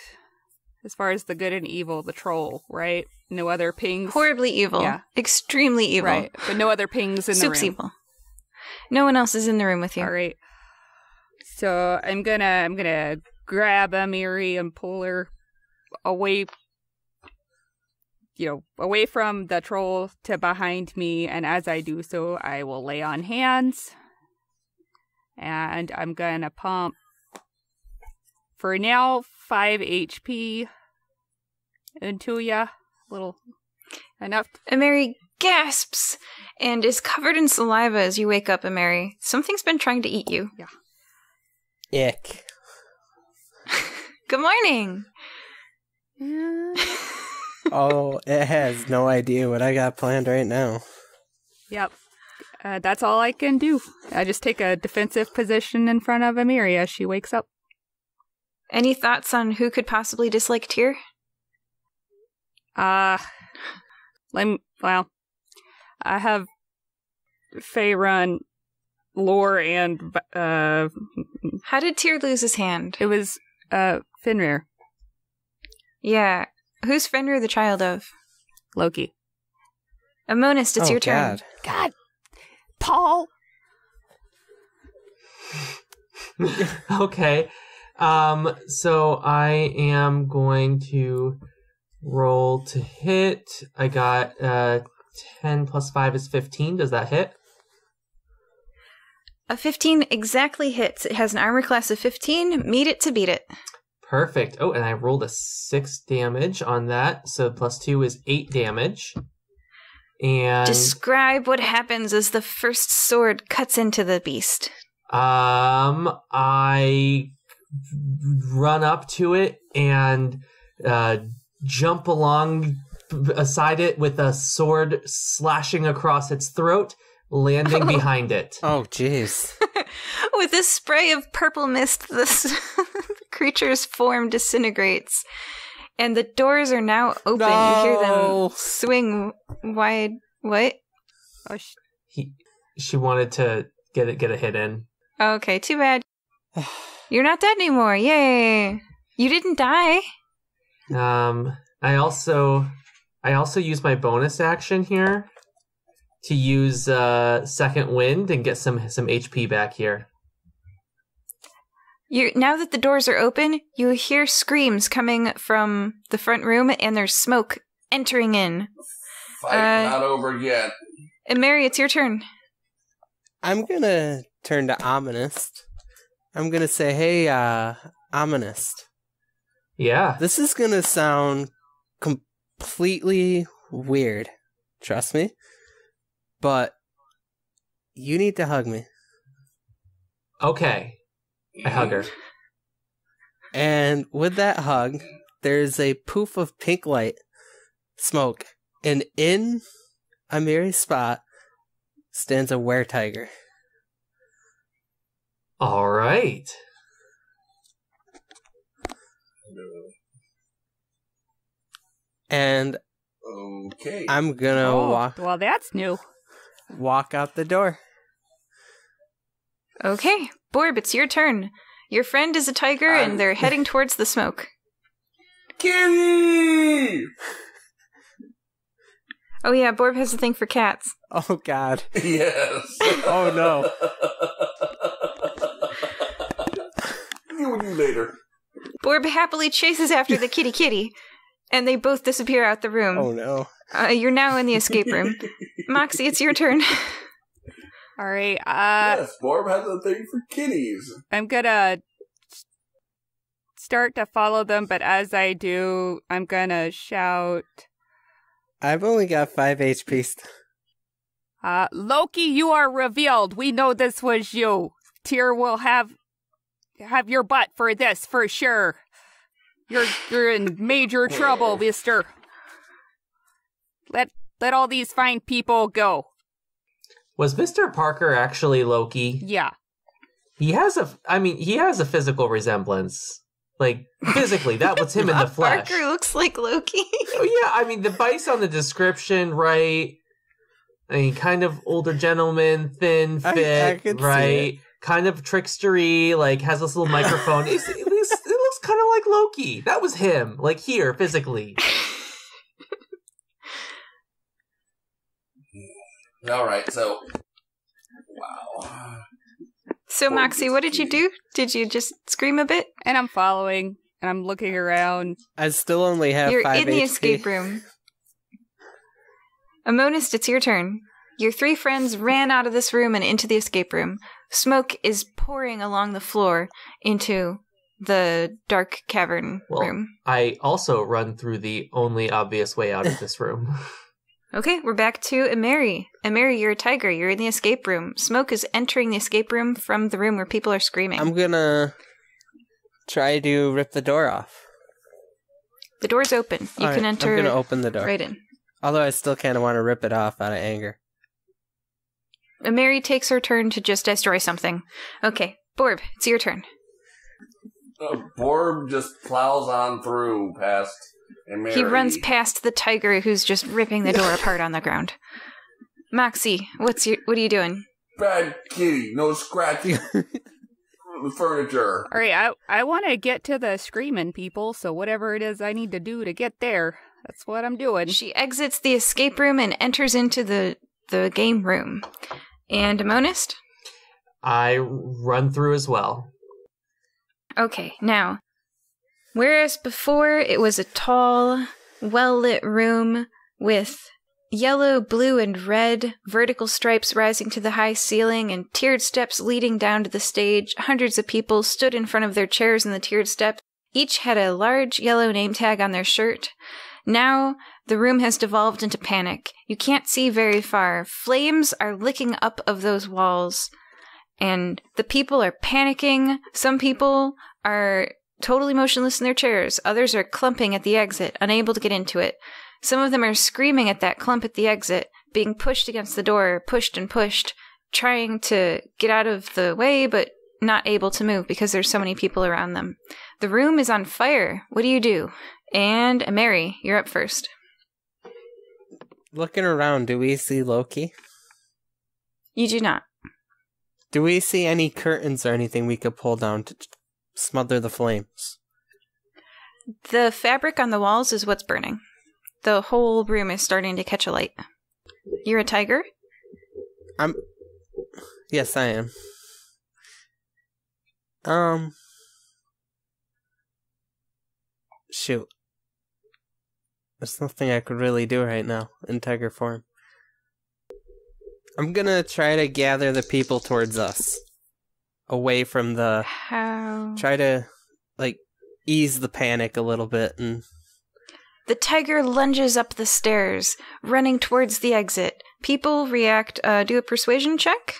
as far as the good and evil, the troll, right? No other pings. Horribly evil. Yeah. Extremely evil. Right, but no other pings in the Soup's room. evil. No one else is in the room with you. All right. So I'm gonna grab Amiri and pull her away, away from the troll to behind me, and as I do so, I will lay on hands, and I'm gonna pump, for now, 5 HP into ya. Little Enough. Ameri gasps and is covered in saliva as you wake up, Ameri. Something's been trying to eat you. Ick. Good morning. Oh, it has no idea what I got planned right now. Yep. That's all I can do. I just take a defensive position in front of Amiri as she wakes up. Any thoughts on who could possibly dislike Tyr? Well, I have Faerun, Lore, and How did Tyr lose his hand? it was Fenrir, Yeah. Who's Fenrir the child of? Loki. Amonist, it's your turn. God. God, Paul. Okay. So I am going to roll to hit. I got 10 plus 5 is 15. Does that hit? A 15 exactly hits. It has an armor class of 15. Meet it to beat it. Perfect. Oh, and I rolled a 6 damage on that. So plus 2 is 8 damage. And Describe what happens as the first sword cuts into the beast. I run up to it and jump along beside it with a sword slashing across its throat, landing behind it. Oh, jeez. With this spray of purple mist, the creature's form disintegrates, and the doors are now open. No. You hear them swing wide. What? Oh, She wanted to get a hit in. Okay, too bad. You're not dead anymore. Yay! You didn't die. I also use my bonus action here to use second wind and get some HP back here. Now that the doors are open, you hear screams coming from the front room, and there's smoke entering in. Fight not over yet. And Mary, it's your turn. I'm gonna turn to Ominist. I'm gonna say, hey, Ominist. Yeah. This is gonna sound completely weird. Trust me. But you need to hug me. Okay. I hug her. And with that hug, there's a poof of pink light, smoke, and in Amiri's spot stands a weretiger. All right. And Okay. I'm gonna well, that's new. walk out the door. Okay, Borb, it's your turn. Your friend is a tiger, and they're heading towards the smoke. Kitty! Oh yeah, Borb has a thing for cats. Oh, God. Yes. Oh, no. Deal with you later. Borb happily chases after the kitty, and they both disappear out the room. Oh, no. You're now in the escape room. Moxie, it's your turn. All right. Yes, Barb has a thing for kitties. I'm gonna start to follow them, but as I do, I'm gonna shout, I've only got 5 HP. Loki, you are revealed. We know this was you. Tyr will have your butt for this, for sure. You're in major trouble, mister. Let all these fine people go. Was Mr. Parker actually Loki? Yeah. He has a physical resemblance. Like, physically, that was him in the flesh. Parker looks like Loki. Oh, yeah, I mean, based on the description, right? I mean, kind of older gentleman, thin, I fit, could see right? it. Kind of trickstery, like, has this little microphone. It looks kind of like Loki. That was him, like, here, physically. All right, so wow. So, Moxie, what did you do? Did you just scream a bit? And I'm following, and I'm looking around. I still only have You're 5 in the HP. escape room. Amonist, it's your turn. Your 3 friends ran out of this room and into the escape room. Smoke is pouring along the floor into the dark cavern room. I also run through the only obvious way out of this room. Okay, we're back to Ameri. Ameri, you're a tiger. You're in the escape room. Smoke is entering the escape room from the room where people are screaming. I'm gonna try to rip the door off. The door's open. You can enter. I'm gonna open the door. Right in. Although I still kind of want to rip it off out of anger. Mary takes her turn to just destroy something. Okay, Borb, it's your turn. Borb just plows on through past Mary. He runs past the tiger who's just ripping the door apart on the ground. Moxie, what are you doing? Bad kitty, no scratching the furniture. All right, I want to get to the screaming people, so whatever it is I need to do to get there, that's what I'm doing. She exits the escape room and enters into the game room. And a monist? I run through as well. Okay, now, whereas before it was a tall, well-lit room with yellow, blue, and red vertical stripes rising to the high ceiling and tiered steps leading down to the stage, hundreds of people stood in front of their chairs in the tiered steps. Each had a large yellow name tag on their shirt. Now, the room has devolved into panic. You can't see very far. Flames are licking up of those walls. And the people are panicking. Some people are totally motionless in their chairs. Others are clumping at the exit, unable to get into it. Some of them are screaming at that clump at the exit, being pushed against the door, pushed and pushed, trying to get out of the way, but not able to move because there's so many people around them. The room is on fire. What do you do? And Mary, you're up first. Looking around, do we see Loki? You do not. Do we see any curtains or anything we could pull down to smother the flames? The fabric on the walls is what's burning. The whole room is starting to catch alight. You're a tiger? Yes, I am. Shoot. There's nothing I could really do right now in tiger form. I'm gonna try to gather the people towards us. Away from the... How? Try to, ease the panic a little bit and... The tiger lunges up the stairs, running towards the exit. People react. Do a persuasion check.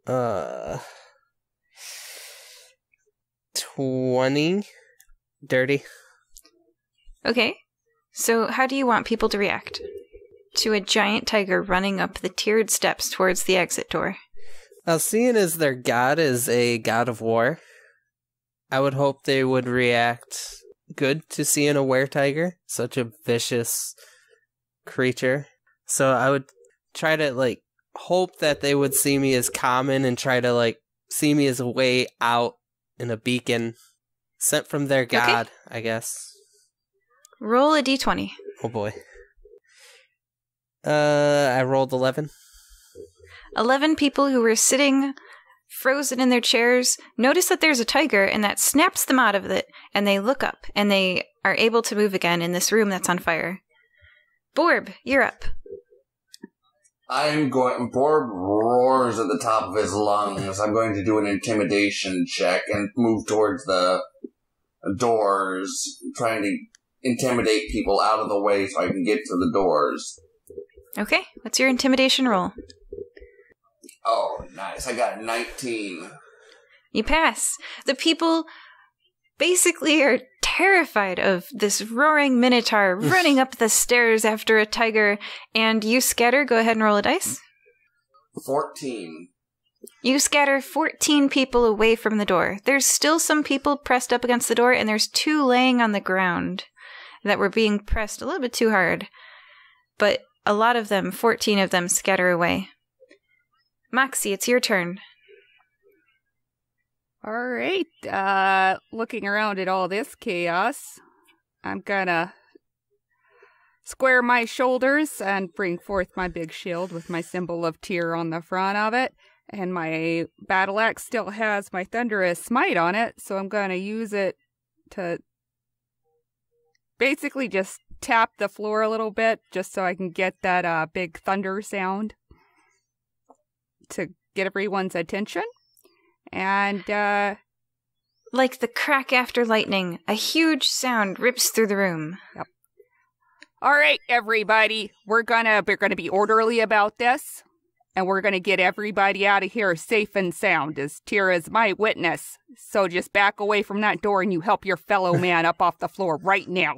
20. Dirty. Okay. So how do you want people to react to a giant tiger running up the tiered steps towards the exit door? Now, seeing as their god is a god of war, I would hope they would react good to seeing a were-tiger, such a vicious creature. So I would try to, hope that they would see me as common and try to, see me as a way out in a beacon sent from their god, okay. I guess. Roll a d20. Oh boy. I rolled 11. 11 people who were sitting frozen in their chairs notice that there's a tiger, and that snaps them out of it, and they look up, and they are able to move again in this room that's on fire. Borb, you're up. Borb roars at the top of his lungs. I'm going to do an intimidation check and move towards the doors, trying to intimidate people out of the way so I can get to the doors. Okay, what's your intimidation roll? Oh, nice. I got a 19. You pass. The people basically are terrified of this roaring minotaur running up the stairs after a tiger, and you scatter. Go ahead and roll a dice. 14. You scatter 14 people away from the door. There's still some people pressed up against the door, and there's 2 laying on the ground that were being pressed a little bit too hard. But a lot of them, 14 of them, scatter away. Moxie, it's your turn. All right. Looking around at all this chaos, I'm gonna square my shoulders and bring forth my big shield with my symbol of Tyr on the front of it. And my battle axe still has my thunderous smite on it, so I'm gonna use it to basically just tap the floor a little bit, just so I can get that big thunder sound to get everyone's attention. And like the crack after lightning, a huge sound rips through the room. Yep. All right, everybody, we're gonna be orderly about this, and we're gonna get everybody out of here safe and sound, as Tira's my witness. So just back away from that door, and you help your fellow man up off the floor right now.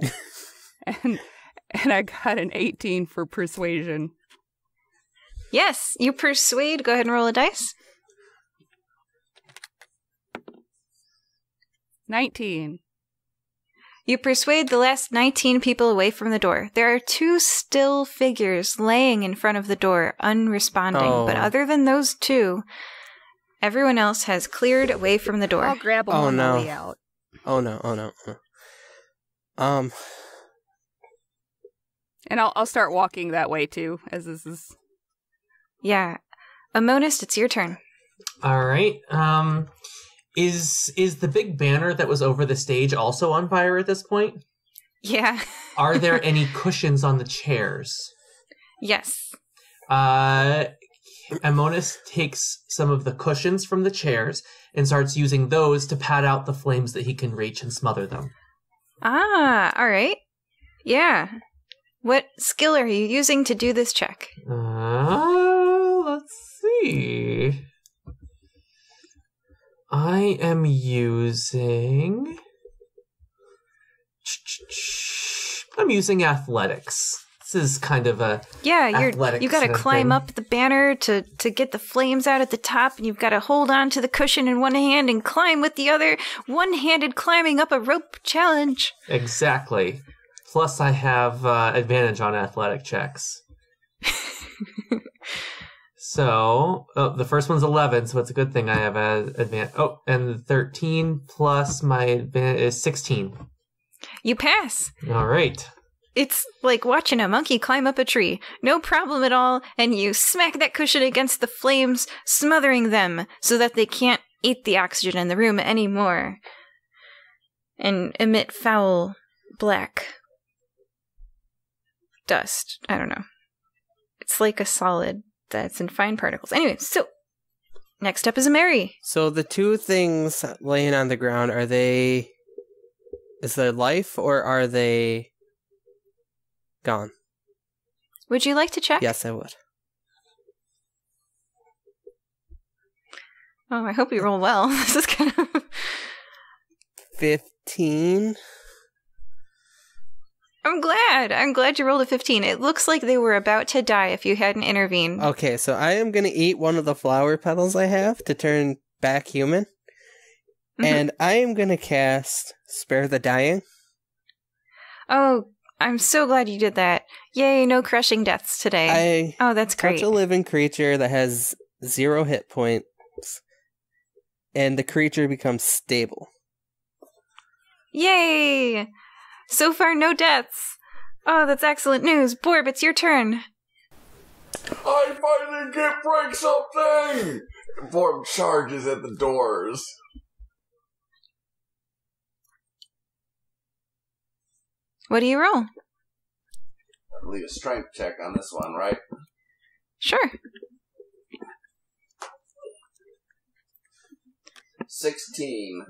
And I got an 18 for persuasion. Yes, you persuade. Go ahead and roll a dice. 19. You persuade the last 19 people away from the door. There are 2 still figures laying in front of the door, unresponding. But other than those 2, everyone else has cleared away from the door. I'll grab them on the way out. Oh no. And I'll start walking that way too, as this is... Yeah. Amonist, it's your turn. All right. Is the big banner that was over the stage also on fire at this point? Yeah. Are there any cushions on the chairs? Yes. Amonis takes some of the cushions from the chairs and starts using those to pad out the flames that he can reach and smother them. Ah, all right. Yeah. What skill are you using to do this check? Let's see. I am using... I'm using athletics. This is kind of a you got to climb up the banner to get the flames out at the top, and you've got to hold on to the cushion in one hand and climb with the other. One-handed climbing up a rope challenge. Exactly. Plus, I have advantage on athletic checks. So, the first one's 11, so it's a good thing I have advantage. Oh, and 13 plus my advantage is 16. You pass. All right. It's like watching a monkey climb up a tree. No problem at all, and you smack that cushion against the flames, smothering them so that they can't eat the oxygen in the room anymore. And emit foul, black dust. I don't know. It's like a solid that's in fine particles. Anyway, so next up is a Mary. So the 2 things laying on the ground, is there life or are they gone? Would you like to check? Yes, I would. Oh, I hope you roll well. This is kind of... 15. I'm glad you rolled a 15. It looks like they were about to die if you hadn't intervened. Okay, so I am going to eat one of the flower petals I have to turn back human. Mm-hmm. And I am going to cast Spare the Dying. Oh, I'm so glad you did that. Yay, no crushing deaths today. That's great. Touch a living creature that has 0 hit points, and the creature becomes stable. Yay! So far, no deaths. Oh, that's excellent news. Borb, it's your turn. I finally can break something! Borb charges at the doors. What do you roll? I believe a strength check on this one, right? Sure. 16.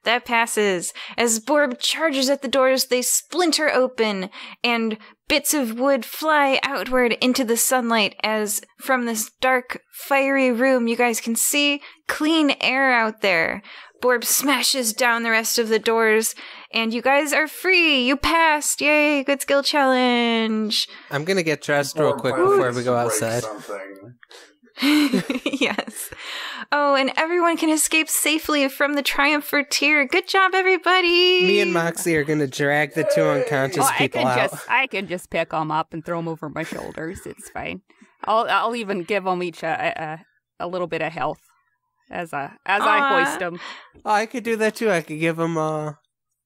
That passes. As Borb charges at the doors, they splinter open, and bits of wood fly outward into the sunlight as from this dark, fiery room you guys can see clean air out there. Borb smashes down the rest of the doors, and you guys are free. You passed. Yay, good skill challenge. I'm going to get dressed real quick before we go outside. Yes. Oh, and everyone can escape safely from the Triumph for Tyr. Good job, everybody. Me and Moxie are going to drag the 2 unconscious people out. I can just pick them up and throw them over my shoulders. It's fine. I'll even give them each a little bit of health as I hoist them. Oh, I could do that too. I could give them. I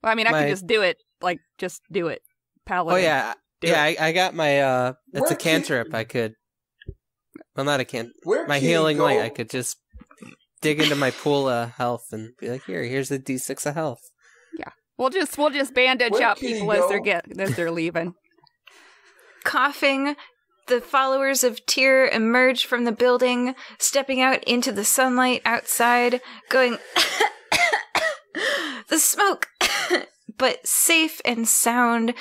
could just do it. Like, just do it. Paladin. Oh yeah, I got my. It's a cantrip. I could. Well, not a cantrip. My healing light. I could just dig into my pool of health and be like, here's a D6 of health. Yeah, we'll just bandage up people as they're leaving. Coughing, the followers of Tyr emerge from the building, stepping out into the sunlight outside, going, The smoke, but safe and sound,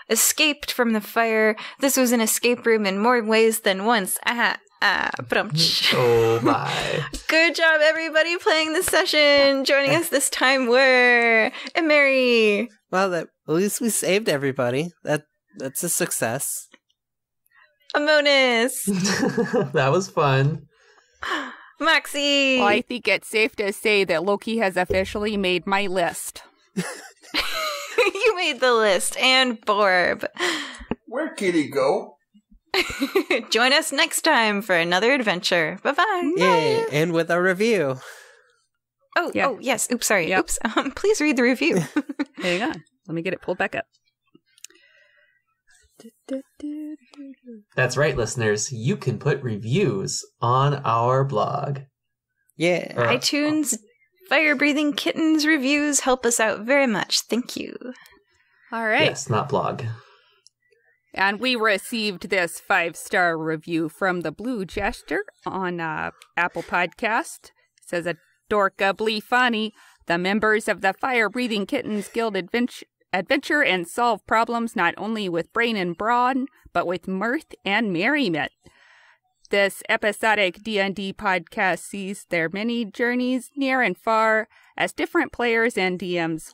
escaped from the fire. This was an escape room in more ways than once. Oh my. Good job, everybody playing this session. Joining us this time were Mary. Well, at least we saved everybody. That's a success. Amonis. That was fun. Moxie. Well, I think it's safe to say that Loki has officially made my list. You made the list. And Borb. Where'd Kitty go? Join us next time for another adventure. Bye-bye. Yay, and with a review. Oh, Yeah. oh, yes. Oops, sorry. Yep. Oops. Please read the review. Hang on. Let me get it pulled back up. That's right, listeners. You can put reviews on our blog. Yeah. iTunes Fire-Breathing Kittens reviews help us out very much. Thank you. All right. Yes, not blog. And we received this 5-star review from the Blue Jester on Apple Podcast. It says, adorkably funny. The members of the Fire-Breathing Kittens Guild adventure and solve problems not only with brain and brawn, but with mirth and merriment. This episodic D&D podcast sees their many journeys near and far as different players and DMs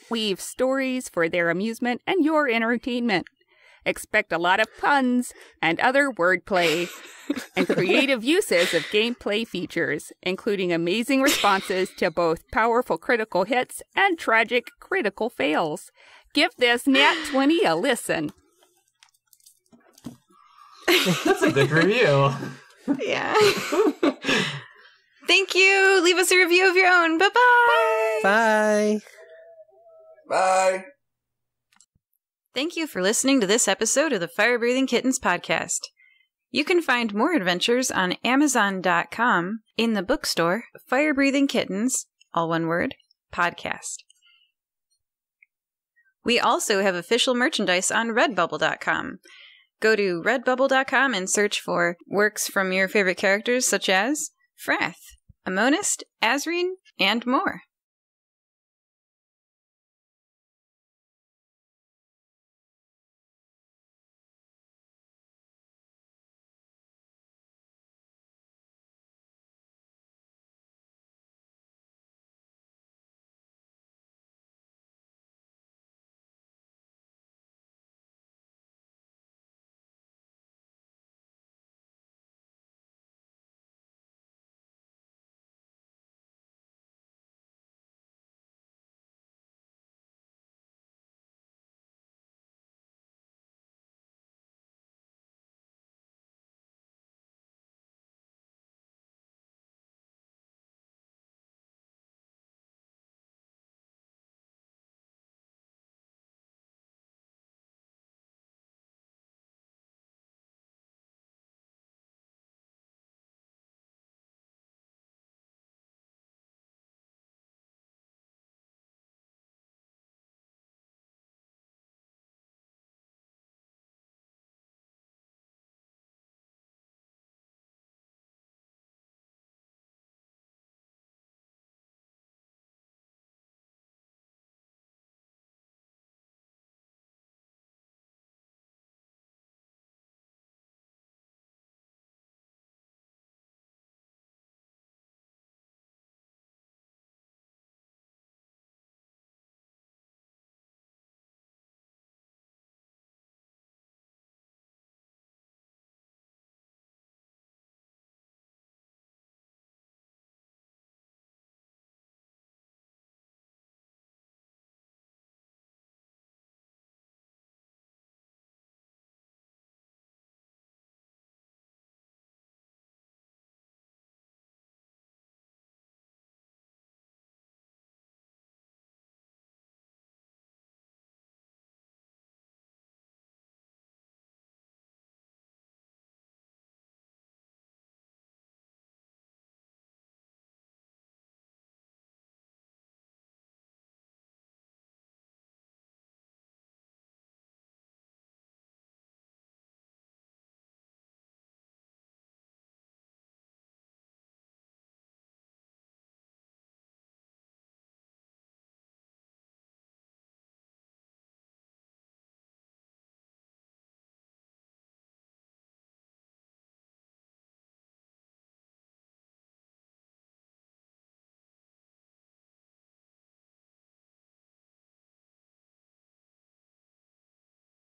weave stories for their amusement and your entertainment. Expect a lot of puns and other wordplay and creative uses of gameplay features, including amazing responses to both powerful critical hits and tragic critical fails. Give this Nat 20 a listen. That's a good review. Yeah. Thank you. Leave us a review of your own. Bye-bye. Bye. Bye. Thank you for listening to this episode of the Fire-Breathing Kittens podcast. You can find more adventures on Amazon.com in the bookstore Fire-Breathing Kittens, all one word, podcast. We also have official merchandise on Redbubble.com. Go to redbubble.com and search for works from your favorite characters such as Frath, Amonist, Azreen, and more.